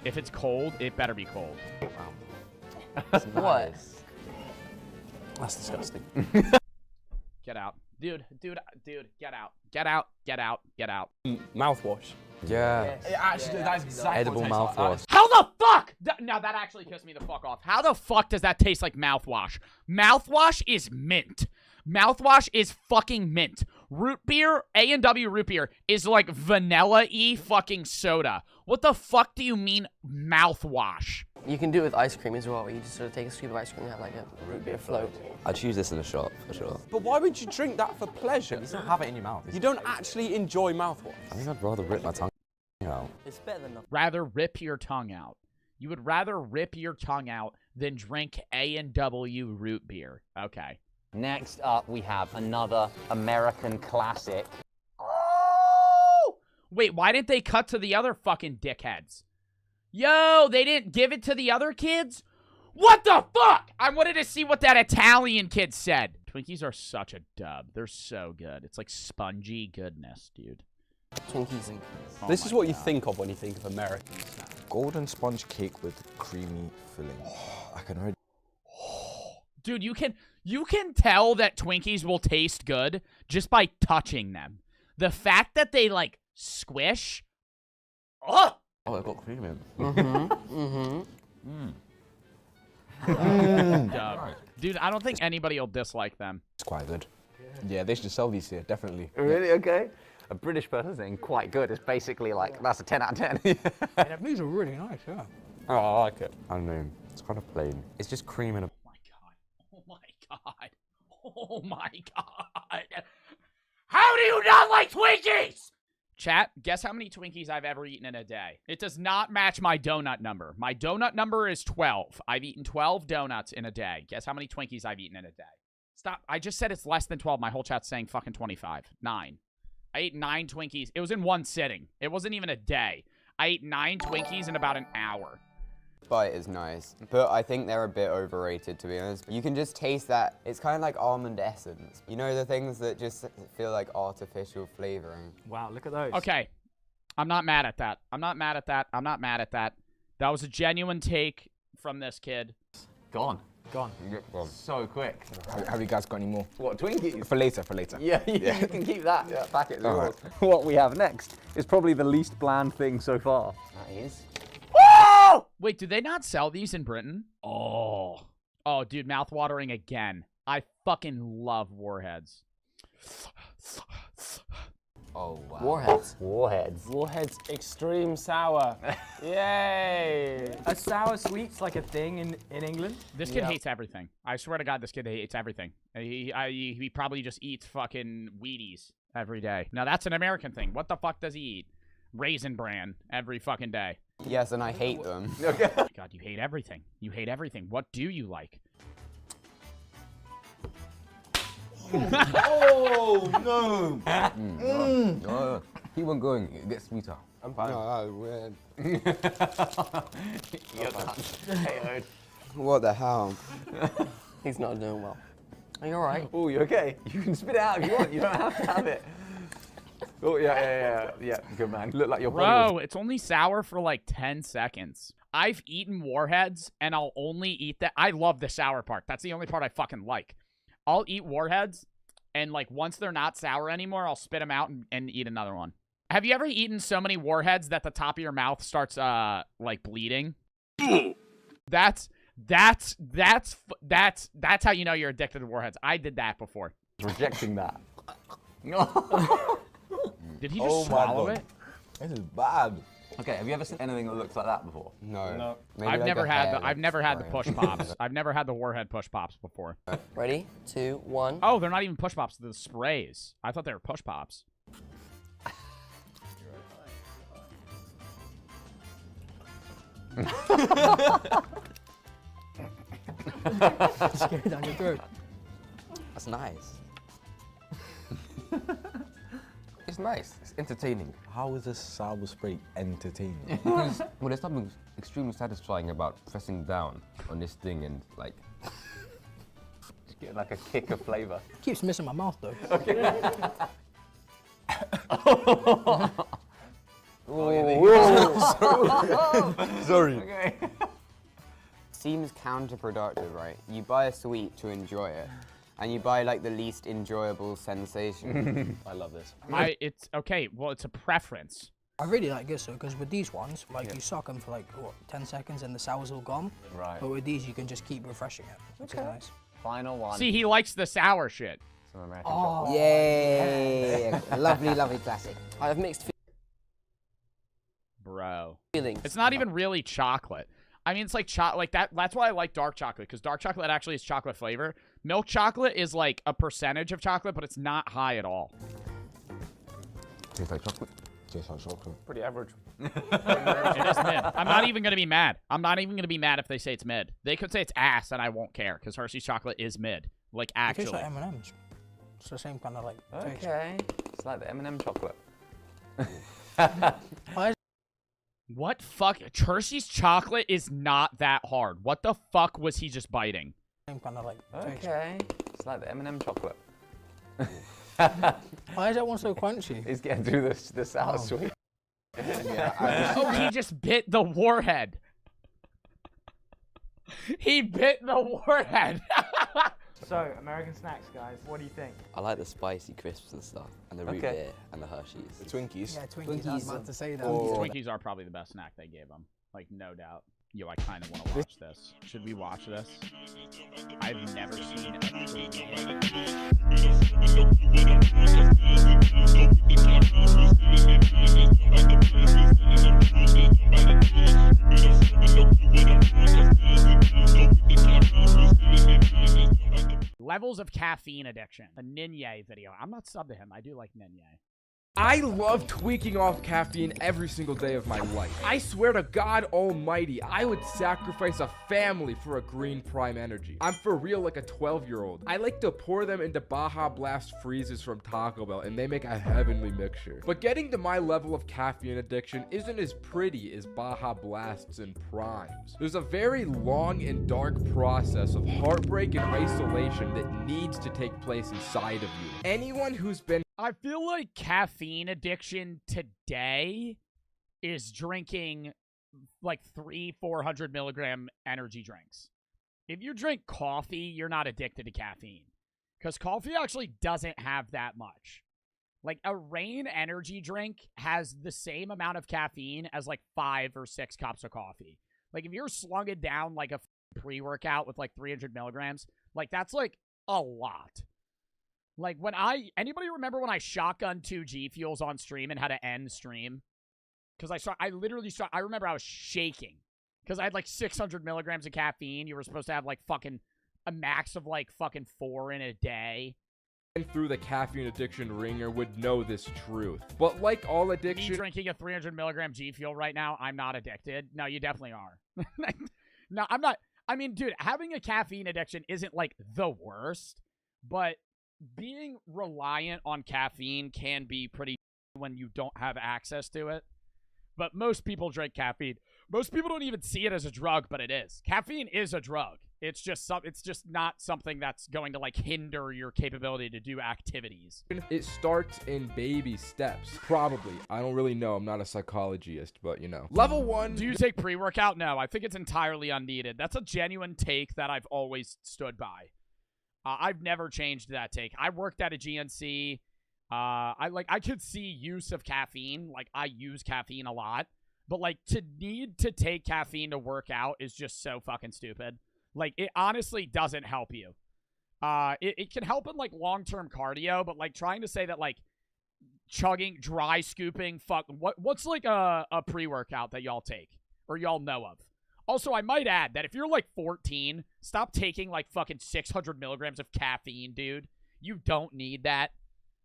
If it's cold, it better be cold. Wow. What? That's disgusting. Get out. Dude, get out. Get out. Mouthwash. Yeah. Actually, that's exactly edible what it tastes mouthwash. like. How the fuck? Now that actually pissed me the fuck off. How the fuck does that taste like mouthwash? Mouthwash is mint. Mouthwash is fucking mint. Root beer, A&W root beer, is like vanilla-y fucking soda. What the fuck do you mean mouthwash? You can do it with ice cream as well, where you just sort of take a scoop of ice cream and have like a root beer float. I'd choose this in a shot, for sure. But why would you drink that for pleasure? You don't have it in your mouth. You don't actually enjoy mouthwash. I think I'd rather rip my tongue out. It's better than nothing. Rather rip your tongue out. You would rather rip your tongue out than drink A&W root beer. Okay. Next up, we have another American classic. Oh! Wait, why didn't they cut to the other fucking dickheads? Yo, they didn't give it to the other kids? What the fuck? I wanted to see what that Italian kid said. Twinkies are such a dub. They're so good. It's like spongy goodness, dude. Twinkies and... Oh This is what you God. think of when you think of American snacks. Golden sponge cake with creamy filling. I can already. Dude, you can tell that Twinkies will taste good just by touching them. The fact that they like squish. Oh, I've got cream in. Dub. Dude, I don't think anybody will dislike them. It's quite good. Yeah, they should sell these here, definitely. Really? Okay. A British person saying quite good is basically like, that's a 10 out of 10. Yeah, these are really nice, yeah. Oh, I like it. I mean, it's kind of plain. It's just cream in a... Oh my god. Oh my god. How do you not like Twinkies? Chat, guess how many Twinkies I've ever eaten in a day. It does not match my donut number. My donut number is 12. I've eaten 12 donuts in a day. Guess how many Twinkies I've eaten in a day. Stop. I just said it's less than 12. My whole chat's saying fucking 25. 9. I ate 9 Twinkies. It was in one sitting. It wasn't even a day. I ate 9 Twinkies in about an hour. Bite is nice, but I think they're a bit overrated, to be honest. You can just taste that. It's kind of like almond essence. You know, the things that just feel like artificial flavoring. Wow, look at those. Okay. I'm not mad at that. I'm not mad at that. I'm not mad at that. That was a genuine take from this kid. Gone. Gone. So quick. Have you guys got any more? What, Twinkies? For later. Yeah, you can keep that. Yeah. Packet is yours. What we have next is probably the least bland thing so far. That is... Oh! Wait, do they not sell these in Britain? Oh. Oh, dude, mouth-watering again. I fucking love Warheads. Oh, wow. Warheads. Warheads Extreme Sour. Yay! Are sour sweets like a thing in England? This kid hates everything. I swear to God, this kid hates everything. He probably just eats fucking Wheaties every day. Now, that's an American thing. What the fuck does he eat? Raisin Bran every fucking day. Yes, and I hate them. Okay. Oh my God, you hate everything. You hate everything. What do you like? Oh, no! No, keep on going. It gets sweeter. I'm fine. No, we're... You're done. What the hell? He's not doing well. Are you all right? Oh, you okay? You can spit it out if you want. You don't have to have it. Oh, yeah. Good man. Look like your body Bro, it's only sour for like 10 seconds. I've eaten Warheads, and I'll only eat that. I love the sour part. That's the only part I fucking like. I'll eat Warheads, and like once they're not sour anymore, I'll spit them out and eat another one. Have you ever eaten so many Warheads that the top of your mouth starts like bleeding? That's how you know you're addicted to Warheads. I did that before. rejecting that. Did he just swallow it? This is bad. Okay, have you ever seen anything that looks like that before? No. I've never had the push pops. I've never had the Warhead push pops before. Ready? 2, 1. Oh, they're not even push pops. They're the sprays. I thought they were push pops. Straight down your throat. That's nice. It's nice. It's entertaining. How is this sour spray entertaining? Well, there's something extremely satisfying about pressing down on this thing and like just get like a kick of flavor. Keeps missing my mouth though. Okay. Sorry. Okay. Seems counterproductive, right? You buy a sweet to enjoy it, and you buy like the least enjoyable sensation. I love this. It's okay. Well, it's a preference. I really like this though, because with these ones, like you suck them for like what, 10 seconds and the sour's all gone. Right. But with these, you can just keep refreshing it, which is nice. Final one. See, he likes the sour shit. Some American Oh, Yay! Lovely, lovely classic. I have mixed Bro. feelings. It's not even really chocolate. I mean, it's like that. That's why I like dark chocolate, because dark chocolate actually is chocolate flavor. Milk chocolate is like a percentage of chocolate, but it's not high at all. tastes like chocolate. Tastes like chocolate. Pretty average. It is mid. I'm not even gonna be mad. I'm not even gonna be mad if they say it's mid. They could say it's ass, and I won't care, because Hershey's chocolate is mid. Like It actually. tastes like M&M's. It's the same kind of like taste. Okay. It's like the M&M chocolate. What fuck? Hershey's chocolate is not that hard. What the fuck was he just biting? Same kind of like taste. Okay. It's like the M&M chocolate. Why is that one so crunchy? He's getting through the sour sweet. Oh, he just bit the warhead. He bit the warhead. So, American snacks, guys. What do you think? I like the spicy crisps and stuff, and the root Okay. beer, and the Hershey's. The Twinkies. Yeah, Twinkies. I was about to say that. Twinkies are probably the best snack they gave him. Like, no doubt. Yo, I kind of want to watch this. Should we watch this? I've never seen a Levels of caffeine addiction. A Ninye video. I'm not sub to him. I do like Ninye. I love tweaking off caffeine every single day of my life. I swear to God Almighty, I would sacrifice a family for a green prime energy. I'm for real like a 12-year-old. I like to pour them into Baja Blast freezes from Taco Bell, and they make a heavenly mixture. But getting to my level of caffeine addiction isn't as pretty as Baja Blasts and primes. There's a very long and dark process of heartbreak and isolation that needs to take place inside of you. Anyone who's been I feel like caffeine addiction today is drinking like 400 milligram energy drinks. If you drink coffee, you're not addicted to caffeine, because coffee actually doesn't have that much. Like a Reign energy drink has the same amount of caffeine as like 5 or 6 cups of coffee. Like if you're slugging down like a pre-workout with like 300 milligrams, like that's like a lot. Like when anybody remember when I shotgunned 2 G Fuels on stream and had to end stream? Because I remember I was shaking. Because I had like 600 milligrams of caffeine. You were supposed to have like fucking a max of like fucking 4 in a day. through the caffeine addiction ringer would know this truth. But like all addiction... Me drinking a 300 milligram G Fuel right now, I'm not addicted. No, you definitely are. No, I'm not. I mean, dude, having a caffeine addiction isn't like the worst, but being reliant on caffeine can be pretty when you don't have access to it. but most people drink caffeine. Most people don't even see it as a drug, but it is. Caffeine is a drug. It's just not something that's going to like hinder your capability to do activities. It starts in baby steps. Probably. I don't really know. I'm not a psychologist, but you know. Level 1. Do you take pre-workout? No, I think it's entirely unneeded. That's a genuine take that I've always stood by. I've never changed that take. I worked at a GNC. I could see use of caffeine. Like, I use caffeine a lot. But, like, to need to take caffeine to work out is just so fucking stupid. Like, it honestly doesn't help you. It can help in, like, long-term cardio, but, like, trying to say that, like, chugging, dry scooping, what's, like, a pre-workout that y'all take or y'all know of? Also, I might add that if you're, like, 14, stop taking, like, fucking 600 milligrams of caffeine, dude. You don't need that.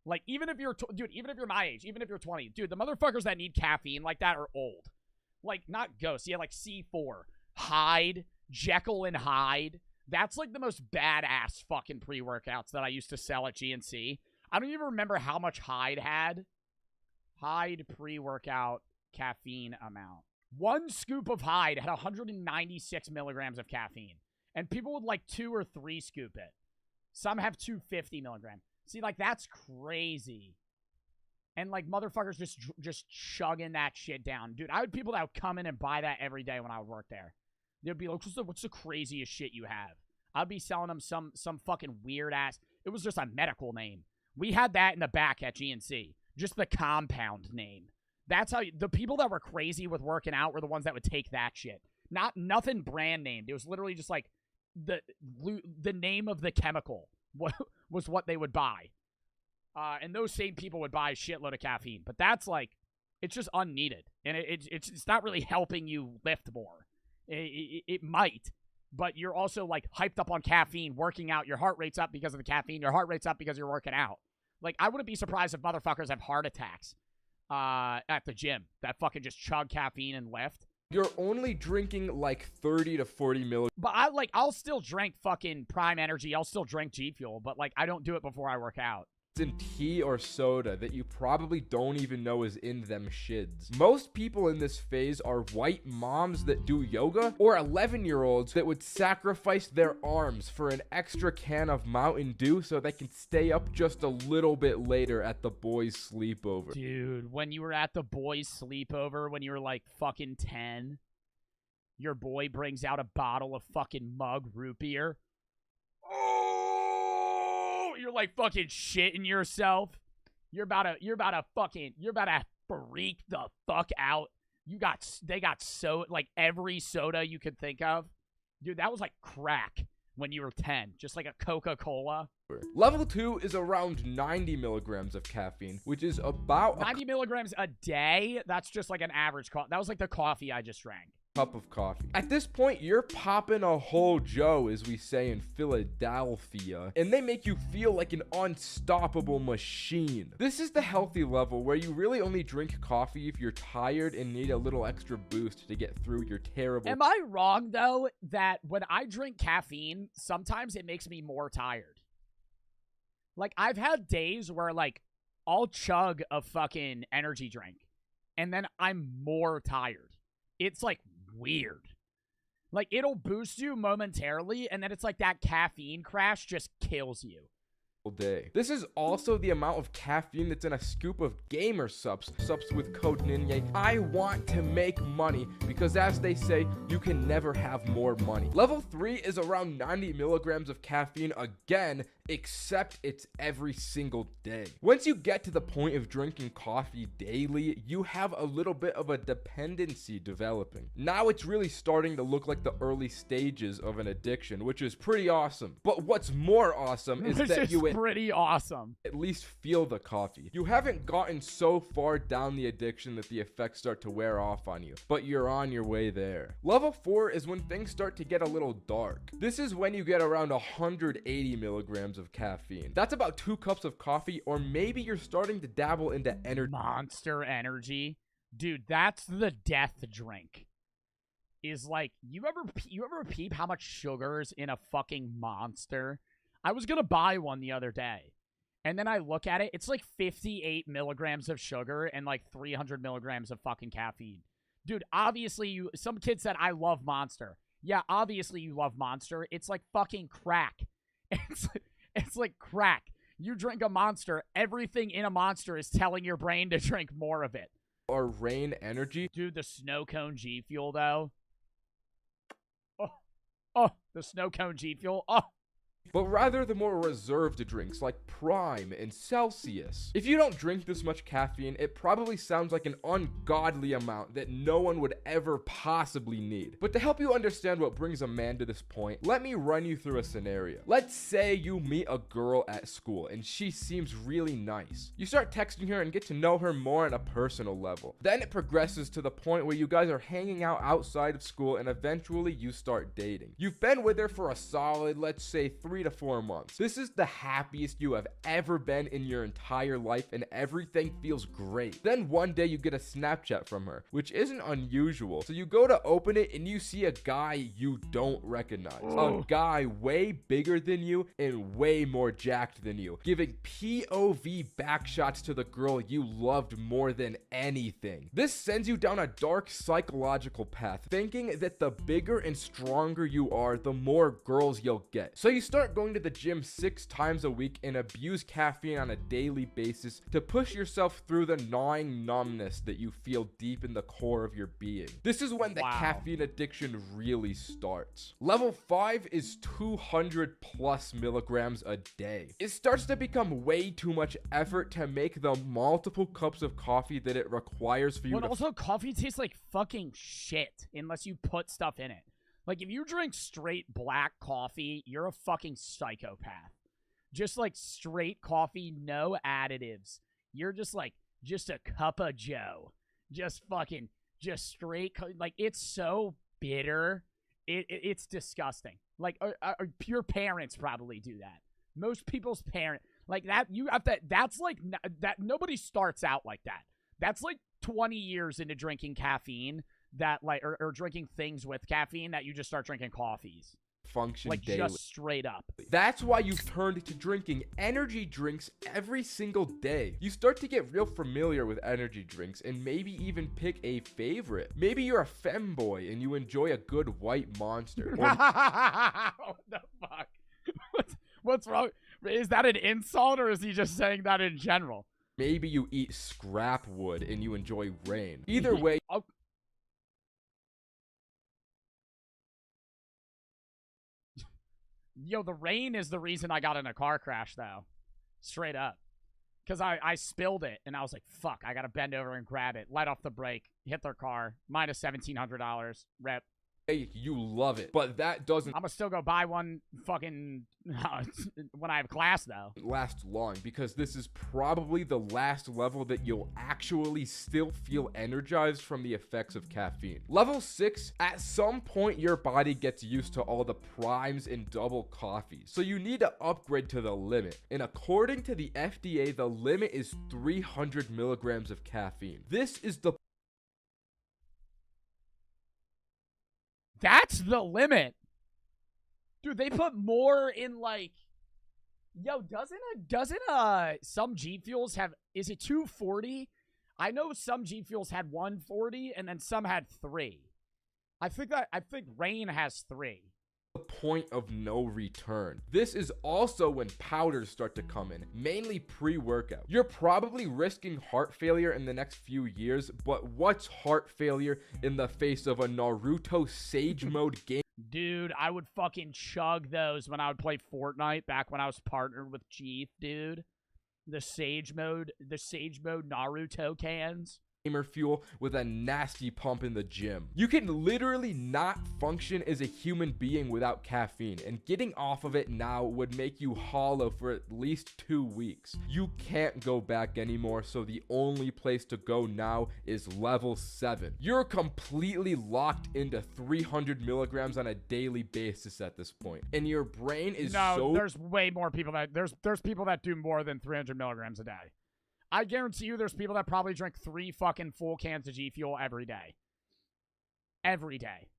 Like, even if you're, even if you're my age, even if you're 20, dude, the motherfuckers that need caffeine like that are old. Like, not Ghost. Yeah, like C4, Hyde, Jekyll and Hyde. That's, like, the most badass fucking pre-workouts that I used to sell at GNC. I don't even remember how much Hyde had. Hyde pre-workout caffeine amount. One scoop of Hyde had 196 milligrams of caffeine. And people would, like, 2 or 3 scoop it. Some have 250 milligrams. See, like, that's crazy. And, like, motherfuckers just chugging that shit down. Dude, I had people that would come in and buy that every day when I would work there. They'd be like, what's the craziest shit you have? I'd be selling them some fucking weird-ass... It was just a medical name. We had that in the back at GNC. Just the compound name. That's how... The people that were crazy with working out were the ones that would take that shit. Nothing brand named. It was literally just, like, the name of the chemical was what they would buy. And those same people would buy a shitload of caffeine. But that's, like, it's just unneeded. And it's not really helping you lift more. It might. But you're also, like, hyped up on caffeine, working out. Your heart rate's up because of the caffeine. Your heart rate's up because you're working out. Like, I wouldn't be surprised if motherfuckers have heart attacks at the gym that fucking just chug caffeine and lift. You're only drinking like 30 to 40 milligrams. But I'll still drink fucking Prime Energy. I'll still drink G Fuel, but, like, I don't do it before I work out. In tea or soda that you probably don't even know is in them shids. Most people in this phase are white moms that do yoga or 11-year-olds that would sacrifice their arms for an extra can of Mountain Dew so they can stay up just a little bit later at the boys' sleepover. Dude, when you were at the boys' sleepover when you were like fucking 10, your boy brings out a bottle of fucking mug root beer. You're like fucking shitting yourself. You're about to freak the fuck out. They got so, like, every soda you could think of. Dude, that was like crack when you were 10. Just like a Coca-Cola. Level 2 is around 90 milligrams of caffeine, which is about 90 milligrams a day. That's just like an average coffee. That was like the coffee I just drank. Cup of coffee. At this point, you're popping a whole Joe, as we say in Philadelphia, and they make you feel like an unstoppable machine. This is the healthy level where you really only drink coffee if you're tired and need a little extra boost to get through your terrible... Am I wrong, though, that when I drink caffeine, sometimes it makes me more tired? Like, I've had days where, like, I'll chug a fucking energy drink, and then I'm more tired. It's, like, weird. Like, it'll boost you momentarily, and then it's like that caffeine crash just kills you. Day. This is also the amount of caffeine that's in a scoop of gamer subs with code Ninja. I want to make money because, as they say, you can never have more money. Level 3 is around 90 milligrams of caffeine again, except it's every single day. Once you get to the point of drinking coffee daily, you have a little bit of a dependency developing. Now it's really starting to look like the early stages of an addiction, which is pretty awesome. But what's more awesome is that you pretty awesome. At least feel the coffee. You haven't gotten so far down the addiction that the effects start to wear off on you, but you're on your way there. Level 4 is when things start to get a little dark. This is when you get around 180 milligrams of caffeine. That's about 2 cups of coffee, or maybe you're starting to dabble into Monster Energy. Dude, that's the death drink. Is like, you ever peep how much sugar's in a fucking Monster? I was gonna buy one the other day, And then I look at it, it's like 58 milligrams of sugar and like 300 milligrams of fucking caffeine. Dude, obviously some kid said, I love Monster. Yeah, obviously you love Monster. It's like fucking crack. It's like crack. You drink a Monster, everything in a Monster is telling your brain to drink more of it. Or Rain Energy. Dude, the Snow Cone G Fuel, though. Oh, the Snow Cone G Fuel. Oh. But rather the more reserved drinks like Prime and Celsius. If you don't drink this much caffeine, it probably sounds like an ungodly amount that no one would ever possibly need. But to help you understand what brings a man to this point, let me run you through a scenario. Let's say you meet a girl at school and she seems really nice. You start texting her and get to know her more on a personal level. Then it progresses to the point where you guys are hanging out outside of school and eventually you start dating. You've been with her for a solid, let's say 3 to 4 months. This is the happiest you have ever been in your entire life and everything feels great. Then one day you get a Snapchat from her, which isn't unusual. So you go to open it and you see a guy you don't recognize. A guy way bigger than you and way more jacked than you, giving POV backshots to the girl you loved more than anything. This sends you down a dark psychological path, thinking that the bigger and stronger you are, the more girls you'll get. So you start going to the gym 6 times a week and abuse caffeine on a daily basis to push yourself through the gnawing numbness that you feel deep in the core of your being. This is when the caffeine addiction really starts. Level 5 is 200 plus milligrams a day. It starts to become way too much effort to make the multiple cups of coffee that it requires for you But also, coffee tastes like fucking shit unless you put stuff in it. Like, if you drink straight black coffee, you're a fucking psychopath. Just, like, straight coffee, no additives. You're just, like, just a cup of joe. Just fucking, just straight, like, it's so bitter. It's disgusting. Like, your parents probably do that. Most people's parents, like, that, you have to, that's, like, that, nobody starts out like that. That's, like, 20 years into drinking caffeine. That like or drinking things with caffeine that you just start drinking coffees. Function like daily. Just straight up. That's why you've turned to drinking energy drinks every single day. You start to get real familiar with energy drinks and maybe even pick a favorite. Maybe you're a femboy and you enjoy a good white Monster. What the fuck? What's wrong? Is that an insult or is he just saying that in general? Maybe you eat scrap wood and you enjoy Rain. Either way. Yo, the Rain is the reason I got in a car crash, though. Straight up. Because I spilled it, and I was like, fuck, I got to bend over and grab it. Let off the brake. Hit their car. Minus $1,700. Rep. Hey, you love it, but that doesn't... I'm gonna still go buy one fucking... when I have class, though. ...last long, because this is probably the last level that you'll actually still feel energized from the effects of caffeine. Level 6, at some point your body gets used to all the primes and double coffees, so you need to upgrade to the limit. And according to the FDA, the limit is 300 milligrams of caffeine. This is the... That's the limit. Dude, they put more in like... Yo, doesn't some G Fuels have... Is it 240? I know some G Fuels had 140 and then some had 3. I think Rain has 3. The point of no return. This is also when powders start to come in, mainly pre-workout. You're probably risking heart failure in the next few years, but what's heart failure in the face of a Naruto Sage Mode game? Dude, I would fucking chug those when I would play Fortnite back when I was partnered with Chief, dude. The Sage Mode Naruto cans. Gamer fuel with a nasty pump in the gym. You can literally not function as a human being without caffeine, and getting off of it now would make you hollow for at least 2 weeks. You can't go back anymore, so the only place to go now is level 7. You're completely locked into 300 milligrams on a daily basis at this point, and your brain is there's way more people that there's people that do more than 300 milligrams a day. I guarantee you there's people that probably drink 3 fucking full cans of G Fuel every day. Every day.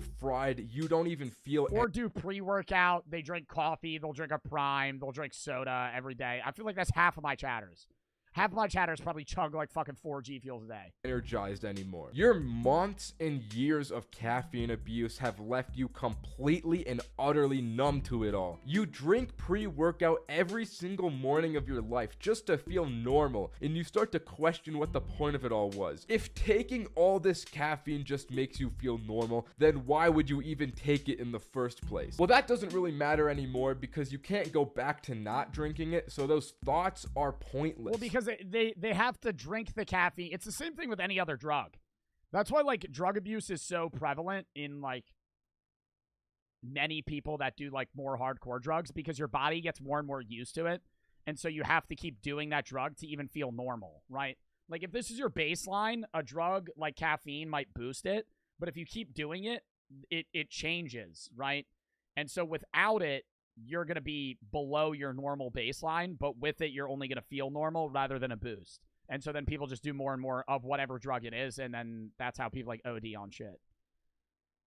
fried, you don't even feel Or do pre-workout, they drink coffee, they'll drink a Prime, they'll drink soda every day. I feel like that's half of my chatters. Half of my chatters probably chug like fucking 4 G Fuels a day. Energized anymore. Your months and years of caffeine abuse have left you completely and utterly numb to it all. You drink pre-workout every single morning of your life just to feel normal, and you start to question what the point of it all was. If taking all this caffeine just makes you feel normal, then why would you even take it in the first place? Well, that doesn't really matter anymore because you can't go back to not drinking it, so those thoughts are pointless. Well, because they have to drink the caffeine. It's the same thing with any other drug. That's why, like, drug abuse is so prevalent in, like, many people that do, like, more hardcore drugs, because your body gets more and more used to it, and so you have to keep doing that drug to even feel normal, right? Like, if this is your baseline, a drug like caffeine might boost it, but if you keep doing it, it changes, right? And so without it, you're going to be below your normal baseline, but with it, you're only going to feel normal rather than a boost. And so then people just do more and more of whatever drug it is, and then that's how people, like, OD on shit.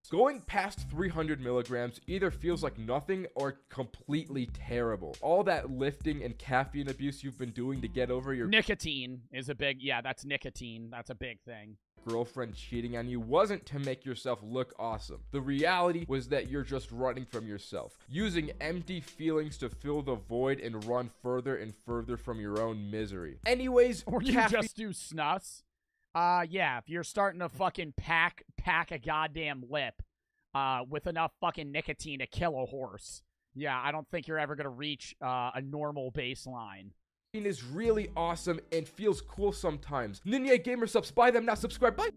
Going past 300 milligrams either feels like nothing or completely terrible. All that lifting and caffeine abuse you've been doing to get over your Nicotine is a big, yeah, that's nicotine. That's a big thing. Girlfriend cheating on you wasn't to make yourself look awesome. The reality was that you're just running from yourself, using empty feelings to fill the void and run further and further from your own misery. Anyways, or you just do snus. Yeah, if you're starting to fucking pack a goddamn lip with enough fucking nicotine to kill a horse, yeah, I don't think you're ever gonna reach a normal baseline. Is really awesome and feels cool sometimes. Ninja Gamer subs, buy them now, subscribe, bye.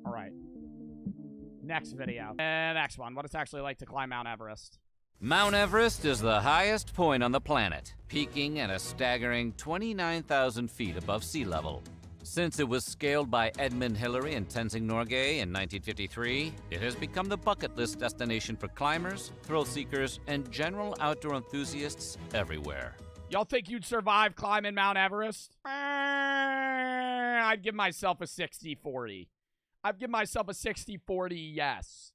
All right. Next video. Next one. What it's actually like to climb Mount Everest. Mount Everest is the highest point on the planet, peaking at a staggering 29,000 feet above sea level. Since it was scaled by Edmund Hillary and Tenzing Norgay in 1953, it has become the bucket list destination for climbers, thrill seekers, and general outdoor enthusiasts everywhere. Y'all think you'd survive climbing Mount Everest? I'd give myself a 60-40. I'd give myself a 60-40 yes.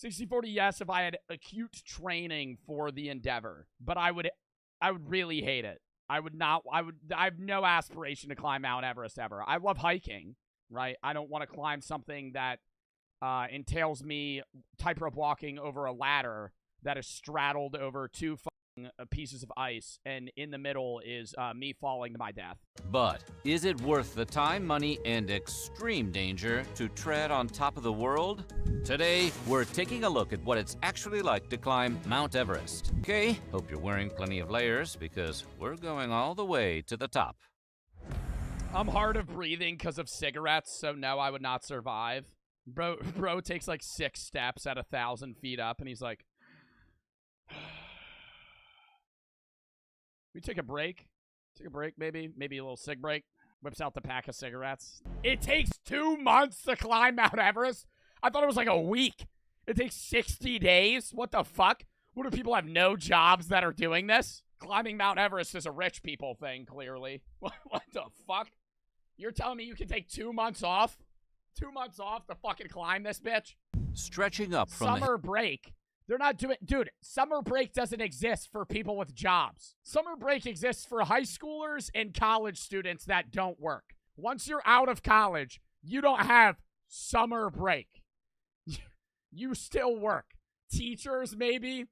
60-40 yes if I had acute training for the endeavor. But I would really hate it. I have no aspiration to climb Mount Everest ever. I love hiking, right? I don't want to climb something that entails me tightrope walking over a ladder that is straddled over 2 pieces of ice, and in the middle is me falling to my death. But is it worth the time, money, and extreme danger to tread on top of the world? Today, we're taking a look at what it's actually like to climb Mount Everest. Okay, hope you're wearing plenty of layers, because we're going all the way to the top. I'm hard of breathing because of cigarettes, so no, I would not survive. Bro takes like 6 steps at 1,000 feet up, and he's like... We take a break. Take a break, maybe. Maybe a little cig break. Whips out the pack of cigarettes. It takes 2 months to climb Mount Everest? I thought it was like a week. It takes 60 days? What the fuck? What, do people have no jobs that are doing this? Climbing Mount Everest is a rich people thing, clearly. What the fuck? You're telling me you can take 2 months off? 2 months off to fucking climb this bitch? Stretching up from Summer break. They're not doing... Dude, summer break doesn't exist for people with jobs. Summer break exists for high schoolers and college students that don't work. Once you're out of college, you don't have summer break. You still work. Teachers, maybe.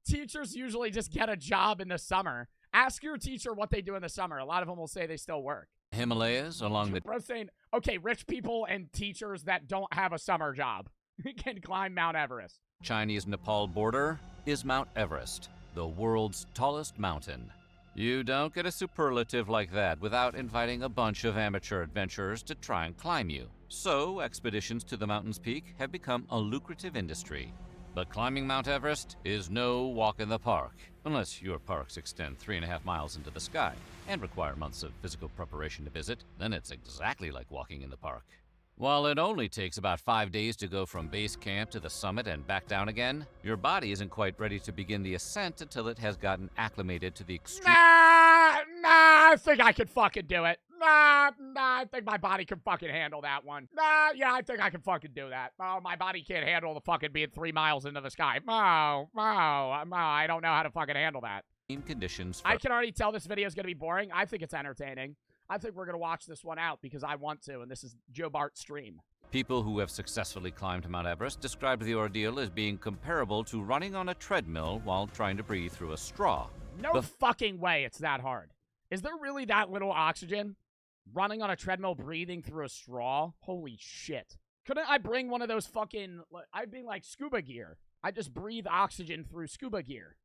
Teachers usually just get a job in the summer. Ask your teacher what they do in the summer. A lot of them will say they still work. Himalayas along the... Bro's saying, okay, rich people and teachers that don't have a summer job can climb Mount Everest. Chinese-Nepal border is Mount Everest, the world's tallest mountain. You don't get a superlative like that without inviting a bunch of amateur adventurers to try and climb you. So, expeditions to the mountain's peak have become a lucrative industry. But climbing Mount Everest is no walk in the park, unless your parks extend 3.5 miles into the sky and require months of physical preparation to visit. Then it's exactly like walking in the park. While it only takes about 5 days to go from base camp to the summit and back down again, your body isn't quite ready to begin the ascent until it has gotten acclimated to the extreme... Nah, I think I could fucking do it. Nah, I think my body can fucking handle that one. Nah, yeah, I think I can fucking do that. Oh, my body can't handle the fucking being 3 miles into the sky. I don't know how to fucking handle that. Conditions. I can already tell this video is going to be boring. I think it's entertaining. I think we're going to watch this one out because I want to, and this is Joe Bart's stream. People who have successfully climbed Mount Everest described the ordeal as being comparable to running on a treadmill while trying to breathe through a straw. No fucking way it's that hard. Is there really that little oxygen? Running on a treadmill, breathing through a straw? Holy shit. Couldn't I bring one of those fucking... I'd be like scuba gear. I just breathe oxygen through scuba gear.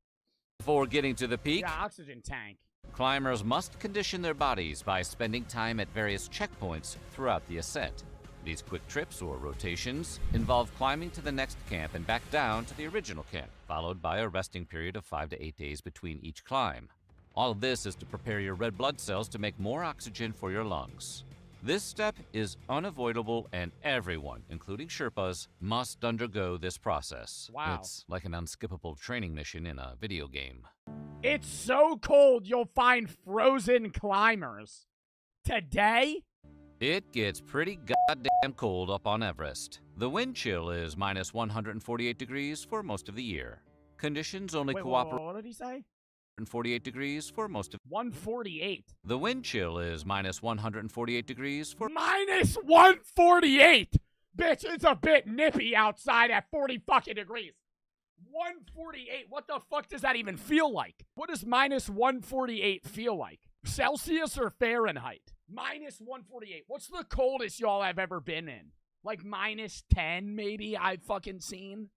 Before getting to the peak, Yeah, oxygen tank. climbers must condition their bodies by spending time at various checkpoints throughout the ascent. These quick trips, or rotations, involve climbing to the next camp and back down to the original camp, followed by a resting period of 5 to 8 days between each climb. All of this is to prepare your red blood cells to make more oxygen for your lungs. This step is unavoidable, and everyone, including Sherpas, must undergo this process. Wow. It's like an unskippable training mission in a video game. It's so cold you'll find frozen climbers. Today? It gets pretty goddamn cold up on Everest. The wind chill is minus 148 degrees for most of the year. Conditions only cooperate. What did he say? 148 degrees for most of 148. The wind chill is minus 148 degrees for minus 148. Bitch, it's a bit nippy outside at 40 fucking degrees. 148. What the fuck does that even feel like? What does minus 148 feel like? Celsius or Fahrenheit? Minus 148. What's the coldest y'all have ever been in? Like minus 10 maybe I've fucking seen?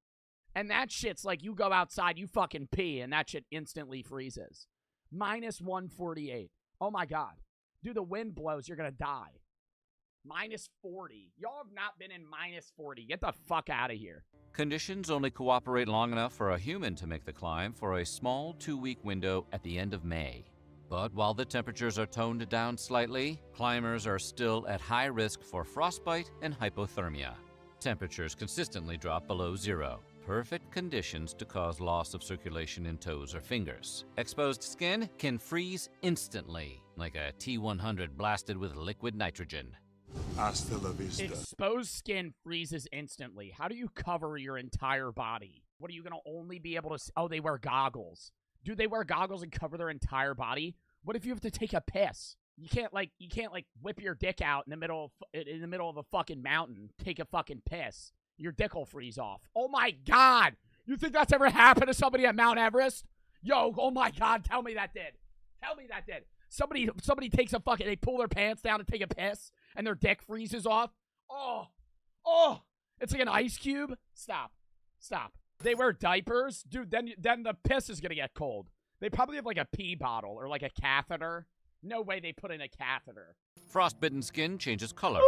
And that shit's like you go outside, you fucking pee, and that shit instantly freezes. Minus 148. Oh my God. Dude, the wind blows, you're gonna die. Minus 40. Y'all have not been in minus 40. Get the fuck out of here. Conditions only cooperate long enough for a human to make the climb for a small 2-week window at the end of May. But while the temperatures are toned down slightly, climbers are still at high risk for frostbite and hypothermia. Temperatures consistently drop below zero. Perfect conditions to cause loss of circulation in toes or fingers. Exposed skin can freeze instantly, like a T-100 blasted with liquid nitrogen. Hasta la vista. Exposed skin freezes instantly. How do you cover your entire body? What are you gonna only be able to see? Oh, they wear goggles. Do they wear goggles and cover their entire body? What if you have to take a piss? You can't whip your dick out in the middle of a fucking mountain, take a fucking piss. Your dick will freeze off. Oh my God! You think that's ever happened to somebody at Mount Everest? Yo, oh my God, tell me that did. Tell me that did. Somebody takes a fucking, they pull their pants down to take a piss, and their dick freezes off. Oh, it's like an ice cube. Stop. They wear diapers? Dude, then the piss is gonna get cold. They probably have like a pee bottle or like a catheter. No way they put in a catheter. Frostbitten skin changes color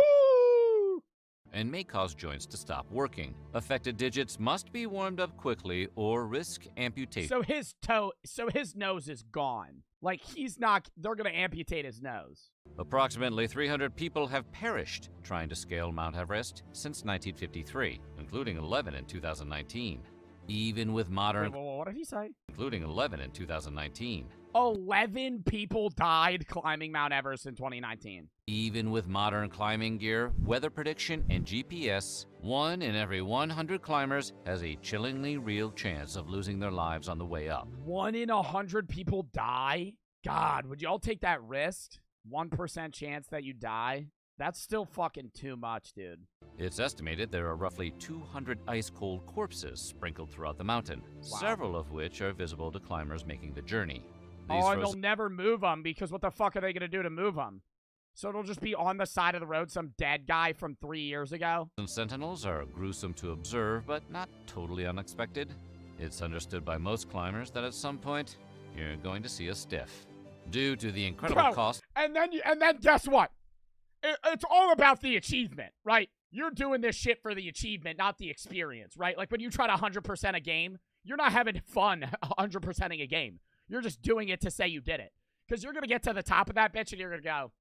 and may cause joints to stop working. Affected digits must be warmed up quickly or risk amputation. So his nose is gone. Like they're gonna amputate his nose. Approximately 300 people have perished trying to scale Mount Everest since 1953, including 11 in 2019. Even with modern... Wait, what did he say? Including 11 in 2019. 11 people died climbing Mount Everest in 2019. Even with modern climbing gear, weather prediction, and GPS, 1 in every 100 climbers has a chillingly real chance of losing their lives on the way up. 1 in 100 people die? God, would y'all take that risk? 1% chance that you die? That's still fucking too much, dude. It's estimated there are roughly 200 ice-cold corpses sprinkled throughout the mountain, several of which are visible to climbers making the journey. And they'll never move them because what the fuck are they going to do to move them? So it'll just be on the side of the road, some dead guy from 3 years ago? Sentinels are gruesome to observe, but not totally unexpected. It's understood by most climbers that at some point, you're going to see a stiff. Due to the incredible cost... And then guess what? It's all about the achievement, right? You're doing this shit for the achievement, not the experience, right? Like when you try to 100% a game, you're not having fun 100%ing a game. You're just doing it to say you did it. Because you're going to get to the top of that bitch and you're going to go.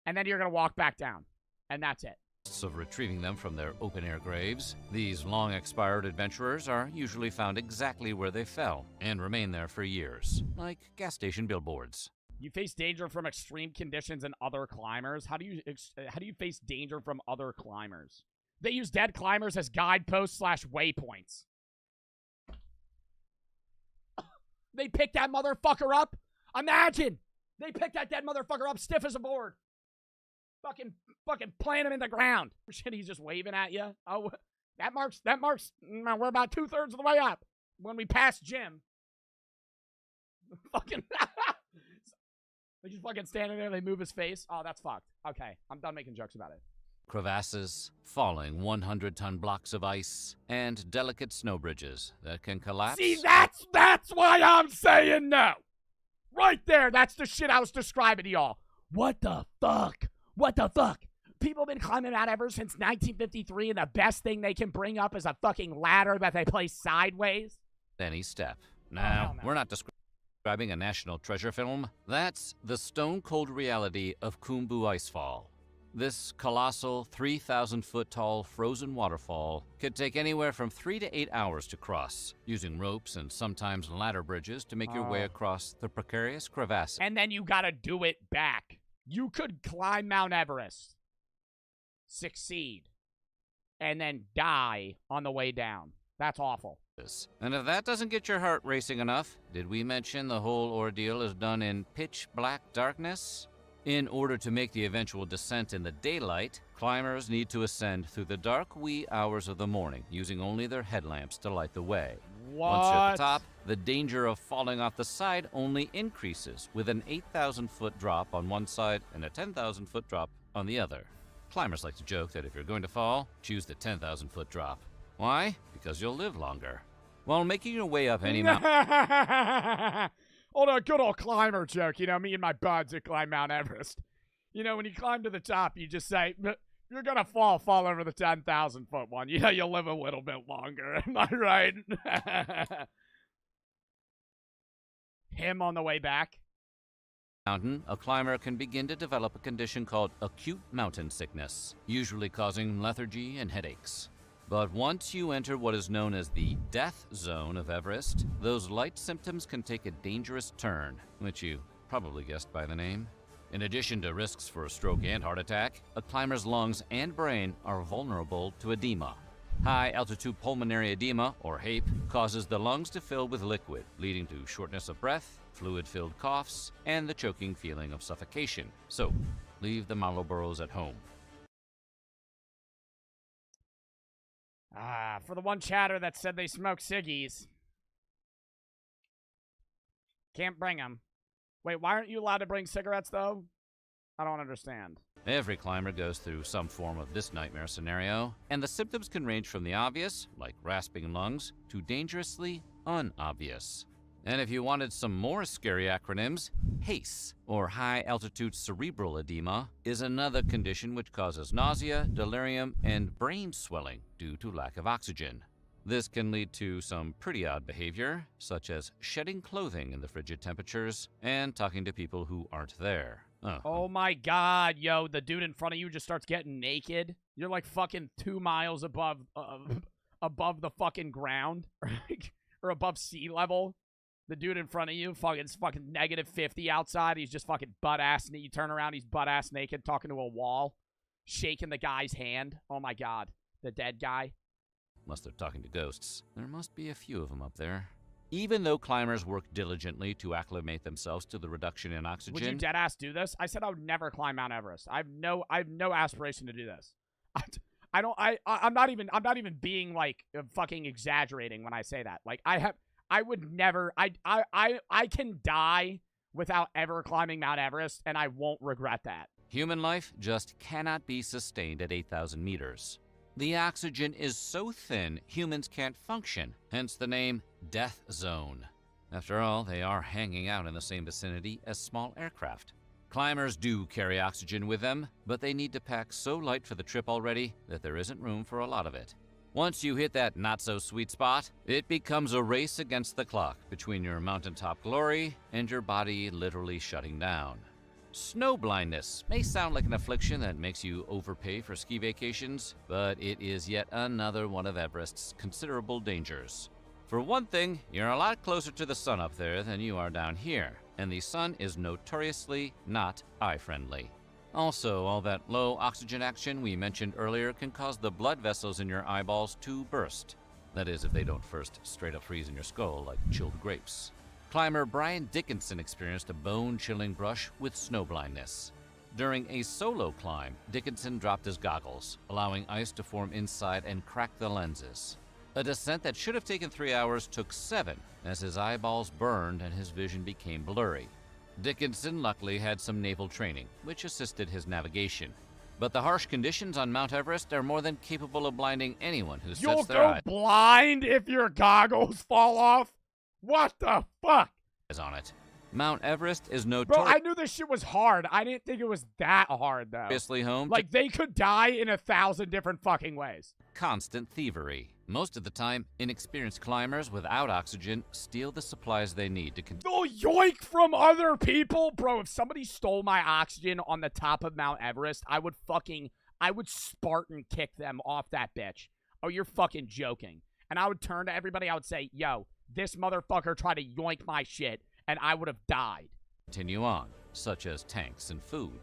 And then you're going to walk back down. And that's it. of retrieving them from their open-air graves. These long-expired adventurers are usually found exactly where they fell and remain there for years, like gas station billboards. You face danger from extreme conditions and other climbers. How do you face danger from other climbers? They use dead climbers as guideposts / waypoints. They pick that motherfucker up. Imagine they pick that dead motherfucker up stiff as a board. Fucking plant him in the ground. Shit, he's just waving at you. Oh, that marks. We're about 2/3 of the way up when we pass Jim. Fucking. They just fucking standing there. They move his face. Oh, that's fucked. Okay, I'm done making jokes about it. Crevasses, falling 100-ton blocks of ice, and delicate snow bridges that can collapse. See, that's why I'm saying no. Right there. That's the shit I was describing to y'all. What the fuck? What the fuck? People have been climbing Mount Everest since 1953, and the best thing they can bring up is a fucking ladder that they place sideways? Any step. Now, we're not describing a national treasure film. That's the stone-cold reality of Khumbu Icefall. This colossal 3,000-foot-tall frozen waterfall could take anywhere from 3 to 8 hours to cross, using ropes and sometimes ladder bridges to make your way across the precarious crevasses. And then you gotta do it back. You could climb Mount Everest, succeed, and then die on the way down. That's awful. And if that doesn't get your heart racing enough, did we mention the whole ordeal is done in pitch black darkness? In order to make the eventual descent in the daylight, climbers need to ascend through the dark wee hours of the morning, using only their headlamps to light the way. Once you're at the top, the danger of falling off the side only increases, with an 8,000-foot drop on one side and a 10,000-foot drop on the other. Climbers like to joke that if you're going to fall, choose the 10,000-foot drop. Why? Because you'll live longer. While making your way up any mountain... Hold on, good old climber joke. You know, me and my buds that climb Mount Everest. You know, when you climb to the top, you just say, you're going to fall over the 10,000-foot one. You know, you'll live a little bit longer. Am I right? Him on the way back. Mountain, a climber can begin to develop a condition called acute mountain sickness, usually causing lethargy and headaches. But once you enter what is known as the death zone of Everest, those light symptoms can take a dangerous turn, which you probably guessed by the name. In addition to risks for a stroke and heart attack, a climber's lungs and brain are vulnerable to edema. High-altitude pulmonary edema, or HAPE, causes the lungs to fill with liquid, leading to shortness of breath, fluid-filled coughs, and the choking feeling of suffocation. So, leave the Marlboros at home. For the one chatter that said they smoke ciggies. Can't bring them. Wait, why aren't you allowed to bring cigarettes, though? I don't understand. Every climber goes through some form of this nightmare scenario, and the symptoms can range from the obvious, like rasping lungs, to dangerously unobvious. And if you wanted some more scary acronyms, HACE, or high-altitude cerebral edema, is another condition which causes nausea, delirium, and brain swelling due to lack of oxygen. This can lead to some pretty odd behavior, such as shedding clothing in the frigid temperatures and talking to people who aren't there. Oh my god, yo, the dude in front of you just starts getting naked. You're like fucking 2 miles above the fucking ground, or above sea level. The dude in front of you, it's fucking -50 outside. He's just fucking butt-ass naked. You turn around, he's butt-ass naked, talking to a wall, shaking the guy's hand. Oh my god, the dead guy. Unless they're talking to ghosts. There must be a few of them up there. Even though climbers work diligently to acclimate themselves to the reduction in oxygen... Would you dead-ass do this? I said I would never climb Mount Everest. I have no aspiration to do this. I'm not even being, like, fucking exaggerating when I say that. Like, I would never... I can die without ever climbing Mount Everest, and I won't regret that. Human life just cannot be sustained at 8,000 meters. The oxygen is so thin, humans can't function, hence the name Death Zone. After all, they are hanging out in the same vicinity as small aircraft. Climbers do carry oxygen with them, but they need to pack so light for the trip already that there isn't room for a lot of it. Once you hit that not-so-sweet spot, it becomes a race against the clock between your mountaintop glory and your body literally shutting down. Snow blindness may sound like an affliction that makes you overpay for ski vacations, but it is yet another one of Everest's considerable dangers. For one thing, you're a lot closer to the sun up there than you are down here, and the sun is notoriously not eye-friendly. Also, all that low oxygen action we mentioned earlier can cause the blood vessels in your eyeballs to burst. That is, if they don't first straight up freeze in your skull like chilled grapes. Climber Brian Dickinson experienced a bone-chilling brush with snow blindness. During a solo climb, Dickinson dropped his goggles, allowing ice to form inside and crack the lenses. A descent that should have taken 3 hours took 7, as his eyeballs burned and his vision became blurry. Dickinson luckily had some naval training, which assisted his navigation. But the harsh conditions on Mount Everest are more than capable of blinding anyone who sets their eyes blind if your goggles fall off? What the fuck? on it. Mount Everest is Bro, notoriously I knew this shit was hard. I didn't think it was that hard, though. home Like, they could die in 1,000 different fucking ways. to constant thievery. Most of the time, inexperienced climbers without oxygen steal the supplies they need to Oh, yoink from other people? Bro, if somebody stole my oxygen on the top of Mount Everest, I would Spartan kick them off that bitch. Oh, you're fucking joking. And I would turn to everybody, I would say, yo, this motherfucker tried to yoink my shit, and I would have died. continue on, such as tanks and food.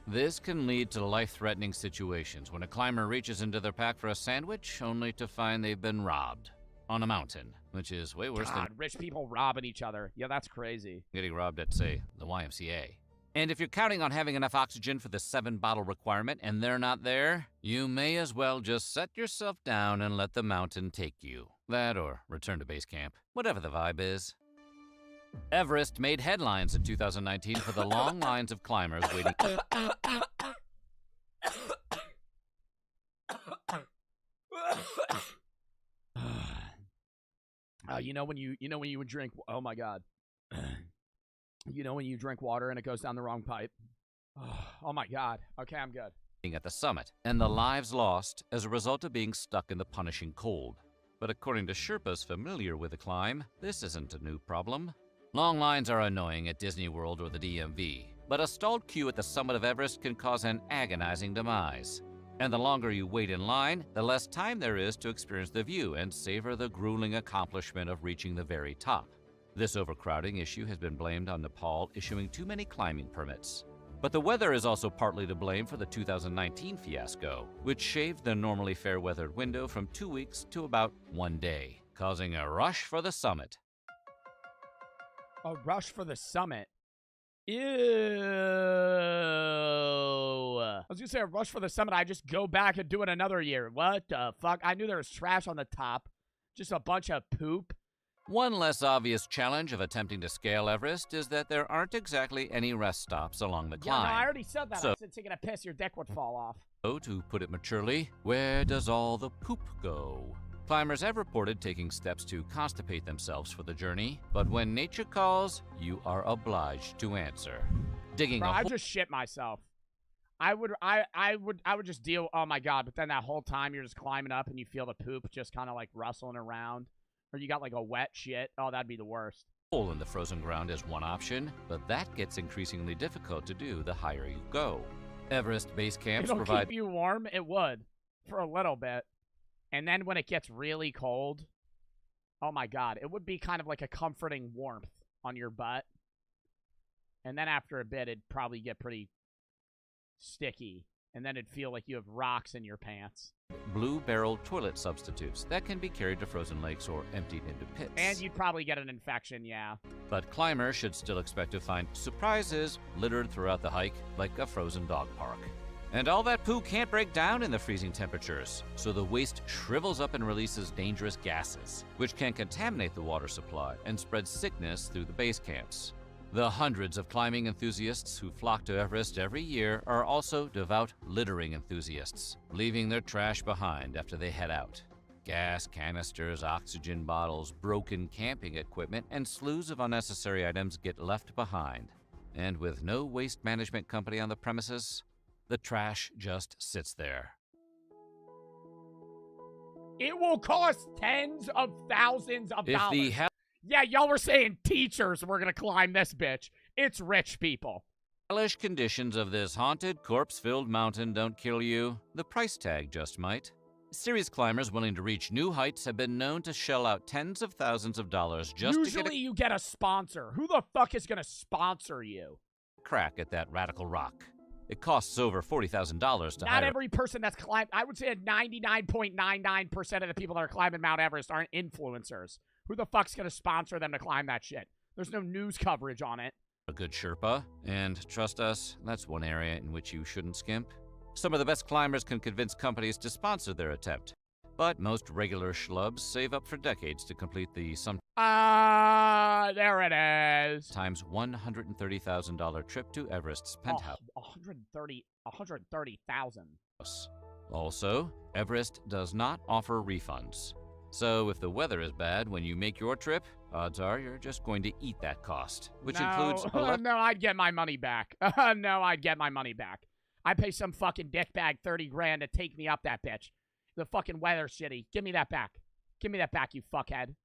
This can lead to life-threatening situations when a climber reaches into their pack for a sandwich only to find they've been robbed on a mountain, which is way worse God, than rich people robbing each other. Yeah, that's crazy. getting robbed at, say, the YMCA. And if you're counting on having enough oxygen for the 7-bottle requirement and they're not there, you may as well just set yourself down and let the mountain take you. That or return to base camp, whatever the vibe is. Everest made headlines in 2019 for the long lines of climbers waiting. You know when you would drink. Oh my God. You know when you drink water and it goes down the wrong pipe. Oh my God. Okay, I'm good. At the summit, and the lives lost as a result of being stuck in the punishing cold. But according to Sherpas familiar with the climb, this isn't a new problem. Long lines are annoying at Disney World or the DMV, but a stalled queue at the summit of Everest can cause an agonizing demise. And the longer you wait in line, the less time there is to experience the view and savor the grueling accomplishment of reaching the very top. This overcrowding issue has been blamed on Nepal issuing too many climbing permits. But the weather is also partly to blame for the 2019 fiasco, which shaved the normally fair-weathered window from 2 weeks to about 1 day, causing a rush for the summit. A rush for the summit. Ew. I was gonna say a rush for the summit. I just go back and do it another year. What the fuck? I knew there was trash on the top. Just a bunch of poop. One less obvious challenge of attempting to scale Everest is that there aren't exactly any rest stops along the climb. Yeah, no, I already said that. So, I said taking a piss, your dick would fall off. to put it maturely, where does all the poop go? Climbers have reported taking steps to constipate themselves for the journey, but when nature calls, you are obliged to answer. Digging Bro, a I hole. just shit myself. I would just deal. Oh my God! But then that whole time you're just climbing up and you feel the poop just kind of like rustling around, or you got like a wet shit. Oh, that'd be the worst. Hole in the frozen ground is one option, but that gets increasingly difficult to do the higher you go. Everest base camps It'll provide keep you warm. It would for a little bit. And then when it gets really cold, oh my God, it would be kind of like a comforting warmth on your butt. And then after a bit, it'd probably get pretty sticky. And then it'd feel like you have rocks in your pants. blue barrel toilet substitutes that can be carried to frozen lakes or emptied into pits. And you'd probably get an infection, yeah. But climbers should still expect to find surprises littered throughout the hike, like a frozen dog park. And all that poo can't break down in the freezing temperatures, so the waste shrivels up and releases dangerous gases, which can contaminate the water supply and spread sickness through the base camps. The hundreds of climbing enthusiasts who flock to Everest every year are also devout littering enthusiasts, leaving their trash behind after they head out. Gas canisters, oxygen bottles, broken camping equipment, and slews of unnecessary items get left behind. And with no waste management company on the premises, the trash just sits there. It will cost tens of thousands of dollars. If the Yeah, y'all were saying teachers were going to climb this bitch. It's rich people. hellish conditions of this haunted, corpse-filled mountain don't kill you, the price tag just might. Serious climbers willing to reach new heights have been known to shell out tens of thousands of dollars just to get a you get a sponsor. Who the fuck is gonna sponsor you? crack at that radical rock. It costs over $40,000 to hire. Not every person that's climbed. I would say 99.99% of the people that are climbing Mount Everest aren't influencers. Who the fuck's gonna sponsor them to climb that shit? There's no news coverage on it. A good Sherpa, and trust us, that's one area in which you shouldn't skimp. Some of the best climbers can convince companies to sponsor their attempt, but most regular schlubs save up for decades to complete the There it is. sometimes $130,000 trip to Everest's penthouse. 130,000. Also, Everest does not offer refunds. So if the weather is bad when you make your trip, odds are you're just going to eat that cost, which includes No, I'd get my money back. No, I'd get my money back. I pay some fucking dickbag 30 grand to take me up that bitch. The fucking weather's shitty. Give me that back. Give me that back, you fuckhead.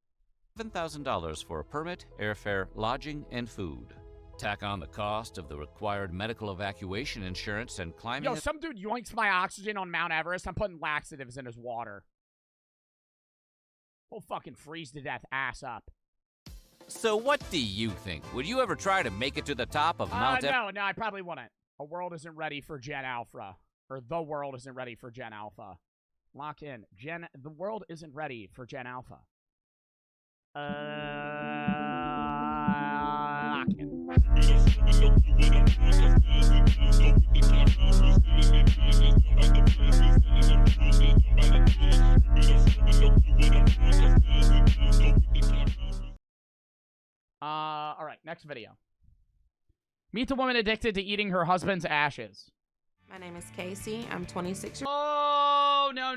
$7,000 for a permit, airfare, lodging, and food. Tack on the cost of the required medical evacuation insurance and climbing. Yo, some dude yoinks my oxygen on Mount Everest. I'm putting laxatives in his water. He'll fucking freeze to death, ass up. So what do you think? Would you ever try to make it to the top of Mount Everest? No, I probably wouldn't. A world isn't ready for Gen Alpha. Or the world isn't ready for Gen Alpha. Lock in. The world isn't ready for Gen Alpha. Lock in. All right, next video. Meet the woman addicted to eating her husband's ashes. My name is Casey. I'm 26 years. Oh, no.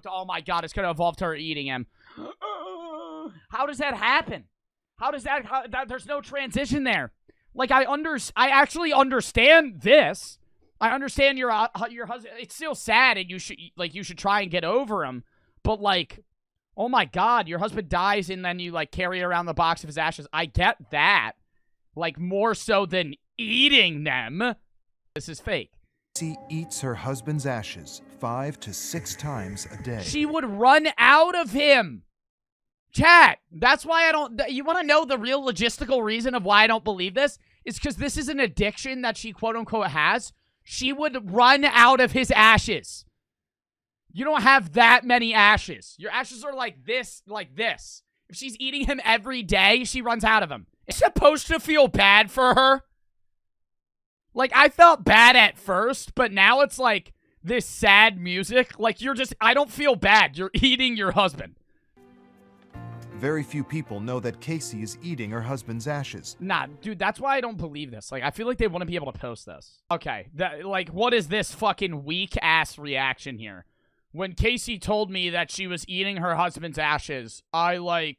Oh my God, it's gonna evolve to her eating him. How does that happen? How does that, there's no transition there. Like, I actually understand this. I understand your husband, it's still sad and you should try and get over him. But like, oh my God, your husband dies and then you like carry around the box of his ashes. I get that. Like, more so than eating them. This is fake. She eats her husband's ashes 5 to 6 times a day. She would run out of him. Chat, that's why I don't... You want to know the real logistical reason of why I don't believe this? It's because this is an addiction that she quote-unquote has. She would run out of his ashes. You don't have that many ashes. Your ashes are like this, like this. If she's eating him every day, she runs out of them. It's supposed to feel bad for her. Like, I felt bad at first, but now it's like this sad music. Like, I don't feel bad. You're eating your husband. Very few people know that Casey is eating her husband's ashes. Nah, dude, that's why I don't believe this. Like, I feel like they wouldn't be able to post this. Okay, like, what is this fucking weak-ass reaction here? When Casey told me that she was eating her husband's ashes, I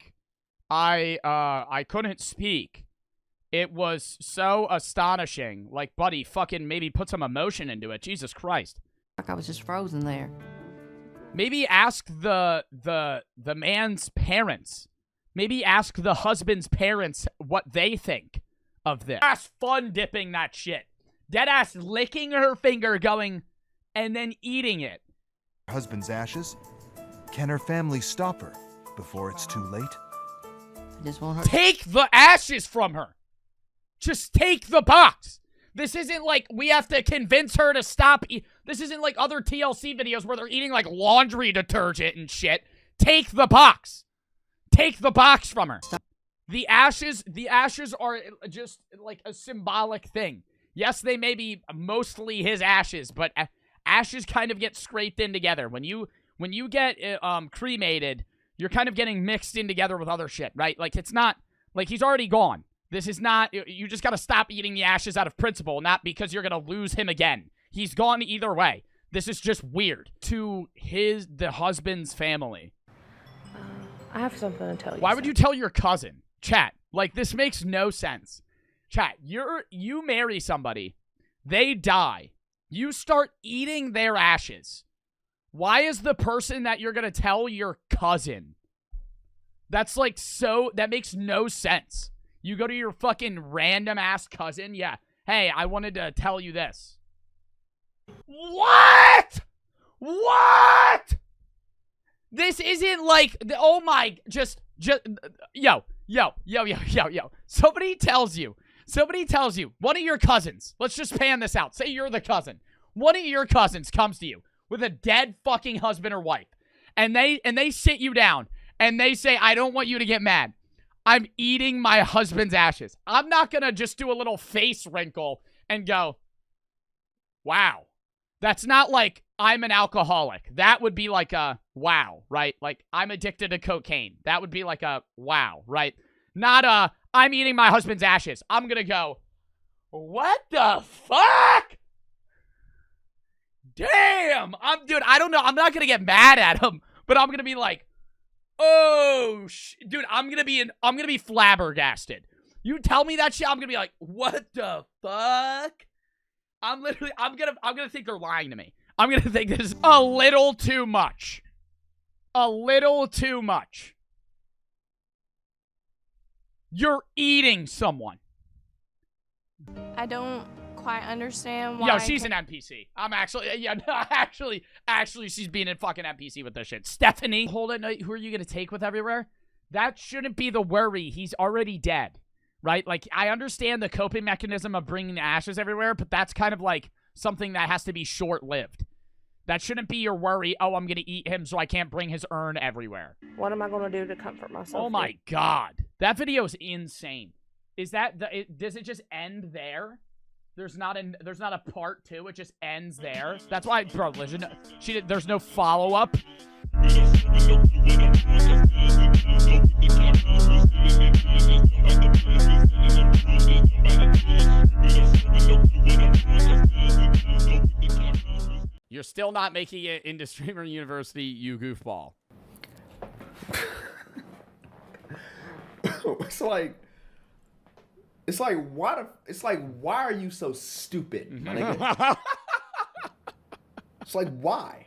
couldn't speak. It was so astonishing. Like, buddy, fucking maybe put some emotion into it. Jesus Christ. Like I was just frozen there. Maybe ask the man's parents. Maybe ask the husband's parents what they think of this. Ass fun dipping that shit. Deadass licking her finger going and then eating it. Husband's ashes? Can her family stop her before it's too late? I just want her. Take the ashes from her. Just take the box. This isn't like we have to convince her to stop. This isn't like other TLC videos where they're eating like laundry detergent and shit. Take the box. Take the box from her. The ashes are just like a symbolic thing. Yes, they may be mostly his ashes, but ashes kind of get scraped in together. When you get cremated, you're kind of getting mixed in together with other shit, right? Like, it's not like he's already gone. This is not, you just got to stop eating the ashes out of principle, not because you're going to lose him again. He's gone either way. This is just weird. To the husband's family. I have something to tell you. Why would you tell your cousin? Chat, like, this makes no sense. Chat, you marry somebody, they die, you start eating their ashes. Why is the person that you're going to tell your cousin? That's like that makes no sense. You go to your fucking random ass cousin. Yeah. Hey, I wanted to tell you this. What? What? This isn't like, oh my, yo. Somebody tells you, one of your cousins, let's just pan this out. Say you're the cousin. One of your cousins comes to you with a dead fucking husband or wife. And they sit you down and they say, I don't want you to get mad. I'm eating my husband's ashes. I'm not going to just do a little face wrinkle and go, wow. That's not like I'm an alcoholic. That would be like a wow, right? Like I'm addicted to cocaine. That would be like a wow, right? Not a I'm eating my husband's ashes. I'm going to go, what the fuck? Damn. Dude, I don't know. I'm not going to get mad at him, but I'm going to be like, oh, dude, I'm going to be flabbergasted. You tell me that shit, I'm going to be like, what the fuck? I'm going to think they're lying to me. I'm going to think this is a little too much. A little too much. You're eating someone. I don't quite understand why. Yo, she's an NPC. I'm actually, actually, she's being a fucking NPC with this shit. Stephanie, hold it. Who are you going to take with everywhere? That shouldn't be the worry. He's already dead, right? Like, I understand the coping mechanism of bringing the ashes everywhere, but that's kind of like something that has to be short-lived. That shouldn't be your worry. Oh, I'm going to eat him so I can't bring his urn everywhere. What am I going to do to comfort myself? Oh my God. That video is insane. Is that, does it just end there? There's not a part 2. It just ends there. That's why, bro, listen, there's no follow-up. You're still not making it into Streamer University, you goofball. It's like why are you so stupid, my nigga? It's like, why?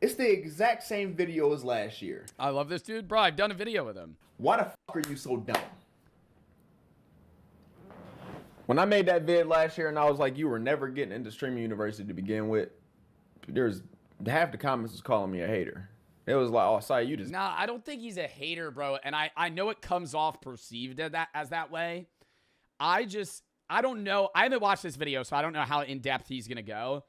It's the exact same video as last year. I love this dude. Bro, I've done a video with him. Why the fuck are you so dumb? When I made that vid last year and I was like, you were never getting into Streaming University to begin with, there's half the comments was calling me a hater. It was like, oh, sorry, you just... Nah, I don't think he's a hater, bro. And I know it comes off perceived as that way. I don't know. I haven't watched this video, so I don't know how in-depth he's going to go.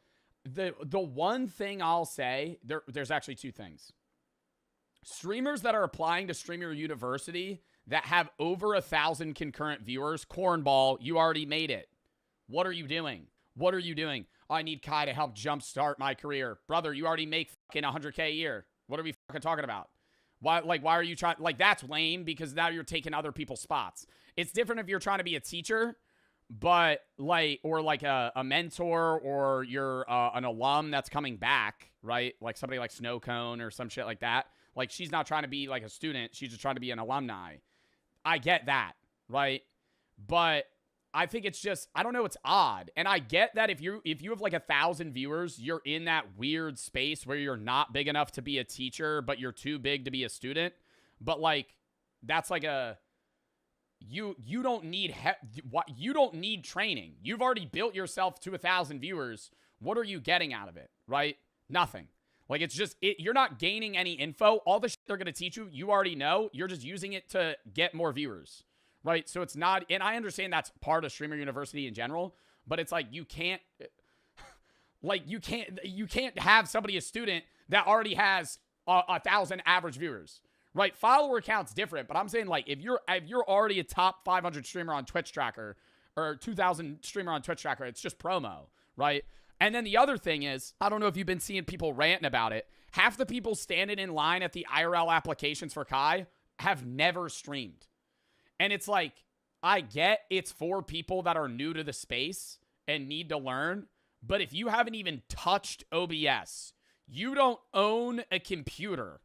The one thing I'll say, there's actually two things. Streamers that are applying to Streamer University that have over 1,000 concurrent viewers, cornball, you already made it. What are you doing? What are you doing? I need Kai to help jumpstart my career. Brother, you already make fucking 100K a year. What are we fucking talking about? Why are you trying? Like, that's lame because now you're taking other people's spots. It's different if you're trying to be a teacher, but or a mentor, or you're an alum that's coming back, right? Like somebody like Snowcone or some shit like that. Like, she's not trying to be like a student. She's just trying to be an alumni. I get that, right? But I think it's just, I don't know, it's odd. And I get that if you have like 1,000 viewers, you're in that weird space where you're not big enough to be a teacher, but you're too big to be a student. But like, that's like you don't need training. You've already built yourself to 1,000 viewers. What are you getting out of it, right? Nothing. Like, it's just, you're not gaining any info. All the shit they're going to teach you, you already know. You're just using it to get more viewers, right? So it's not, and I understand that's part of Streamer University in general, but it's like, you can't have somebody, a student, that already has 1,000 average viewers, right? Follower count's different, but I'm saying, like, if you're already a top 500 streamer on Twitch Tracker, or 2,000 streamer on Twitch Tracker, it's just promo, right? And then the other thing is, I don't know if you've been seeing people ranting about it. Half the people standing in line at the IRL applications for Kai have never streamed. And it's like, I get it's for people that are new to the space and need to learn. But if you haven't even touched OBS, you don't own a computer,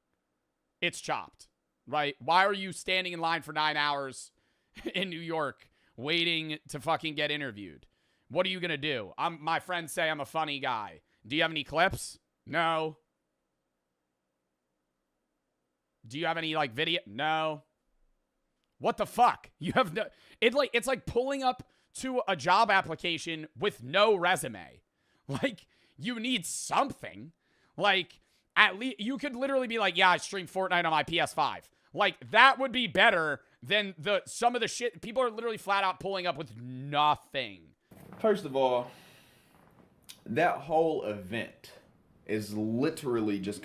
it's chopped, right? Why are you standing in line for 9 hours in New York waiting to fucking get interviewed? What are you going to do? My friends say I'm a funny guy. Do you have any clips? No. Do you have any like video? No. What the fuck? You have no, it's like pulling up to a job application with no resume. Like, you need something. Like, at least you could literally be like, yeah, I stream Fortnite on my PS5. Like, that would be better than some of the shit. People are literally flat out pulling up with nothing. First of all, that whole event is literally just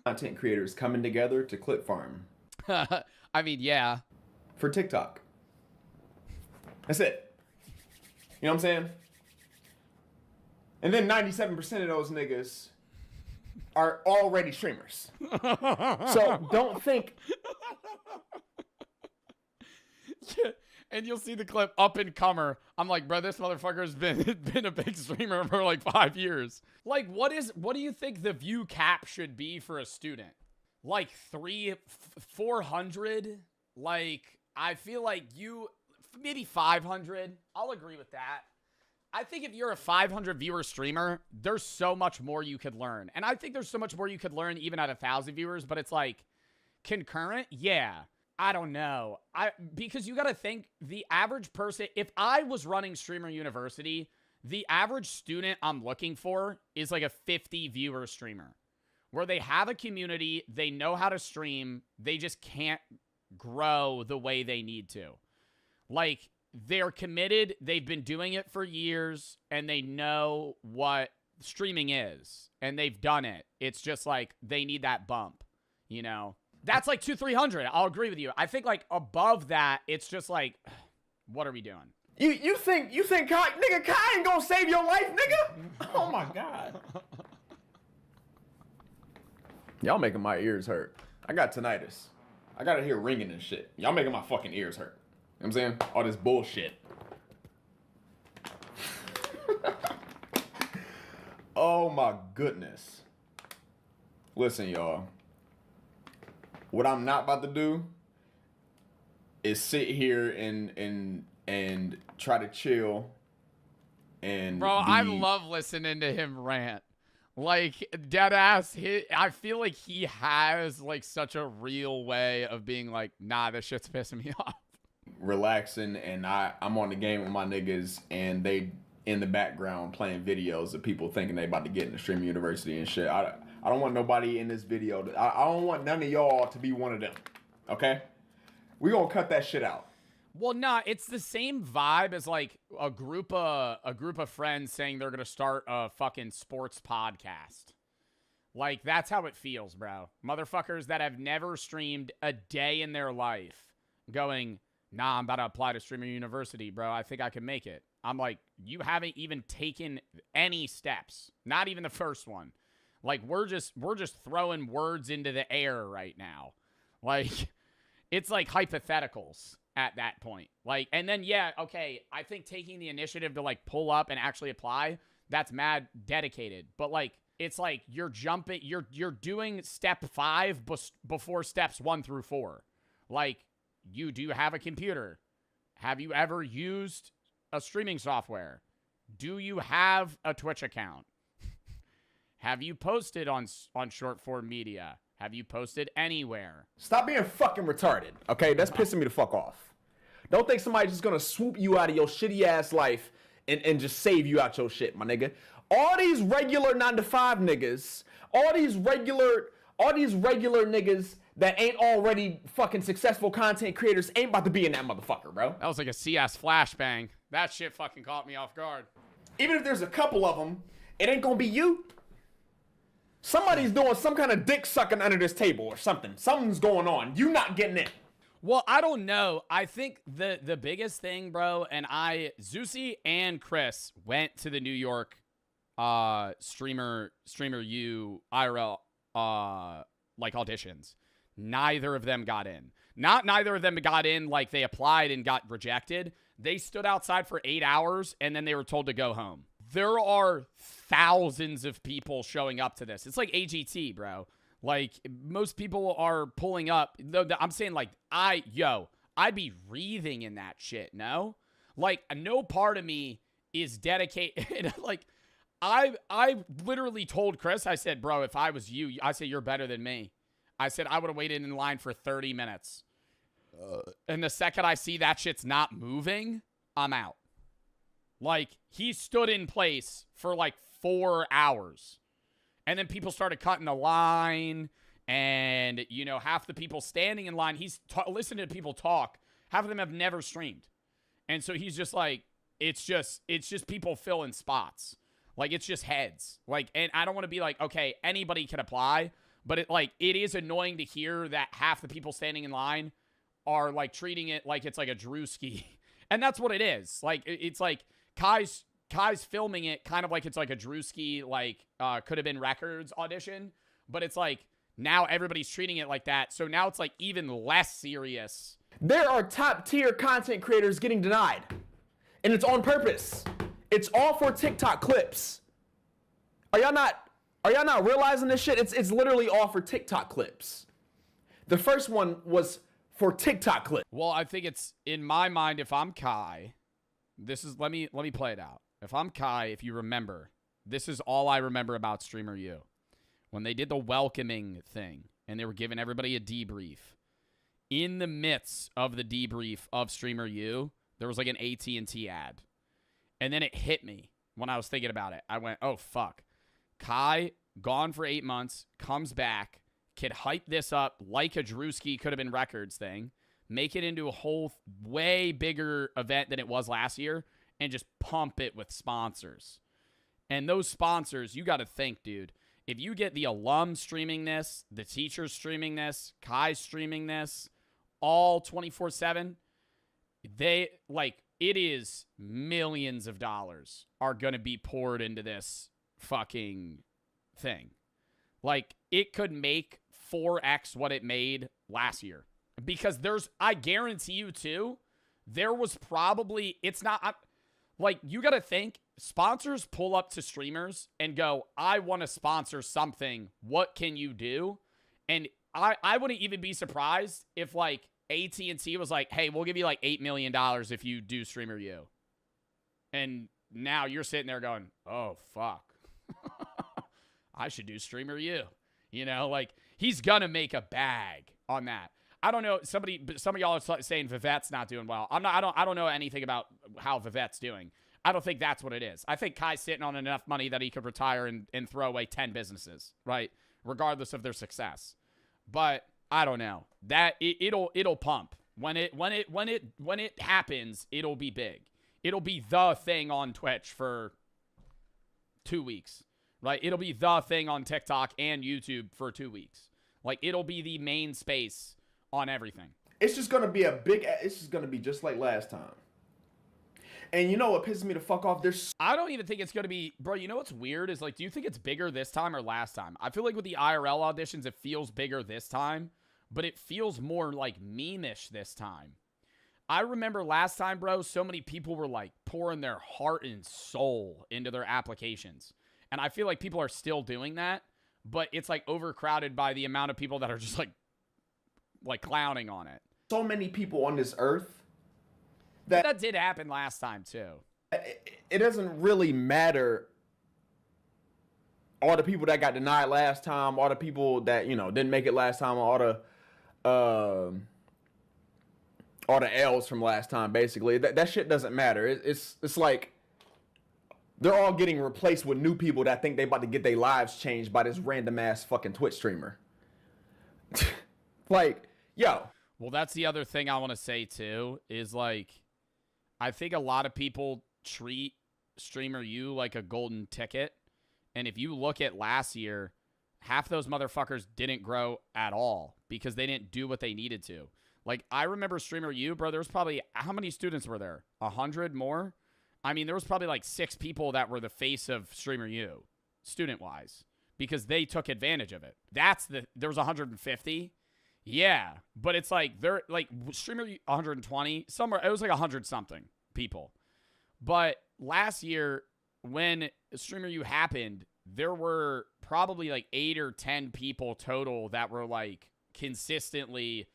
content creators coming together to clip farm. I mean, yeah. For TikTok. That's it. You know what I'm saying? And then 97% of those niggas are already streamers. So don't think. Yeah. And you'll see the clip up and comer. I'm like, bro, this motherfucker's been a big streamer for like 5 years. Like, what do you think the view cap should be for a student? Like 400? Like, I feel like maybe 500. I'll agree with that. I think if you're a 500 viewer streamer, there's so much more you could learn. And I think there's so much more you could learn even at 1,000 viewers, but it's like concurrent. Yeah. I don't know. Because you got to think the average person, if I was running Streamer University, the average student I'm looking for is like a 50 viewer streamer where they have a community, they know how to stream, they just can't grow the way they need to. Like, they're committed, they've been doing it for years, and they know what streaming is, and they've done it. It's just like they need that bump, you know? That's like 200-300. I'll agree with you. I think like above that, it's just like, what are we doing? You think Kai, nigga, Kai ain't gonna save your life, nigga? Oh my God. Y'all making my ears hurt. I got tinnitus. I gotta hear ringing and shit. Y'all making my fucking ears hurt. You know what I'm saying? All this bullshit. Oh my goodness. Listen, y'all. What I'm not about to do is sit here and try to chill and Bro, I love listening to him rant. Like, deadass, I feel like he has like such a real way of being like, nah, this shit's pissing me off. Relaxing, and I'm on the game with my niggas, and they in the background playing videos of people thinking they about to get into Streamer University and shit. I don't want nobody in this video. I don't want none of y'all to be one of them. Okay? We gonna cut that shit out. Well, nah, it's the same vibe as like a group of friends saying they're gonna start a fucking sports podcast. Like, that's how it feels, bro. Motherfuckers that have never streamed a day in their life going, nah, I'm about to apply to Streamer University, bro. I think I can make it. I'm like, you haven't even taken any steps. Not even the first one. Like, we're just throwing words into the air right now. Like, it's like hypotheticals at that point. Like, and then, yeah, okay, I think taking the initiative to, like, pull up and actually apply, that's mad dedicated. But, like, it's like you're jumping, you're doing step 5 before steps 1 through 4. Like, do you have a computer? Have you ever used a streaming software? Do you have a Twitch account? Have you posted on short form media? Have you posted anywhere? Stop being fucking retarded, okay? That's pissing me the fuck off. Don't think somebody's just gonna swoop you out of your shitty ass life and just save you out your shit, my nigga. All these regular 9-to-5 niggas, all these regular niggas that ain't already fucking successful content creators ain't about to be in that motherfucker, bro. That was like a CS flashbang. That shit fucking caught me off guard. Even if there's a couple of them, it ain't gonna be you. Somebody's doing some kind of dick sucking under this table or something. Something's going on. You not getting in. Well, I don't know. I think the biggest thing, bro, and Zeusy and Chris went to the New York Streamer U IRL like auditions. Neither of them got in. Neither of them got in like they applied and got rejected. They stood outside for 8 hours and then they were told to go home. There are thousands of people showing up to this. It's like AGT, bro. Like, most people are pulling up. I'm saying, like, I'd be breathing in that shit, no? Like, no part of me is dedicated. Like, I literally told Chris, I said, bro, if I was you, I say you're better than me. I said I would have waited in line for 30 minutes. And the second I see that shit's not moving, I'm out. Like, he stood in place for like 4 hours. And then people started cutting the line. And, you know, half the people standing in line, he's listening to people talk. Half of them have never streamed. And so he's just like, it's just people filling spots. Like, it's just heads. Like, and I don't want to be like, okay, anybody can apply. But it is annoying to hear that half the people standing in line are like treating it like it's like a Drewski. And that's what it is. Like, it's like Kai's filming it kind of like it's like a Drewski, like, could have been records audition. But it's like, now everybody's treating it like that. So now it's like even less serious. There are top tier content creators getting denied. And it's on purpose. It's all for TikTok clips. Are y'all not realizing this shit? It's literally all for TikTok clips. The first one was for TikTok clips. Well, I think it's, in my mind, if I'm Kai, let me play it out. If I'm Kai, if you remember, this is all I remember about Streamer U. When they did the welcoming thing and they were giving everybody a debrief, in the midst of the debrief of Streamer U, there was like an AT&T ad. And then it hit me when I was thinking about it. I went, oh, fuck. Kai, gone for 8 months, comes back, could hype this up like a Drewski could have been records thing, make it into a whole way bigger event than it was last year, and just pump it with sponsors. And those sponsors, you got to think, dude. If you get the alum streaming this, the teachers streaming this, Kai streaming this, all 24/7, they, like, it is millions of dollars are going to be poured into this fucking thing. Like, it could make 4x what it made last year. Because I guarantee you, too, there was probably, it's not, like, you got to think, sponsors pull up to streamers and go, I want to sponsor something. What can you do? And I wouldn't even be surprised if, like, AT&T was like, hey, we'll give you, like, $8 million if you do Streamer U. And now you're sitting there going, oh, fuck. I should do Streamer U. You know, like, he's going to make a bag on that. I don't know. Some of y'all are saying Vivette's not doing well. I don't know anything about how Vivette's doing. I don't think that's what it is. I think Kai's sitting on enough money that he could retire and throw away 10 businesses, right? Regardless of their success. But I don't know. That it'll pump. When it happens, it'll be big. It'll be the thing on Twitch for 2 weeks. Right? It'll be the thing on TikTok and YouTube for 2 weeks. Like, it'll be the main space on everything. It's just gonna be it's just gonna be just like last time. And you know what pisses me the fuck off? I don't even think it's gonna be, bro, you know what's weird is, like, do you think it's bigger this time or last time? I feel like with the IRL auditions, it feels bigger this time, but it feels more like meme-ish this time. I remember last time, bro, so many people were, like, pouring their heart and soul into their applications. And I feel like people are still doing that, but it's, like, overcrowded by the amount of people that are just, like clowning on it. So many people on this earth that did happen last time, too. It doesn't really matter all the people that got denied last time, all the people that, you know, didn't make it last time, all the L's from last time, basically. That shit doesn't matter. It's like they're all getting replaced with new people that think they about to get their lives changed by this random ass fucking Twitch streamer. Like, yo. Well, that's the other thing I want to say, too, is, like, I think a lot of people treat Streamer U like a golden ticket. And if you look at last year, half those motherfuckers didn't grow at all because they didn't do what they needed to. Like, I remember Streamer U, bro, there was probably, how many students were there? 100 more? I mean, there was probably like 6 people that were the face of Streamer U, student-wise, because they took advantage of it. There was 150. Yeah, but it's like, they're like, Streamer 120, somewhere, it was like 100-something people. But last year, when Streamer U happened, there were probably like 8 or 10 people total that were like consistently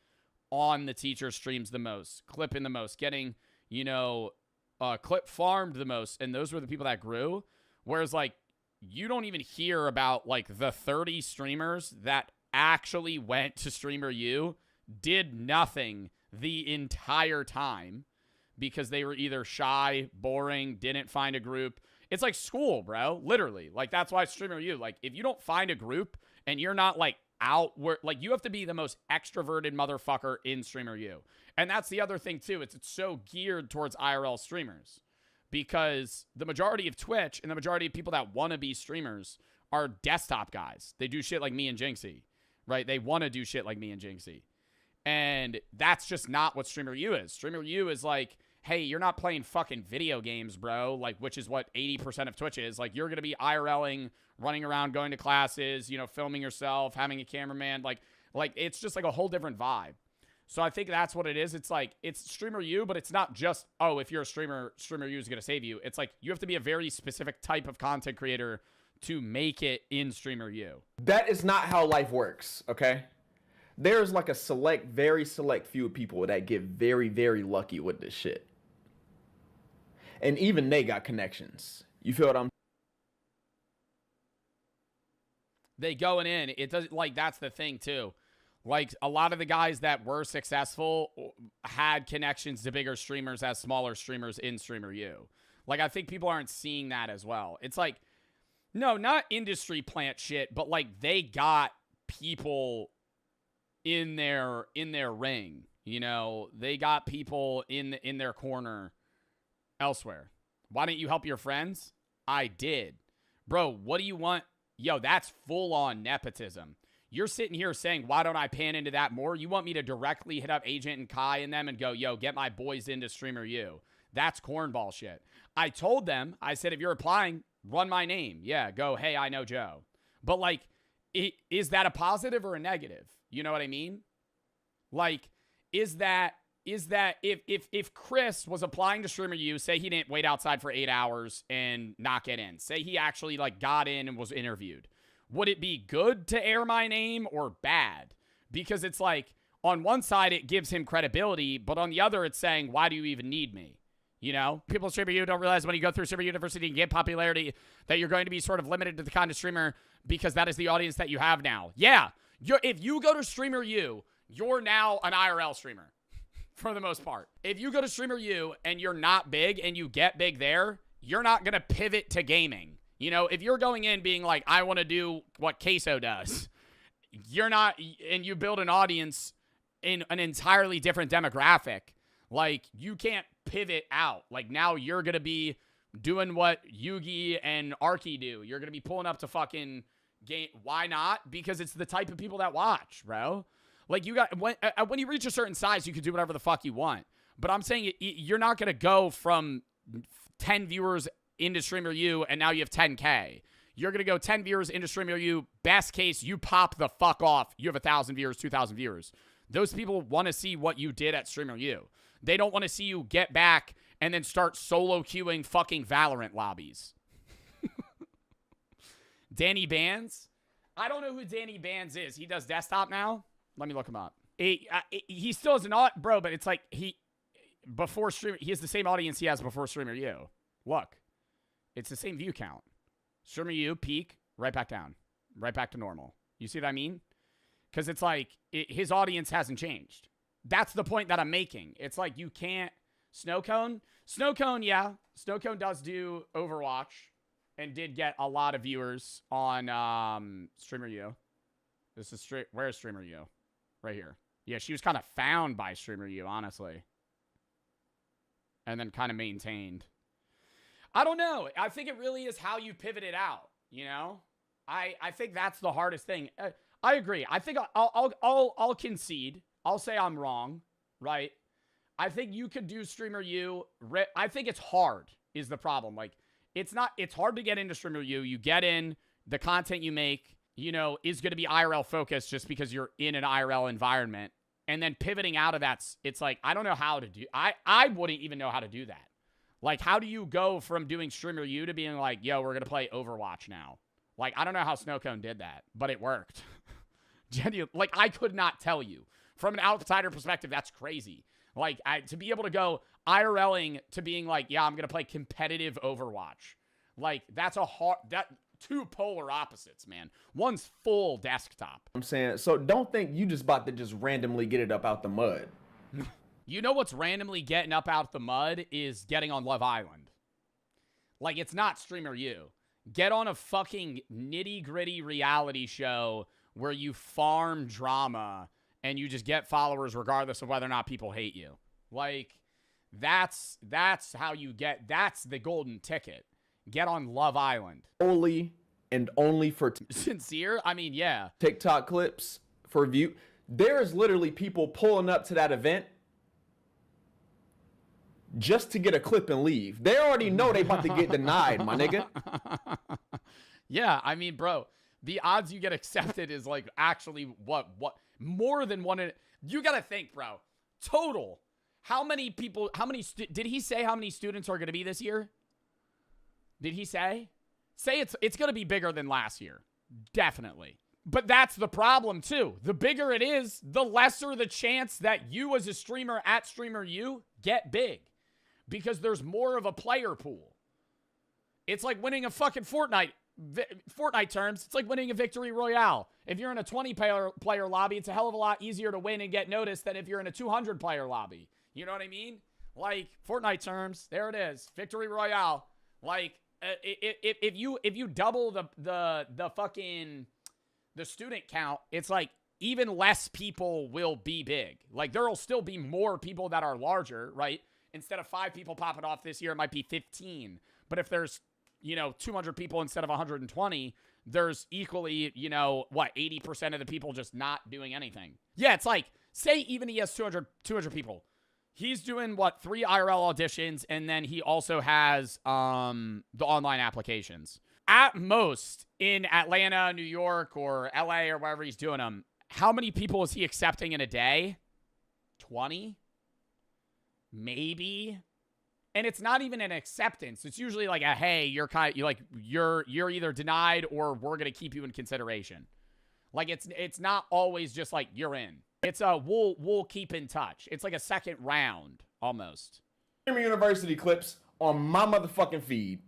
on the teacher streams the most, clipping the most, getting, you know, clip farmed the most. And those were the people that grew. Whereas, like, you don't even hear about like the 30 streamers that actually went to Streamer U, did nothing the entire time because they were either shy, boring, didn't find a group. It's like school, bro. Literally. Like, that's why Streamer U, like, if you don't find a group and you're not, like, out where, like, you have to be the most extroverted motherfucker in Streamer U. And that's the other thing, too. It's so geared towards IRL streamers because the majority of Twitch and the majority of people that want to be streamers are desktop guys. They do shit like me and Jinxie, right? They want to do shit like me and Jinxie. And that's just not what Streamer U is. Streamer U is like, hey, you're not playing fucking video games, bro, like, which is what 80% of Twitch is. Like, you're going to be IRLing, running around, going to classes, you know, filming yourself, having a cameraman. Like it's just like a whole different vibe. So I think that's what it is. It's like, it's Streamer U, but it's not just, oh, if you're a streamer, Streamer U is going to save you. It's like, you have to be a very specific type of content creator to make it in Streamer U. That is not how life works, okay? There's like a very select few people that get very, very lucky with this shit. And even they got connections. You feel what I'm? They going in. It does, like, that's the thing too. Like, a lot of the guys that were successful had connections to bigger streamers as smaller streamers in Streamer U. Like, I think people aren't seeing that as well. It's like, no, not industry plant shit, but like they got people in their ring. You know, they got people in their corner elsewhere. Why didn't you help your friends? I did. Bro, what do you want? Yo, that's full-on nepotism. You're sitting here saying, why don't I pan into that more? You want me to directly hit up Agent and Kai and them and go, yo, get my boys into Streamer U. That's cornball shit. I told them, I said, if you're applying, run my name. Yeah, go, hey, I know Joe. But, like, is that a positive or a negative? You know what I mean? Like, is that if Chris was applying to Streamer U, say he didn't wait outside for 8 hours and not get in, say he actually, like, got in and was interviewed, would it be good to air my name or bad? Because it's like, on one side, it gives him credibility, but on the other, it's saying, why do you even need me? You know, people in Streamer U don't realize when you go through Streamer University and get popularity that you're going to be sort of limited to the kind of streamer because that is the audience that you have now. Yeah, if you go to Streamer U, you're now an IRL streamer for the most part. If you go to Streamer U and you're not big and you get big there, you're not going to pivot to gaming. You know, if you're going in being like, I want to do what Queso does, you're not, and you build an audience in an entirely different demographic, like, you can't pivot out. Like, now you're going to be doing what Yugi and Arky do. You're going to be pulling up to fucking game. Why not? Because it's the type of people that watch, bro. Like, you got, when you reach a certain size, you can do whatever the fuck you want. But I'm saying you're not going to go from 10 viewers into Streamer U and now you have 10K. You're going to go 10 viewers into Streamer U. Best case, you pop the fuck off. You have 1,000 viewers, 2,000 viewers. Those people want to see what you did at Streamer U. They don't want to see you get back and then start solo queuing fucking Valorant lobbies. Danny Bands? I don't know who Danny Bands is. He does desktop now? Let me look him up. He still has an bro, but it's like he has the same audience he has before Streamer U. Look. It's the same view count. Streamer U, peak, right back down. Right back to normal. You see what I mean? Because it's like, his audience hasn't changed. That's the point that I'm making. It's like, you can't... Snowcone? Snowcone, yeah. Snowcone does do Overwatch and did get a lot of viewers on Streamer U. This is where's Streamer U? Right here. Yeah, she was kind of found by Streamer U, honestly. And then kind of maintained. I don't know. I think it really is how you pivot it out, you know? I think that's the hardest thing. I agree. I think I'll concede. I'll say I'm wrong, right? I think you could do Streamer U. I think it's hard is the problem. Like, it's hard to get into Streamer U. You get in, the content you make, you know, is going to be IRL focused just because you're in an IRL environment. And then pivoting out of that, it's like, I don't know how to do. I wouldn't even know how to do that. Like, how do you go from doing Streamer U to being like, yo, we're going to play Overwatch now? Like, I don't know how Snowcone did that, but it worked. Genuinely, like, I could not tell you. From an outsider perspective, that's crazy. Like, to be able to go IRLing to being like, yeah, I'm going to play competitive Overwatch. Like, that's a hard... two polar opposites, man. One's full desktop. I'm saying, so don't think you just about to just randomly get it up out the mud. You know what's randomly getting up out the mud is getting on Love Island. Like, it's not Streamer U. Get on a fucking nitty-gritty reality show where you farm drama and you just get followers regardless of whether or not people hate you. Like, that's how you get, that's the golden ticket. Get on Love Island. Only for sincere? I mean, yeah. TikTok clips for view. There's literally people pulling up to that event just to get a clip and leave. They already know they about to get denied, my nigga. Yeah, I mean, bro, the odds you get accepted is like actually what more than one in, you got to think, bro. Total. How many people, did he say how many students are going to be this year? Did he say? Say it's going to be bigger than last year. Definitely. But that's the problem too. The bigger it is, the lesser the chance that you as a streamer at Streamer U get big. Because there's more of a player pool. It's like winning a fucking Fortnite terms. It's like winning a victory royale. If you're in a 20-player lobby, it's a hell of a lot easier to win and get noticed than if you're in a 200-player lobby. You know what I mean? Like, Fortnite terms, there it is. Victory royale. Like, if you double the fucking the student count, it's like even less people will be big. Like, there will still be more people that are larger, right? Instead of 5 people popping off this year, it might be 15. But if there's, 200 people instead of 120, there's equally, 80% of the people just not doing anything. Yeah, it's like, say even he has 200 people. He's doing, 3 IRL auditions, and then he also has the online applications. At most, in Atlanta, New York, or LA, or wherever he's doing them, how many people is he accepting in a day? 20? Maybe. And it's not even an acceptance. It's usually like a, hey, you're either denied or we're going to keep you in consideration. Like, it's not always just like you're in. It's a we'll keep in touch. It's like a second round almost. University clips on my motherfucking feed.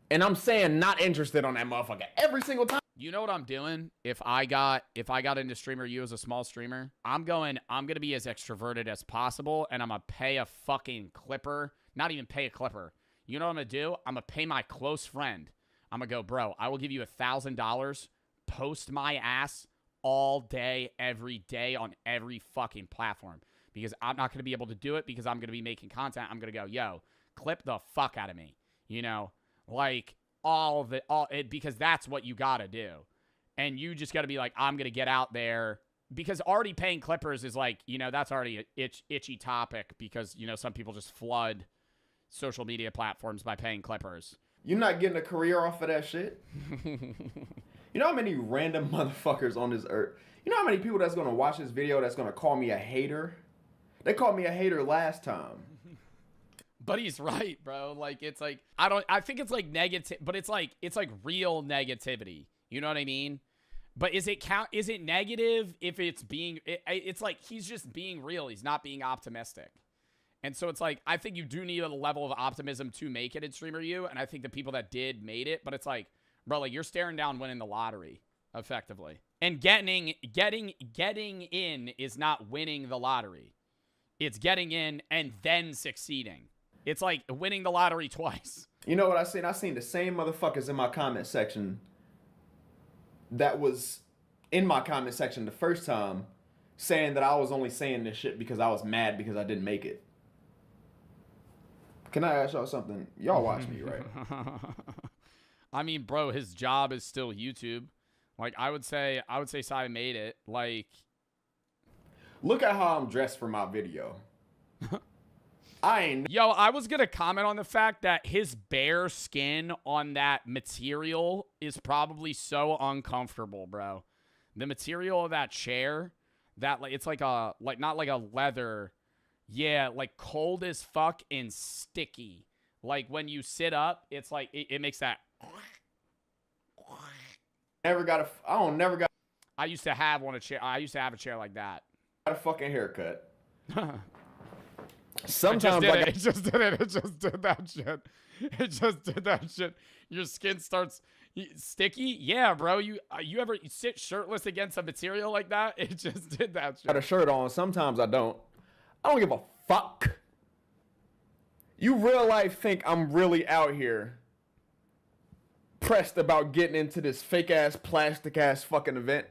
And I'm saying not interested on that motherfucker every single time. You know what I'm doing? If I got into Streamer U as a small streamer, I'm going to be as extroverted as possible, and I'm going to pay a fucking clipper. Not even pay a clipper. You know what I'm going to do? I'm going to pay my close friend. I'm going to go, bro, I will give you $1,000. Post my ass all day, every day on every fucking platform. Because I'm not going to be able to do it because I'm going to be making content. I'm going to go, yo, clip the fuck out of me. Like, all of it, because that's what you got to do. And you just got to be like, I'm going to get out there. Because already paying clippers is like, that's already an itchy topic because, some people just flood social media platforms by paying clippers. You're not getting a career off of that shit. You know how many random motherfuckers on this earth? You know how many people that's going to watch this video that's going to call me a hater? They called me a hater last time. But he's right, bro. Like, it's like, I think it's like negative, but it's like real negativity. You know what I mean? But is it negative if it's it's like, he's just being real. He's not being optimistic. And so it's like, I think you do need a level of optimism to make it in Streamer U. And I think the people that did made it, but it's like, bro, like, you're staring down winning the lottery effectively. And getting in is not winning the lottery. It's getting in and then succeeding. It's like winning the lottery twice. You know what I seen? I seen the same motherfuckers in my comment section that was in my comment section the first time saying that I was only saying this shit because I was mad because I didn't make it. Can I ask y'all something? Y'all watch me, right? I mean, bro, his job is still YouTube. Like, I would say Sai made it. Like, look at how I'm dressed for my video. Yo, I was going to comment on the fact that his bare skin on that material is probably so uncomfortable, bro. The material of that chair, it's like not like a leather. Yeah, like cold as fuck and sticky. Like when you sit up, it's like, it makes that. I used to have a chair like that. Got a fucking haircut. Sometimes it just did that shit. It just did that shit. Your skin starts Sticky? Yeah, bro. You ever sit shirtless against a material like that? It just did that shit. Got a shirt on. Sometimes I don't. I don't give a fuck. You real life think I'm really out here pressed about getting into this fake ass, plastic ass fucking event?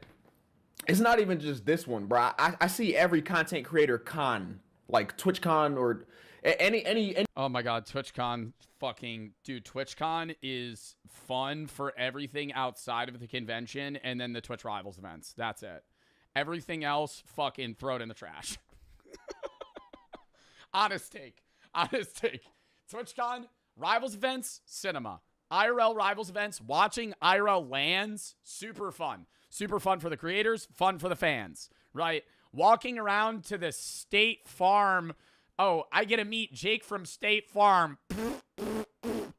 It's not even just this one, bro. I see every content creator con, like TwitchCon or any. Oh my god, TwitchCon, fucking dude. TwitchCon is fun for everything outside of the convention, and then the Twitch Rivals events. That's it. Everything else, fucking throw it in the trash. Honest take. TwitchCon, Rivals events, cinema. IRL Rivals events, watching IRL lands, super fun. Super fun for the creators, fun for the fans, right? Walking around to the State Farm. Oh, I get to meet Jake from State Farm.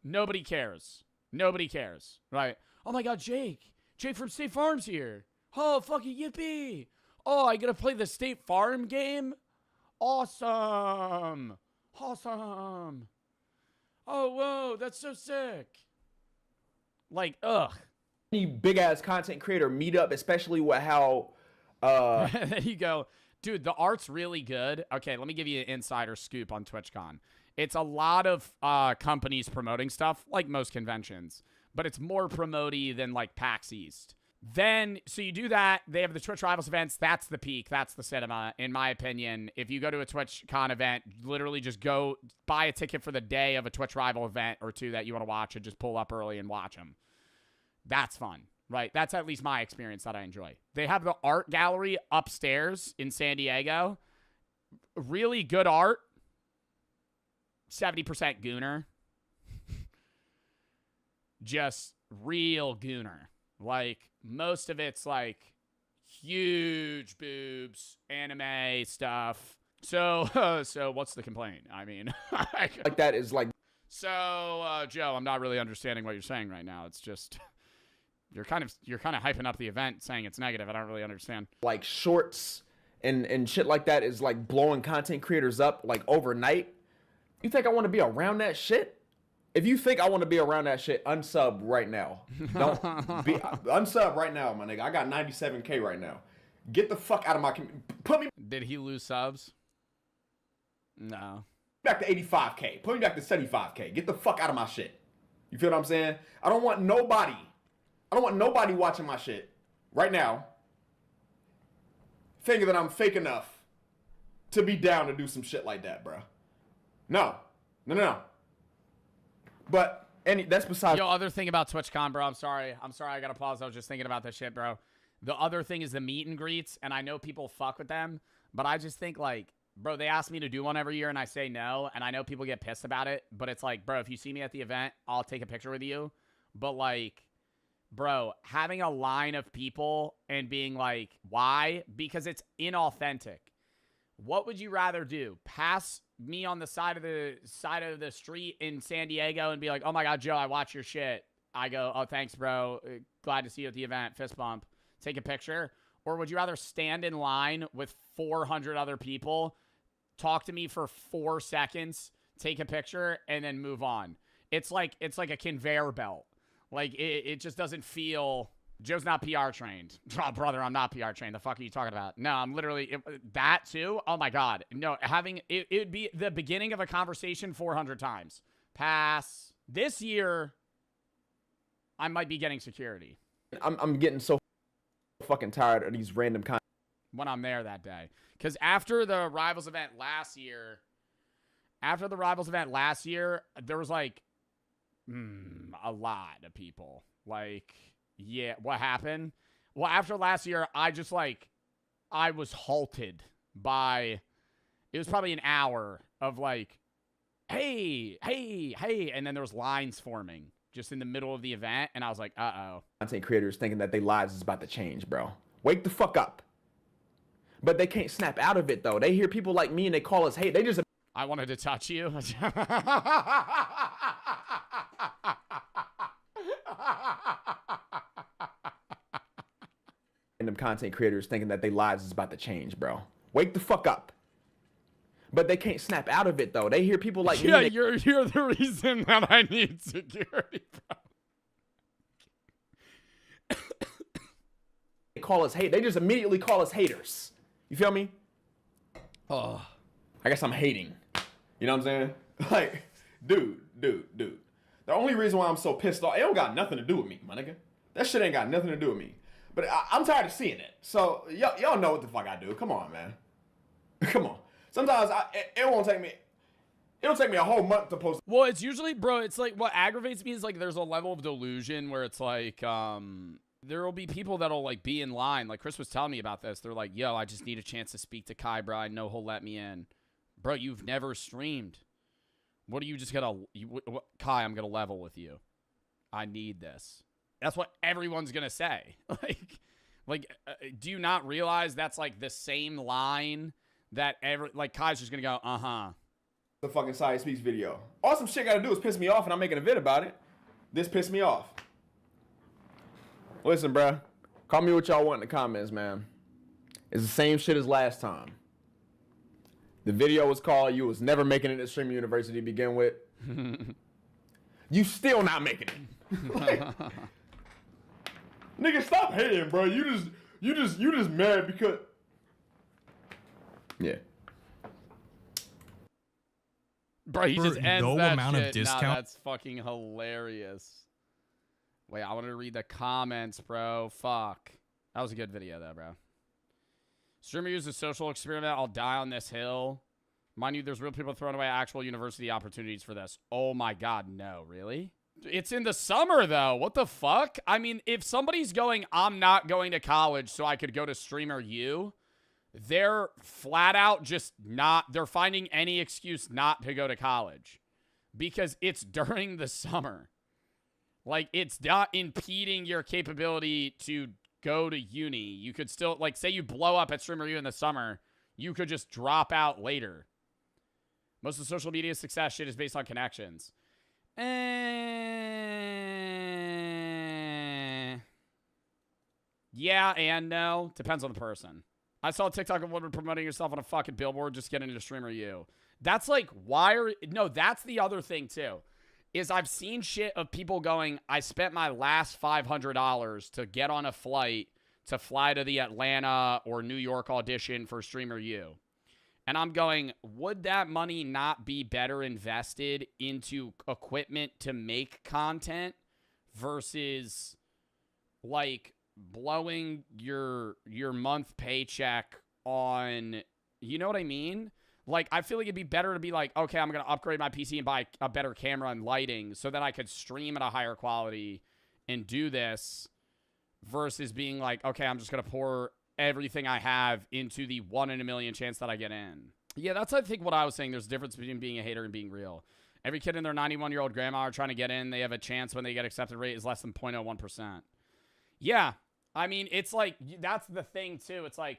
Nobody cares. Nobody cares, right? Oh my god, Jake. Jake from State Farm's here. Oh, fucking yippee. Oh, I get to play the State Farm game? Awesome. Awesome. Oh, whoa, that's so sick. Like, ugh. Any big ass content creator meet up, especially with how there you go. Dude, the art's really good. Okay, let me give you an insider scoop on TwitchCon. It's a lot of companies promoting stuff, like most conventions, but it's more promoty than like PAX East. Then, so you do that. They have the Twitch Rivals events. That's the peak. That's the cinema, in my opinion. If you go to a TwitchCon event, literally just go buy a ticket for the day of a Twitch Rival event or two that you want to watch and just pull up early and watch them. That's fun, right? That's at least my experience that I enjoy. They have the art gallery upstairs in San Diego. Really good art. 70% gooner. Just real gooner. Like, most of it's like huge boobs, anime stuff. So what's the complaint? I mean, like that is like. So, Joe, I'm not really understanding what you're saying right now. It's just you're kind of hyping up the event, saying it's negative. I don't really understand. Like shorts and shit like that is like blowing content creators up like overnight. You think I want to be around that shit? If you think I want to be around that shit, unsub right now. Don't be unsub right now, my nigga. I got 97K right now. Get the fuck out of my put me. Did he lose subs? No. Back to 85K. Put me back to 75K. Get the fuck out of my shit. You feel what I'm saying? I don't want nobody watching my shit right now thinking that I'm fake enough to be down to do some shit like that, bro. No. But that's besides. Yo, other thing about TwitchCon, bro. I'm sorry. I gotta pause. I was just thinking about this shit, bro. The other thing is the meet and greets, and I know people fuck with them, but I just think like, bro, they ask me to do one every year, and I say no, and I know people get pissed about it, but it's like, bro, if you see me at the event, I'll take a picture with you. But like, bro, having a line of people and being like, why? Because it's inauthentic. What would you rather do? Pass me on the side of the street in San Diego and be like, oh my god, Joe, I watch your shit. I go, oh, thanks, bro. Glad to see you at the event. Fist bump. Take a picture. Or would you rather stand in line with 400 other people, talk to me for 4 seconds, take a picture, and then move on? It's like a conveyor belt. Like, it just doesn't feel... Joe's not PR trained. Oh, brother, I'm not PR trained. The fuck are you talking about? No, I'm literally... that, too? Oh, my God. No, having... It would be the beginning of a conversation 400 times. Pass. This year, I might be getting security. I'm getting so fucking tired of these random... when I'm there that day. Because after the Rivals event last year... there was, like... a lot of people. Like... Yeah, what happened? Well, after last year, I was halted by, it was probably an hour of like, hey, and then there was lines forming just in the middle of the event, and I was like, uh-oh. Content creators thinking that their lives is about to change, bro. Wake the fuck up. But they can't snap out of it, though. They hear people like me, and they call us hate. They just... I wanted to touch you. Random content creators thinking that their lives is about to change, bro. Wake the fuck up. But they can't snap out of it, though. They hear people like me. Yeah, you're the reason that I need security, bro. call us hate. They just immediately call us haters. You feel me? Oh, I guess I'm hating. You know what I'm saying? Like, dude. The only reason why I'm so pissed off, it don't got nothing to do with me, my nigga. That shit ain't got nothing to do with me. But I'm tired of seeing it. So y'all know what the fuck I do. Come on, man. Come on. Sometimes it'll take me a whole month to post. Well, it's usually, bro, it's like what aggravates me is like there's a level of delusion where it's like there will be people that'll like be in line. Like Chris was telling me about this. They're like, yo, I just need a chance to speak to Kai, bro. I know he'll let me in. Bro, you've never streamed. What are you just gonna... Kai, I'm gonna level with you. I need this. That's what everyone's gonna say. Do you not realize that's like the same line that Kai's just gonna go, uh-huh. The fucking Side Speaks video. All some shit gotta do is piss me off and I'm making a vid about it. This pissed me off. Listen, bruh. Call me what y'all want in the comments, man. It's the same shit as last time. The video was called You Was Never Making It at Streamer University to begin with. You still not making it. Like, nigga, stop hating, bro. You just mad because... Yeah. Bro, he just ends no that amount shit. of discount. Nah, that's fucking hilarious. Wait, I wanted to read the comments, bro. Fuck. That was a good video, though, bro. Streamer use a social experiment. I'll die on this hill. Mind you, there's real people throwing away actual university opportunities for this. Oh my God, no, really? It's in the summer, though. What the fuck? I mean, if somebody's going, I'm not going to college so I could go to Streamer U, they're flat out just not, they're finding any excuse not to go to college because it's during the summer. Like, it's not impeding your capability to go to uni. You could still, like, say you blow up at Streamer U in the summer, you could just drop out later. Most of the social media success shit is based on connections. Yeah and no. Depends on the person. I saw a TikTok of a woman promoting herself on a fucking billboard just getting into Streamer U. That's like, no, that's the other thing too. Is I've seen shit of people going, I spent my last $500 to get on a flight to fly to the Atlanta or New York audition for Streamer U. And I'm going, would that money not be better invested into equipment to make content versus like blowing your month paycheck on, you know what I mean? Like, I feel like it'd be better to be like, okay, I'm going to upgrade my PC and buy a better camera and lighting so that I could stream at a higher quality and do this versus being like, okay, I'm just going to pour everything I have into the 1 in a million chance that I get in. Yeah, that's, I think, what I was saying. There's a difference between being a hater and being real. Every kid and their 91-year-old grandma are trying to get in. They have a chance when they get accepted rate is less than 0.01%. Yeah, I mean, it's like, that's the thing, too. It's like,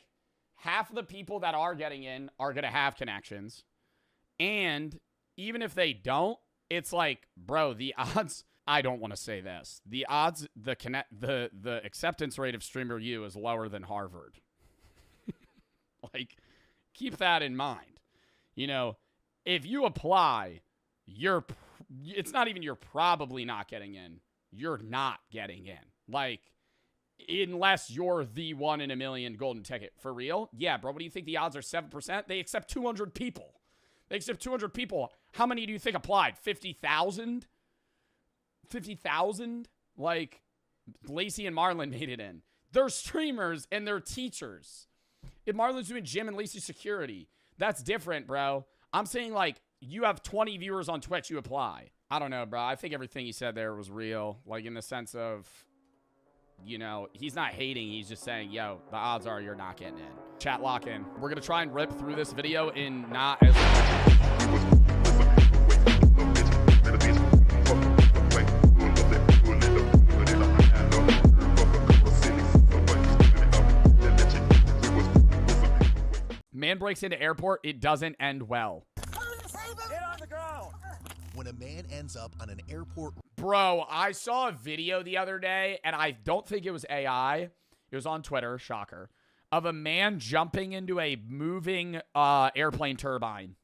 half of the people that are getting in are going to have connections. And even if they don't, it's like, bro, the odds, I don't want to say this. The odds, the acceptance rate of Streamer U is lower than Harvard. Like, keep that in mind. You know, if you apply, it's not even you're probably not getting in. You're not getting in. Like, unless you're the 1 in a million golden ticket. For real? Yeah, bro, what do you think the odds are? 7%? They accept 200 people. They accept 200 people. How many do you think applied? 50,000? 50,000? Like, Lacey and Marlon made it in. They're streamers and they're teachers. If Marlon's doing gym and Lacey security, that's different, bro. I'm saying, like, you have 20 viewers on Twitch, you apply. I don't know, bro. I think everything he said there was real. Like, in the sense of, you know, he's not hating. He's just saying, yo, the odds are you're not getting in. Chat lock in. We're going to try and rip through this video in not as... Man breaks into airport. It doesn't end well. Get on the ground. When a man ends up on an airport... Bro, I saw a video the other day, and I don't think it was AI. It was on Twitter, shocker, of a man jumping into a moving airplane turbine.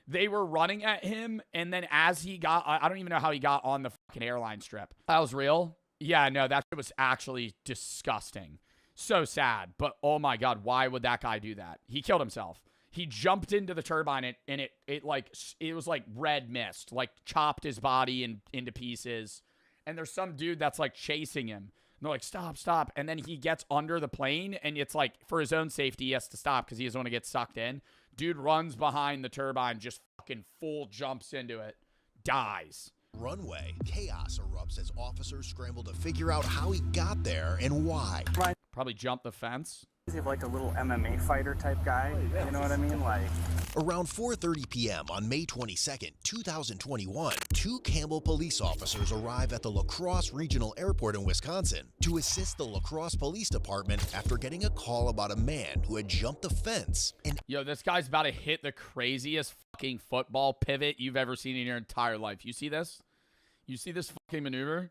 They were running at him, and then as he got, I don't even know how he got on the fucking airline strip. That was real? Yeah, no, that was actually disgusting. So sad. But oh my God, why would that guy do that? He killed himself. He jumped into the turbine and it was like red mist, like chopped his body into pieces. And there's some dude that's like chasing him. And they're like, stop, stop. And then he gets under the plane and it's like for his own safety, he has to stop because he doesn't want to get sucked in. Dude runs behind the turbine, just fucking full jumps into it, dies. Runway. Chaos erupts as officers scramble to figure out how he got there and why. Probably jumped the fence. Is he like a little MMA fighter type guy? You know what I mean? Like around 4:30 p.m. on May 22nd, 2021, 2 Campbell police officers arrive at the La Crosse Regional Airport in Wisconsin to assist the La Crosse Police Department after getting a call about a man who had jumped the fence. And yo, this guy's about to hit the craziest fucking football pivot you've ever seen in your entire life. You see this? You see this fucking maneuver?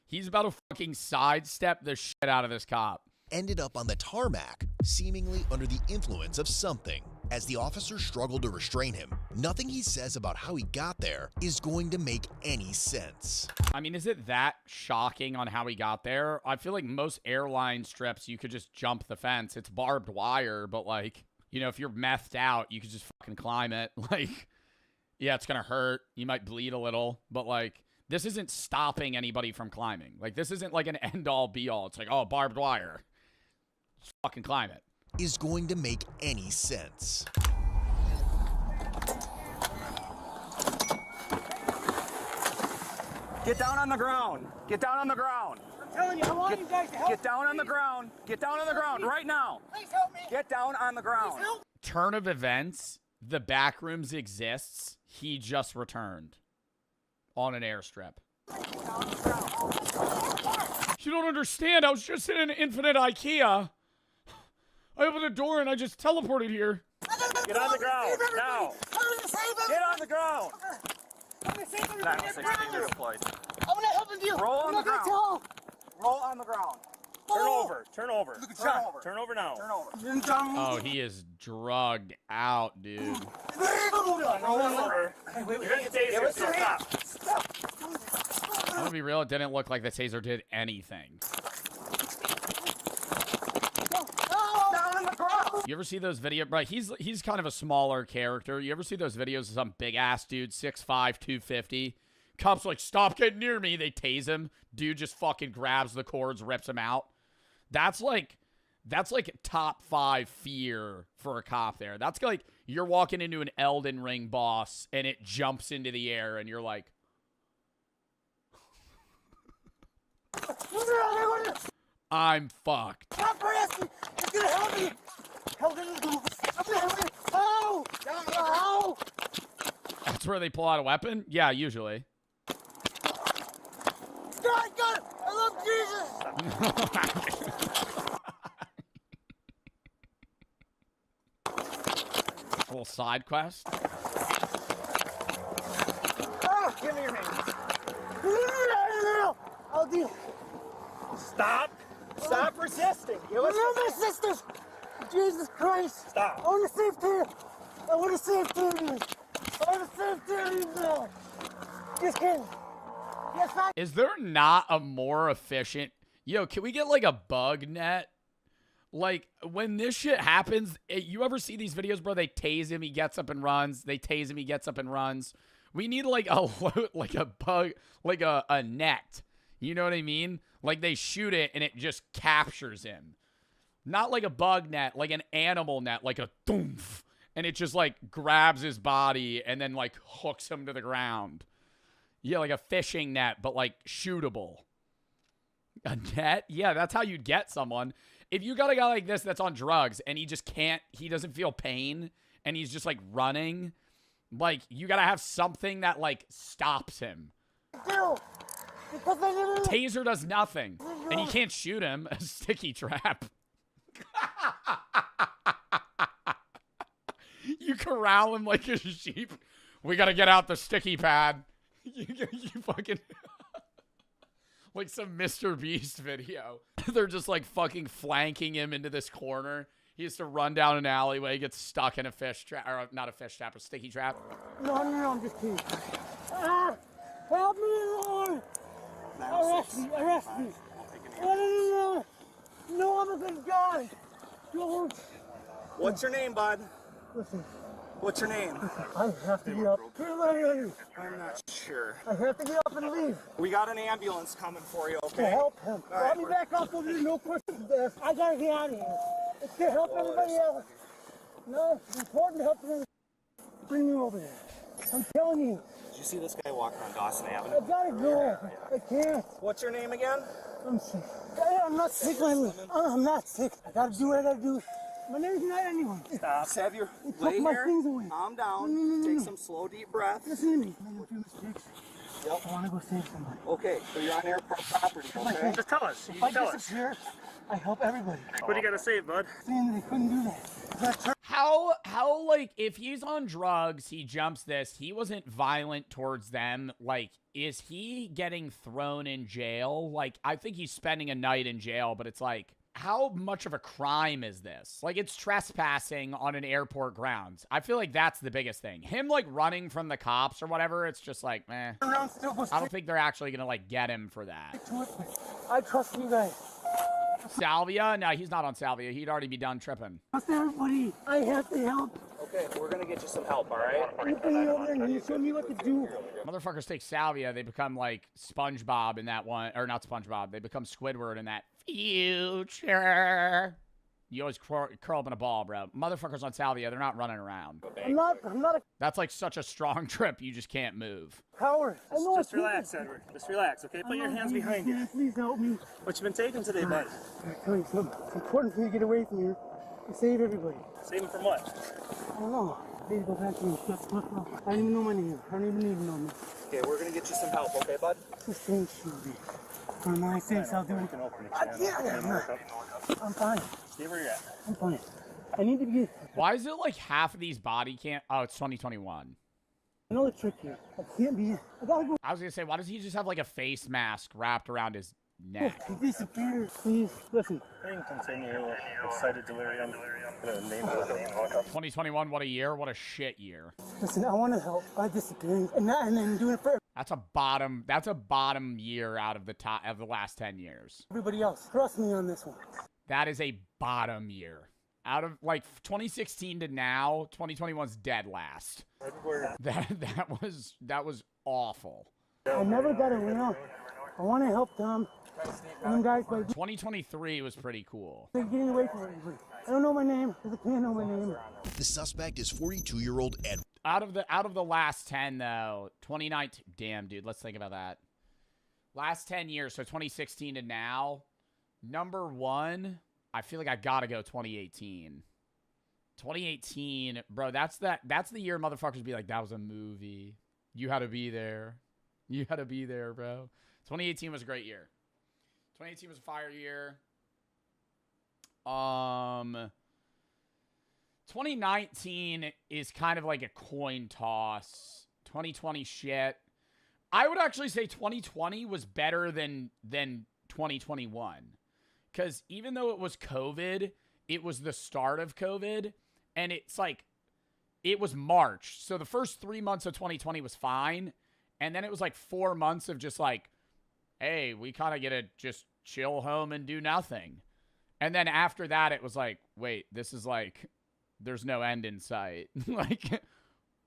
He's about to fucking sidestep the shit out of this cop. Ended up on the tarmac, seemingly under the influence of something. As the officers struggle to restrain him, nothing he says about how he got there is going to make any sense. I mean, is it that shocking on how he got there? I feel like most airline strips, you could just jump the fence. It's barbed wire, but like, you know, if you're methed out, you could just fucking climb it. Like, yeah, it's gonna hurt. You might bleed a little, but like, this isn't stopping anybody from climbing. Like, this isn't like an end-all, be-all. It's like, oh, barbed wire. Just fucking climb it. Is going to make any sense. get down on the ground. Get down on the ground. I'm telling you, I want you guys to help. Get down on the ground. Get down on the ground right now. Please help me. Get down on the ground. Please help. Turn of events, the backrooms exists. He just returned on an airstrip. You don't understand. I was just in an infinite IKEA. I opened the door and I just teleported here. Get on the ground now. Get on the ground. I'm gonna save everybody. 916 deployed. I'm gonna help you. Roll on the ground. Tell. Roll on the ground. Turn over. Turn over. Turn over. Turn over now. Turn over. Oh, he is drugged out, dude. Roll over. You're gonna get tasered, so stop. I'm gonna be real, it didn't look like the taser did anything. You ever see those videos? Right, he's kind of a smaller character. You ever see those videos of some big-ass dude, 6'5", 250? Cops like, stop getting near me. They tase him. Dude just fucking grabs the cords, rips him out. That's like top 5 fear for a cop there. That's like you're walking into an Elden Ring boss and it jumps into the air and you're like, I'm fucked. Stop harassing. It's gonna help me. Help me. I'm gonna help you. Oh! Oh! That's where they pull out a weapon? Yeah, usually. God, I love Jesus. A little side quest. Oh, give me your hand. I'll do. Stop. Stop resisting. No, my sisters. Jesus Christ. Stop. I want to save Tina. I want to save Tina. I want to save Tina. Just kidding. Yes, I. Is there not a more efficient... Yo, can we get like a bug net? Like, when this shit happens, you ever see these videos, bro? They tase him, he gets up and runs. They tase him, he gets up and runs. We need like a bug, like a net. You know what I mean? Like they shoot it and it just captures him. Not like a bug net, like an animal net, like a thoomph. And it just like grabs his body and then like hooks him to the ground. Yeah, like a fishing net, but like shootable. A net? Yeah, that's how you'd get someone. If you got a guy like this that's on drugs and he just can't, he doesn't feel pain and he's just like running, like you got to have something that like stops him. Taser does nothing. And you can't shoot him. A sticky trap. You corral him like a sheep. We got to get out the sticky pad. You fucking... like some Mr. Beast video. They're just like fucking flanking him into this corner. He has to run down an alleyway, gets stuck in a fish trap, or not a fish trap, a sticky trap. No, I'm just kidding. Ah, help me, Lord. Arrest me. No. No, I'm a good guy. Don't. What's your name, bud? Listen. What's your name? I have to get up. I'm not sure. I have to get up and leave. We got an ambulance coming for you, To okay? help him. All right, I'll be back up over there, no questions asked. I gotta get out of here. It's to help everybody else. No, it's important to help them. Bring me over there. I'm telling you. Did you see this guy walking on Dawson Avenue? I gotta go. I can't. What's your name again? I'm sick. I'm not sick, I'm not sick. I gotta do what I gotta do. My name's not anyone. Stop. Just have your lay here. Calm down. Take some slow, deep breaths. Listen to me. I made a few mistakes. Yep. I want to go save somebody. Okay, so you're on airport property, okay? Just tell us. If I disappear, I help everybody. What do you got to save, bud? Saying that they couldn't do that. How, like, if he's on drugs, he jumps this, he wasn't violent towards them, like, is he getting thrown in jail? Like, I think he's spending a night in jail, but it's like, how much of a crime is this? Like, it's trespassing on an airport grounds. I feel like that's the biggest thing. Him, like, running from the cops or whatever, it's just like, meh. I don't think they're actually gonna, like, get him for that. I trust you guys. Salvia? No, he's not on Salvia. He'd already be done tripping. Trust everybody. I have to help. Okay, we're gonna get you some help, all right? You bring me over there and you show me what to do. Motherfuckers take Salvia, they become like SpongeBob in that one, or not SpongeBob, they become Squidward in that future. You always curl up in a ball, bro. Motherfuckers on Salvia, they're not running around. I'm not a That's like such a strong trip, you just can't move. coward. Just relax, Edward. Just relax, okay? Put your hands behind you. Please help me. What you been taking today, bud? I tell you something. It's important for me to get away from here and save everybody. Save him from what? I don't know. Please go back to me. I don't even know my name. I don't even need to know me. Okay, we're gonna get you some help, okay, bud? Just don't shoot me. For my sakes, I'll do it. I'm fine. Stay where you're at. I'm fine. I need to get... Why is it like half of these body cam... Oh, it's 2021. I know the trick here. I can't be... I gotta go. I was gonna say, why does he just have like a face mask wrapped around his neck? He disappeared. Please, listen. You can continue. Excited delirium. 2021, what a year. What a shit year. Listen, I want to help by disappearing and then doing it for That's a bottom year out of the top of the last 10 years. everybody else. Trust me on this one. That is a bottom year. Out of like 2016 to now, 2021's dead last. That was awful. I never got around. I want to help them. And guys, by 2023 was pretty cool. getting away from everybody. I don't know my name because I can't know my name. The suspect is 42-year-old Ed. Out of the last 10 though, 2019. Damn, dude, let's think about that. Last 10 years, so 2016 to now. Number one, I feel like I gotta go 2018. 2018, bro, that's the year motherfuckers be like, that was a movie. You had to be there. You had to be there, bro. 2018 was a great year. 2018 was a fire year. 2019 is kind of like a coin toss. 2020 shit. I would actually say 2020 was better than 2021. Because even though it was COVID, it was the start of COVID. And it's like, it was March. So the first 3 months of 2020 was fine. And then it was like 4 months of just like, hey, we kind of get to just chill home and do nothing. And then after that, it was like, wait, this is like, there's no end in sight. Like,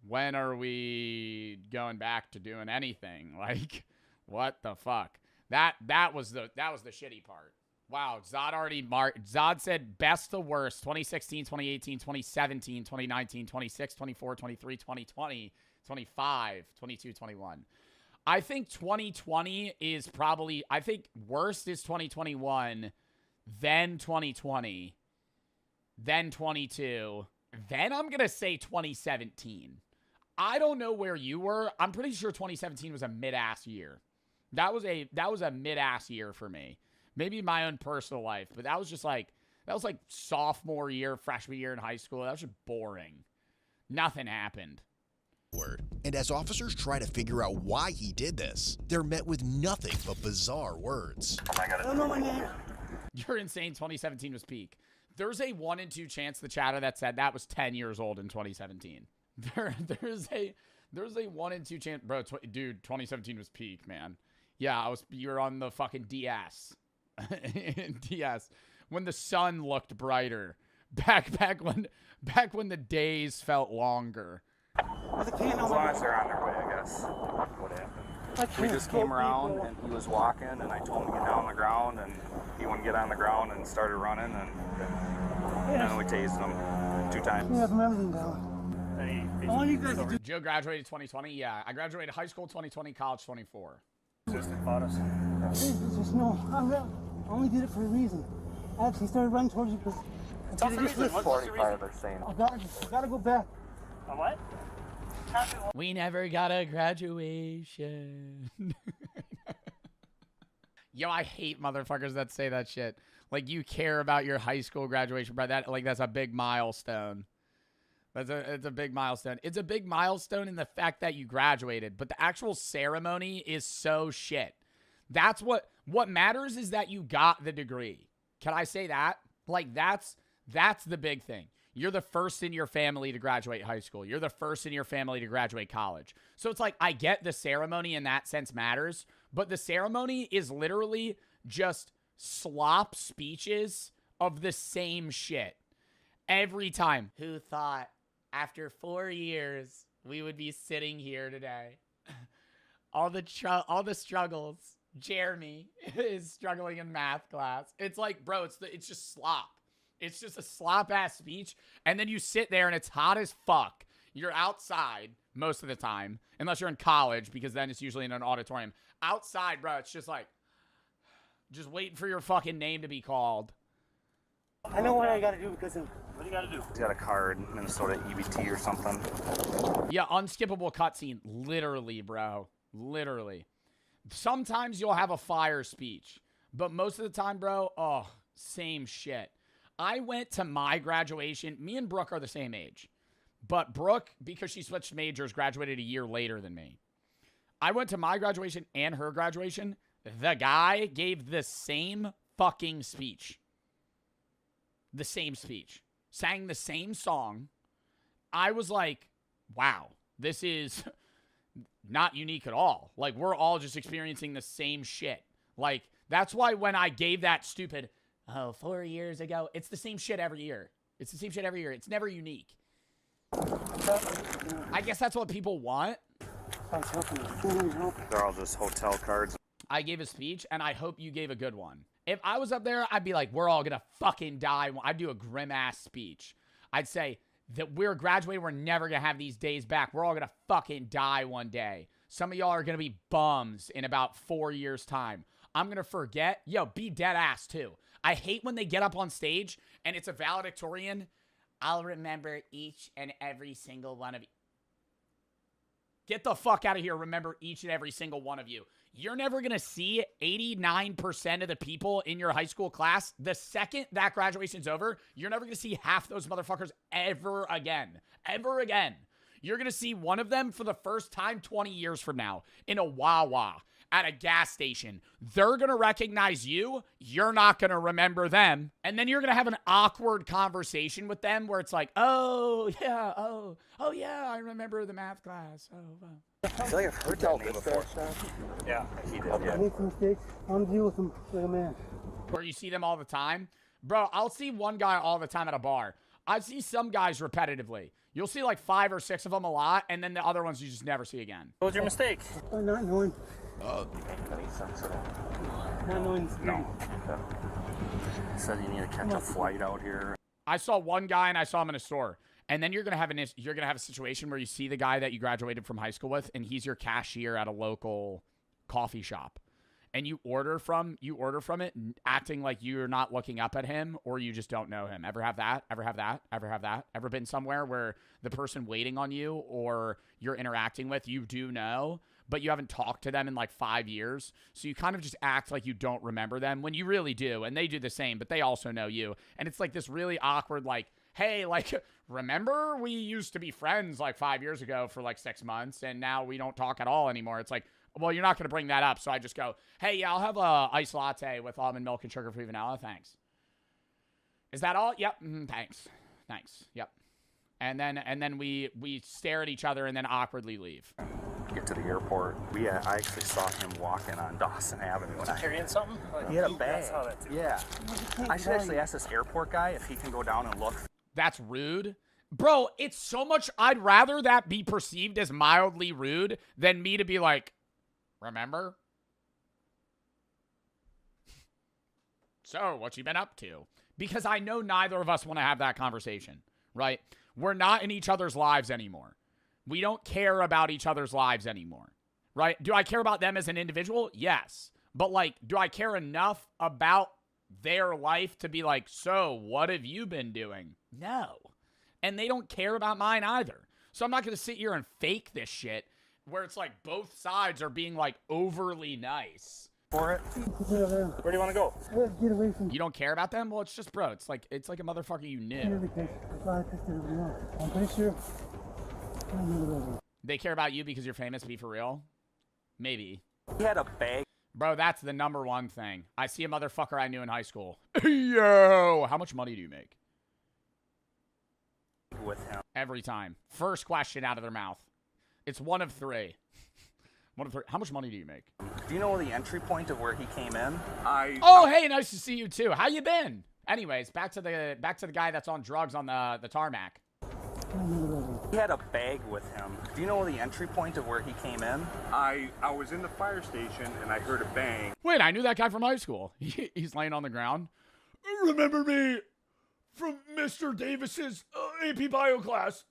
when are we going back to doing anything? Like, what the fuck? That was the shitty part. Wow, Zod said best to worst, 2016, 2018, 2017, 2019, 26, 24, 23, 2020, 25, 22, 21. I think 2020 is probably, I think worst is 2021, then 2020, then 22, then I'm going to say 2017. I don't know where you were. I'm pretty sure 2017 was a mid-ass year. That was a mid-ass year for me. Maybe my own personal life, but that was just like, that was like sophomore year, freshman year in high school. That was just boring. Nothing happened. And as officers try to figure out why he did this, they're met with nothing but bizarre words. I don't know my name. You're insane. 2017 was peak. There's a 1 in 2 chance the chatter that said that was 10 years old in 2017. There's a 1 in 2 chance, bro. Dude, 2017 was peak, man. Yeah, you were on the fucking DS. DS. when the sun looked brighter. Back when the days felt longer. As long as they're on their way, I guess. What happened? We just came around and he was walking and I told him to get down on the ground and he wouldn't get on the ground and started running and then we tased him 2 times. Yeah, from everything down. I want you guys to do. Joe graduated 2020. Yeah, I graduated high school 2020, college 24. Just fought us. Just no. I only did it for a reason. I actually started running towards you because. What's the reason? What's the reason? I gotta go back. A what? We never got a graduation. Yo, I hate motherfuckers that say that shit. Like, you care about your high school graduation, bro. That's a big milestone. It's a big milestone. It's a big milestone in the fact that you graduated, but the actual ceremony is so shit. That's what matters is that you got the degree. Can I say that? Like, that's the big thing. You're the first in your family to graduate high school. You're the first in your family to graduate college. So it's like, I get the ceremony in that sense matters, but the ceremony is literally just slop speeches of the same shit every time. Who thought after 4 years we would be sitting here today? all the struggles. Jeremy is struggling in math class. It's like, bro, it's just slop. It's just a slop-ass speech, and then you sit there, and it's hot as fuck. You're outside most of the time, unless you're in college, because then it's usually in an auditorium. Outside, bro, it's just like, just waiting for your fucking name to be called. I know what I gotta do because of. What do you gotta do? He's got a card, Minnesota EBT or something. Yeah, unskippable cutscene. Literally, bro. Literally. Sometimes you'll have a fire speech, but most of the time, bro, oh, same shit. I went to my graduation. Me and Brooke are the same age. But Brooke, because she switched majors, graduated a year later than me. I went to my graduation and her graduation. The guy gave the same fucking speech. The same speech. Sang the same song. I was like, wow, this is not unique at all. Like, we're all just experiencing the same shit. Like, that's why when I gave that stupid... 4 years ago. It's the same shit every year. It's the same shit every year. It's never unique. I guess that's what people want. They're all just hotel cards. I gave a speech, and I hope you gave a good one. If I was up there, I'd be like, we're all gonna fucking die. I'd do a grim-ass speech. I'd say that we're graduating. We're never gonna have these days back. We're all gonna fucking die one day. Some of y'all are gonna be bums in about 4 years' time. I'm gonna forget. Yo, be dead ass, too. I hate when they get up on stage and it's a valedictorian. I'll remember each and every single one of you. Get the fuck out of here. Remember each and every single one of you. You're never going to see 89% of the people in your high school class. The second that graduation's over, you're never going to see half those motherfuckers ever again. Ever again. You're going to see one of them for the first time 20 years from now in a Wawa. At a gas station. They're going to recognize you. You're not going to remember them. And then you're going to have an awkward conversation with them where it's like, oh, yeah, oh, yeah, I remember the math class. Oh, wow. I feel like I've heard that name before. Yeah, he did. I made some mistakes. I'm dealing with them like a man. Where you see them all the time. Bro, I'll see one guy all the time at a bar. I see some guys repetitively. You'll see like 5 or 6 of them a lot, and then the other ones you just never see again. What was your mistake? Not knowing. Any sense at all? Not knowing. No. He said you need to catch a flight out here. I saw one guy and I saw him in a store. And then you're gonna have a situation where you see the guy that you graduated from high school with, and he's your cashier at a local coffee shop. And you order from it acting like you're not looking up at him or you just don't know him. Ever have that? Ever have that? Ever have that? Ever been somewhere where the person waiting on you or you're interacting with, you do know, but you haven't talked to them in like 5 years. So you kind of just act like you don't remember them when you really do. And they do the same, but they also know you. And it's like this really awkward, like, hey, like, remember we used to be friends like 5 years ago for like 6 months and now we don't talk at all anymore. It's like, well, you're not going to bring that up. So I just go, hey, yeah, I'll have a iced latte with almond milk and sugar-free vanilla. Thanks. Is that all? Yep. Thanks. Thanks. Yep. And then we stare at each other and then awkwardly leave. get to the airport. I actually saw him walking on Dawson Avenue. Was he carrying something? He had a bag. I saw that too. Yeah. I should actually ask this airport guy if he can go down and look. That's rude. Bro, it's so much. I'd rather that be perceived as mildly rude than me to be like, remember? So, what you been up to? Because I know neither of us want to have that conversation, right? We're not in each other's lives anymore. We don't care about each other's lives anymore, right? Do I care about them as an individual? Yes. But, like, do I care enough about their life to be like, so, what have you been doing? No. And they don't care about mine either. So I'm not going to sit here and fake this shit where it's like both sides are being, like, overly nice. For it. Where do you want to go? Get away from. You don't care about them? Well, it's just, bro, it's like a motherfucker you knew. I'm pretty sure. They care about you because you're famous, be for real? Maybe. He had a bag. Bro, that's the number one thing. I see a motherfucker I knew in high school. Yo, how much money do you make? With him. Every time. First question out of their mouth. It's one of three. One of three. How much money do you make? Do you know the entry point of where he came in? Oh, hey, nice to see you too. How you been? Anyways, back to the guy that's on drugs on the tarmac. He had a bag with him. Do you know the entry point of where he came in? I was in the fire station and I heard a bang. Wait, I knew that guy from high school. He's laying on the ground. Remember me from Mr. Davis's AP Bio class.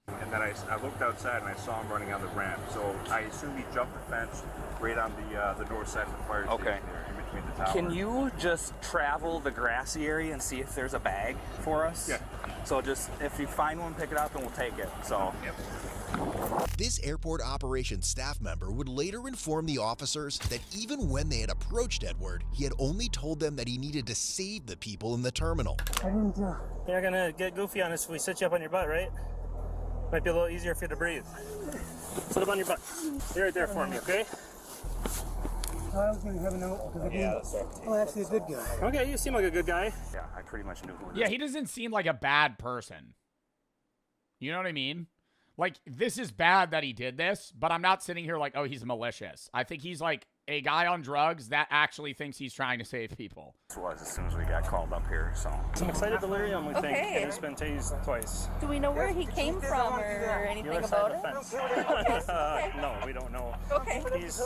And then I looked outside and I saw him running on the ramp. So I assume he jumped the fence right on the north side of the fire station there, in between the towers. Can you just travel the grassy area and see if there's a bag for us? Yeah. So just, if you find one, pick it up and we'll take it. So. Yep. This airport operations staff member would later inform the officers that even when they had approached Edward, he had only told them that he needed to save the people in the terminal. I didn't. You're not gonna get goofy on us if we sit you up on your butt, right? Might be a little easier for you to breathe. Sit up on your butt. Stay right there for me, okay? I was gonna have a note. Yeah, that's right. Oh, actually a good guy. Okay, you seem like a good guy. Yeah, I pretty much knew who it is. Yeah, he doesn't seem like a bad person. You know what I mean? Like, this is bad that he did this, but I'm not sitting here like, oh, he's malicious. I think he's like a guy on drugs that actually thinks he's trying to save people. This was as soon as we got called up here, so. Some excited delirium, we think. Okay. And he's been tased twice. Do we know where he came from or anything about it? No, we don't know. Okay. He's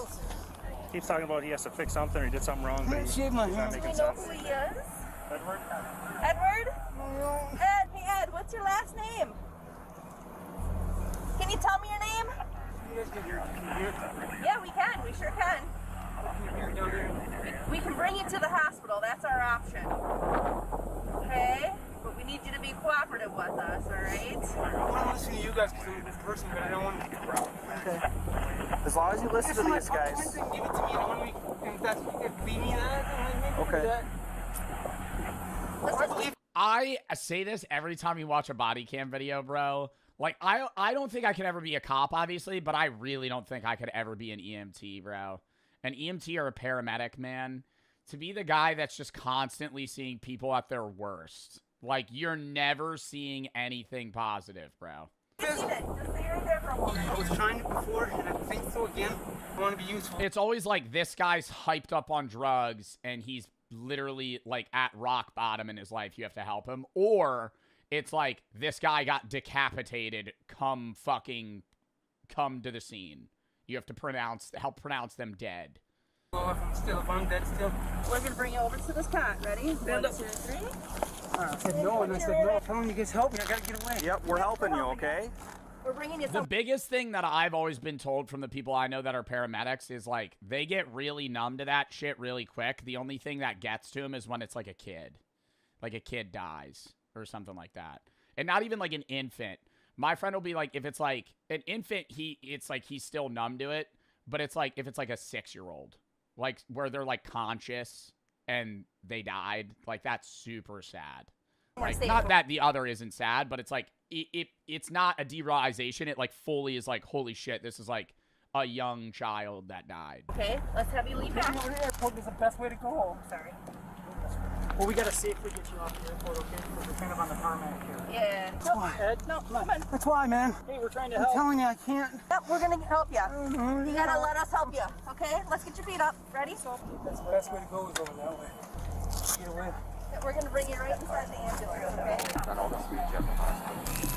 keeps talking about he has to fix something or he did something wrong, but he's not making Do we know sense. who he is? Edward? Edward? Ed, hey Ed, what's your last name? Can you tell me your name? Yeah, we can. We sure can. We can bring you to the hospital. That's our option. Okay? But we need you to be cooperative with us, all right? I want to listen to you guys because I'm a good person, but I don't want to. Okay. As long as you listen to these guys. Give it to me. I don't want to be. If that's be me that. Okay. I say this every time you watch a body cam video, bro. Like, I don't think I could ever be a cop, obviously, but I really don't think I could ever be an EMT, bro. An EMT or a paramedic, man. To be the guy that's just constantly seeing people at their worst. Like, you're never seeing anything positive, bro. I was trying it before, and I think so again. I want to be useful. It's always like this guy's hyped up on drugs, and he's literally, like, at rock bottom in his life. You have to help him. Or it's like, this guy got decapitated. Come to the scene. You have to help pronounce them dead. Well, if I'm dead still. We're going to bring you over to this cot. Ready? 1, 2, 3. I said no, and I said no. Tell me you guys help me. I got to get away. Yep, we're helping you, okay? We're bringing you The biggest thing that I've always been told from the people I know that are paramedics is, like, they get really numb to that shit really quick. The only thing that gets to them is when it's, like, a kid. Like, a kid dies or something like that. And not even, like, an infant. My friend will be like, if it's, like, an infant, it's, like, he's still numb to it. But it's, like, if it's, like, a 6-year-old. Like, where they're, like, conscious and they died. Like, that's super sad. Like, not that the other isn't sad, but it's, like, it's not a derealization. It, like, fully is, like, holy shit, this is, like, a young child that died. Okay, let's have you leave back. Over here, I told you the best way to go. Sorry. Well, we gotta safely get you off the airport, okay? Because we're kind of on the tarmac here. Yeah. That's why. Ed, no, come on. That's why, man. Hey, we're trying to help. I'm telling you, I can't. Yep, we're gonna help you. You gotta let us help you, okay? Let's get your feet up. Ready? That's the best way to go is over that way. Get away. We're gonna bring you right inside the ambulance, okay? Got all the sweet jet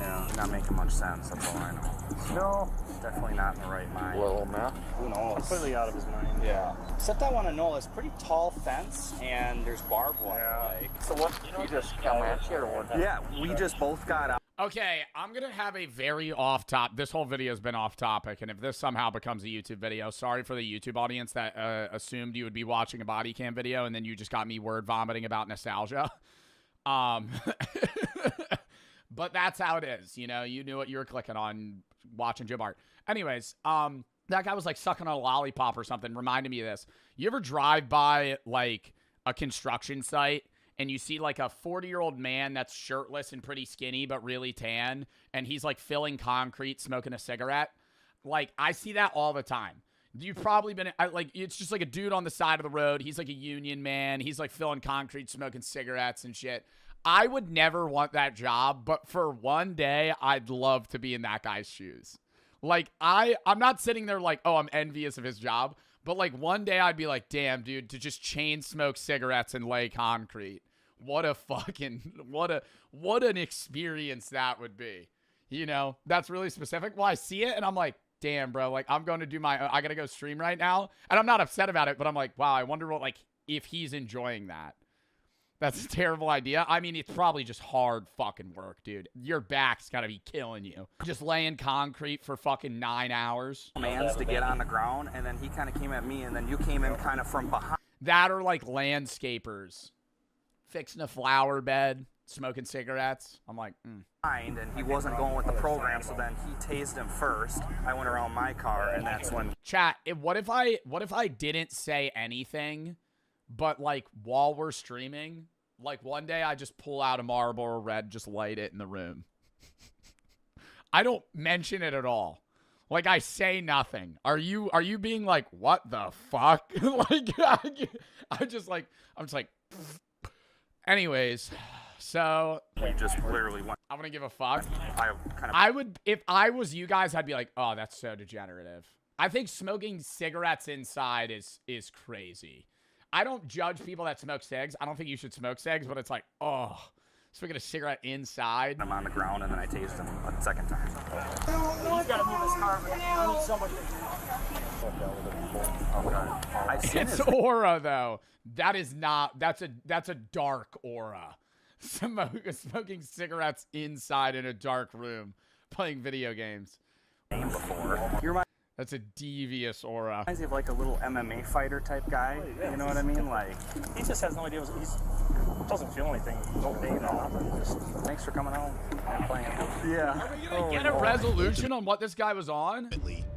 Yeah, not making much sense, that's all I know. No. Definitely not in the right mind. Well, man. Who knows? Completely out of his mind. Yeah. Except I want to know, it's pretty tall fence and there's barbed wire. Like, so what, you just come at you or what? Yeah, we just both got out. Okay, I'm going to have a very off-top... This whole video has been off-topic, and if this somehow becomes a YouTube video, sorry for the YouTube audience that assumed you would be watching a body cam video, and then you just got me word vomiting about nostalgia. But that's how it is, you know? You knew what you were clicking on watching Joe Bart. Anyways, that guy was, like, sucking on a lollipop or something, reminded me of this. You ever drive by, like, a construction site, and you see like a 40-year-old man that's shirtless and pretty skinny but really tan, and he's like filling concrete, smoking a cigarette? Like, I see that all the time. You've probably been, like, it's just like a dude on the side of the road. He's like a union man. He's like filling concrete, smoking cigarettes and shit. I would never want that job, but for one day, I'd love to be in that guy's shoes. Like, I'm not sitting there like, oh, I'm envious of his job, but like one day I'd be like, damn, dude, to just chain smoke cigarettes and lay concrete. What a fucking, what an experience that would be. You know, that's really specific. Well, I see it and I'm like, damn, bro, like I'm going to do I got to go stream right now. And I'm not upset about it, but I'm like, wow, I wonder what, like, if he's enjoying that. That's a terrible idea. I mean, it's probably just hard fucking work, dude. Your back's got to be killing you. Just laying concrete for fucking 9 hours. Man's to get on the ground, and then he kind of came at me, and then you came in kind of from behind. That or like landscapers. Fixing a flower bed, smoking cigarettes. I'm like, And he wasn't going with the program, so then he tased him first. I went around my car, and that's when... Chat, what if I didn't say anything, but like while we're streaming, like one day I just pull out a Marlboro Red, just light it in the room. I don't mention it at all. Like, I say nothing. Are you being like, what the fuck? Like, I'm just like, anyways, so we just literally went. I'm gonna give a fuck. I would, if I was you guys, I'd be like, oh, that's so degenerative. I think smoking cigarettes inside is crazy. I don't judge people that smoke cigs. I don't think you should smoke cigs, but it's like, oh, smoking a cigarette inside. I'm on the ground and then I tased him a second time. He's gotta move his car, but I need somebody to... It's aura though. That is not. That's a dark aura. Smoking cigarettes inside in a dark room, playing video games. That's a devious aura. Reminds me of like a little MMA fighter type guy. You know what I mean? Like, he just has no idea. He doesn't feel anything. No pain or nothing. Just thanks for coming home and playing. Yeah. Are we gonna get a resolution on what this guy was on?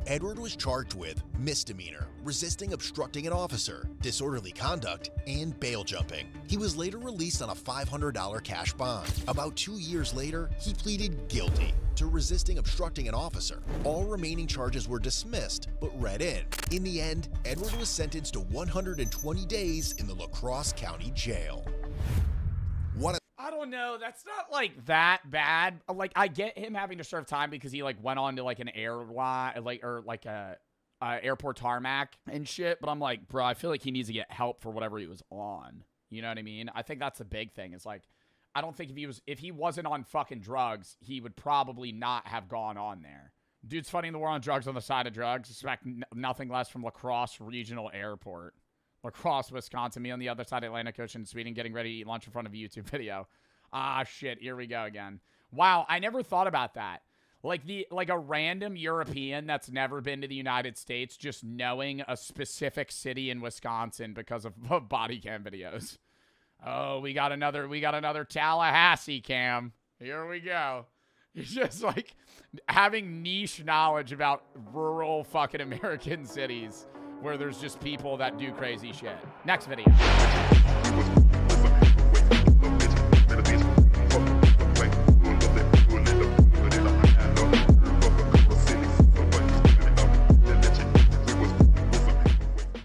Edward was charged with misdemeanor, resisting obstructing an officer, disorderly conduct, and bail jumping. He was later released on a $500 cash bond. About 2 years later, he pleaded guilty to resisting obstructing an officer. All remaining charges were dismissed, but read in. In the end, Edward was sentenced to 120 days in the La Crosse County Jail. I don't know. That's not like that bad. Like, I get him having to serve time because he like went on to like an airline, like a airport tarmac and shit. But I'm like, bro, I feel like he needs to get help for whatever he was on. You know what I mean? I think that's the big thing. It's like, I don't think if he wasn't on fucking drugs, he would probably not have gone on there. Dude's fighting the war on drugs on the side of drugs. Expect nothing less from La Crosse Regional Airport. La Crosse, Wisconsin. Me on the other side of Atlantic Ocean, Sweden, getting ready to eat lunch in front of a YouTube video. Ah, shit. Here we go again. Wow, I never thought about that. Like a random European that's never been to the United States just knowing a specific city in Wisconsin because of body cam videos. Oh, we got another Tallahassee cam. Here we go. It's just like having niche knowledge about rural fucking American cities where there's just people that do crazy shit. Next video.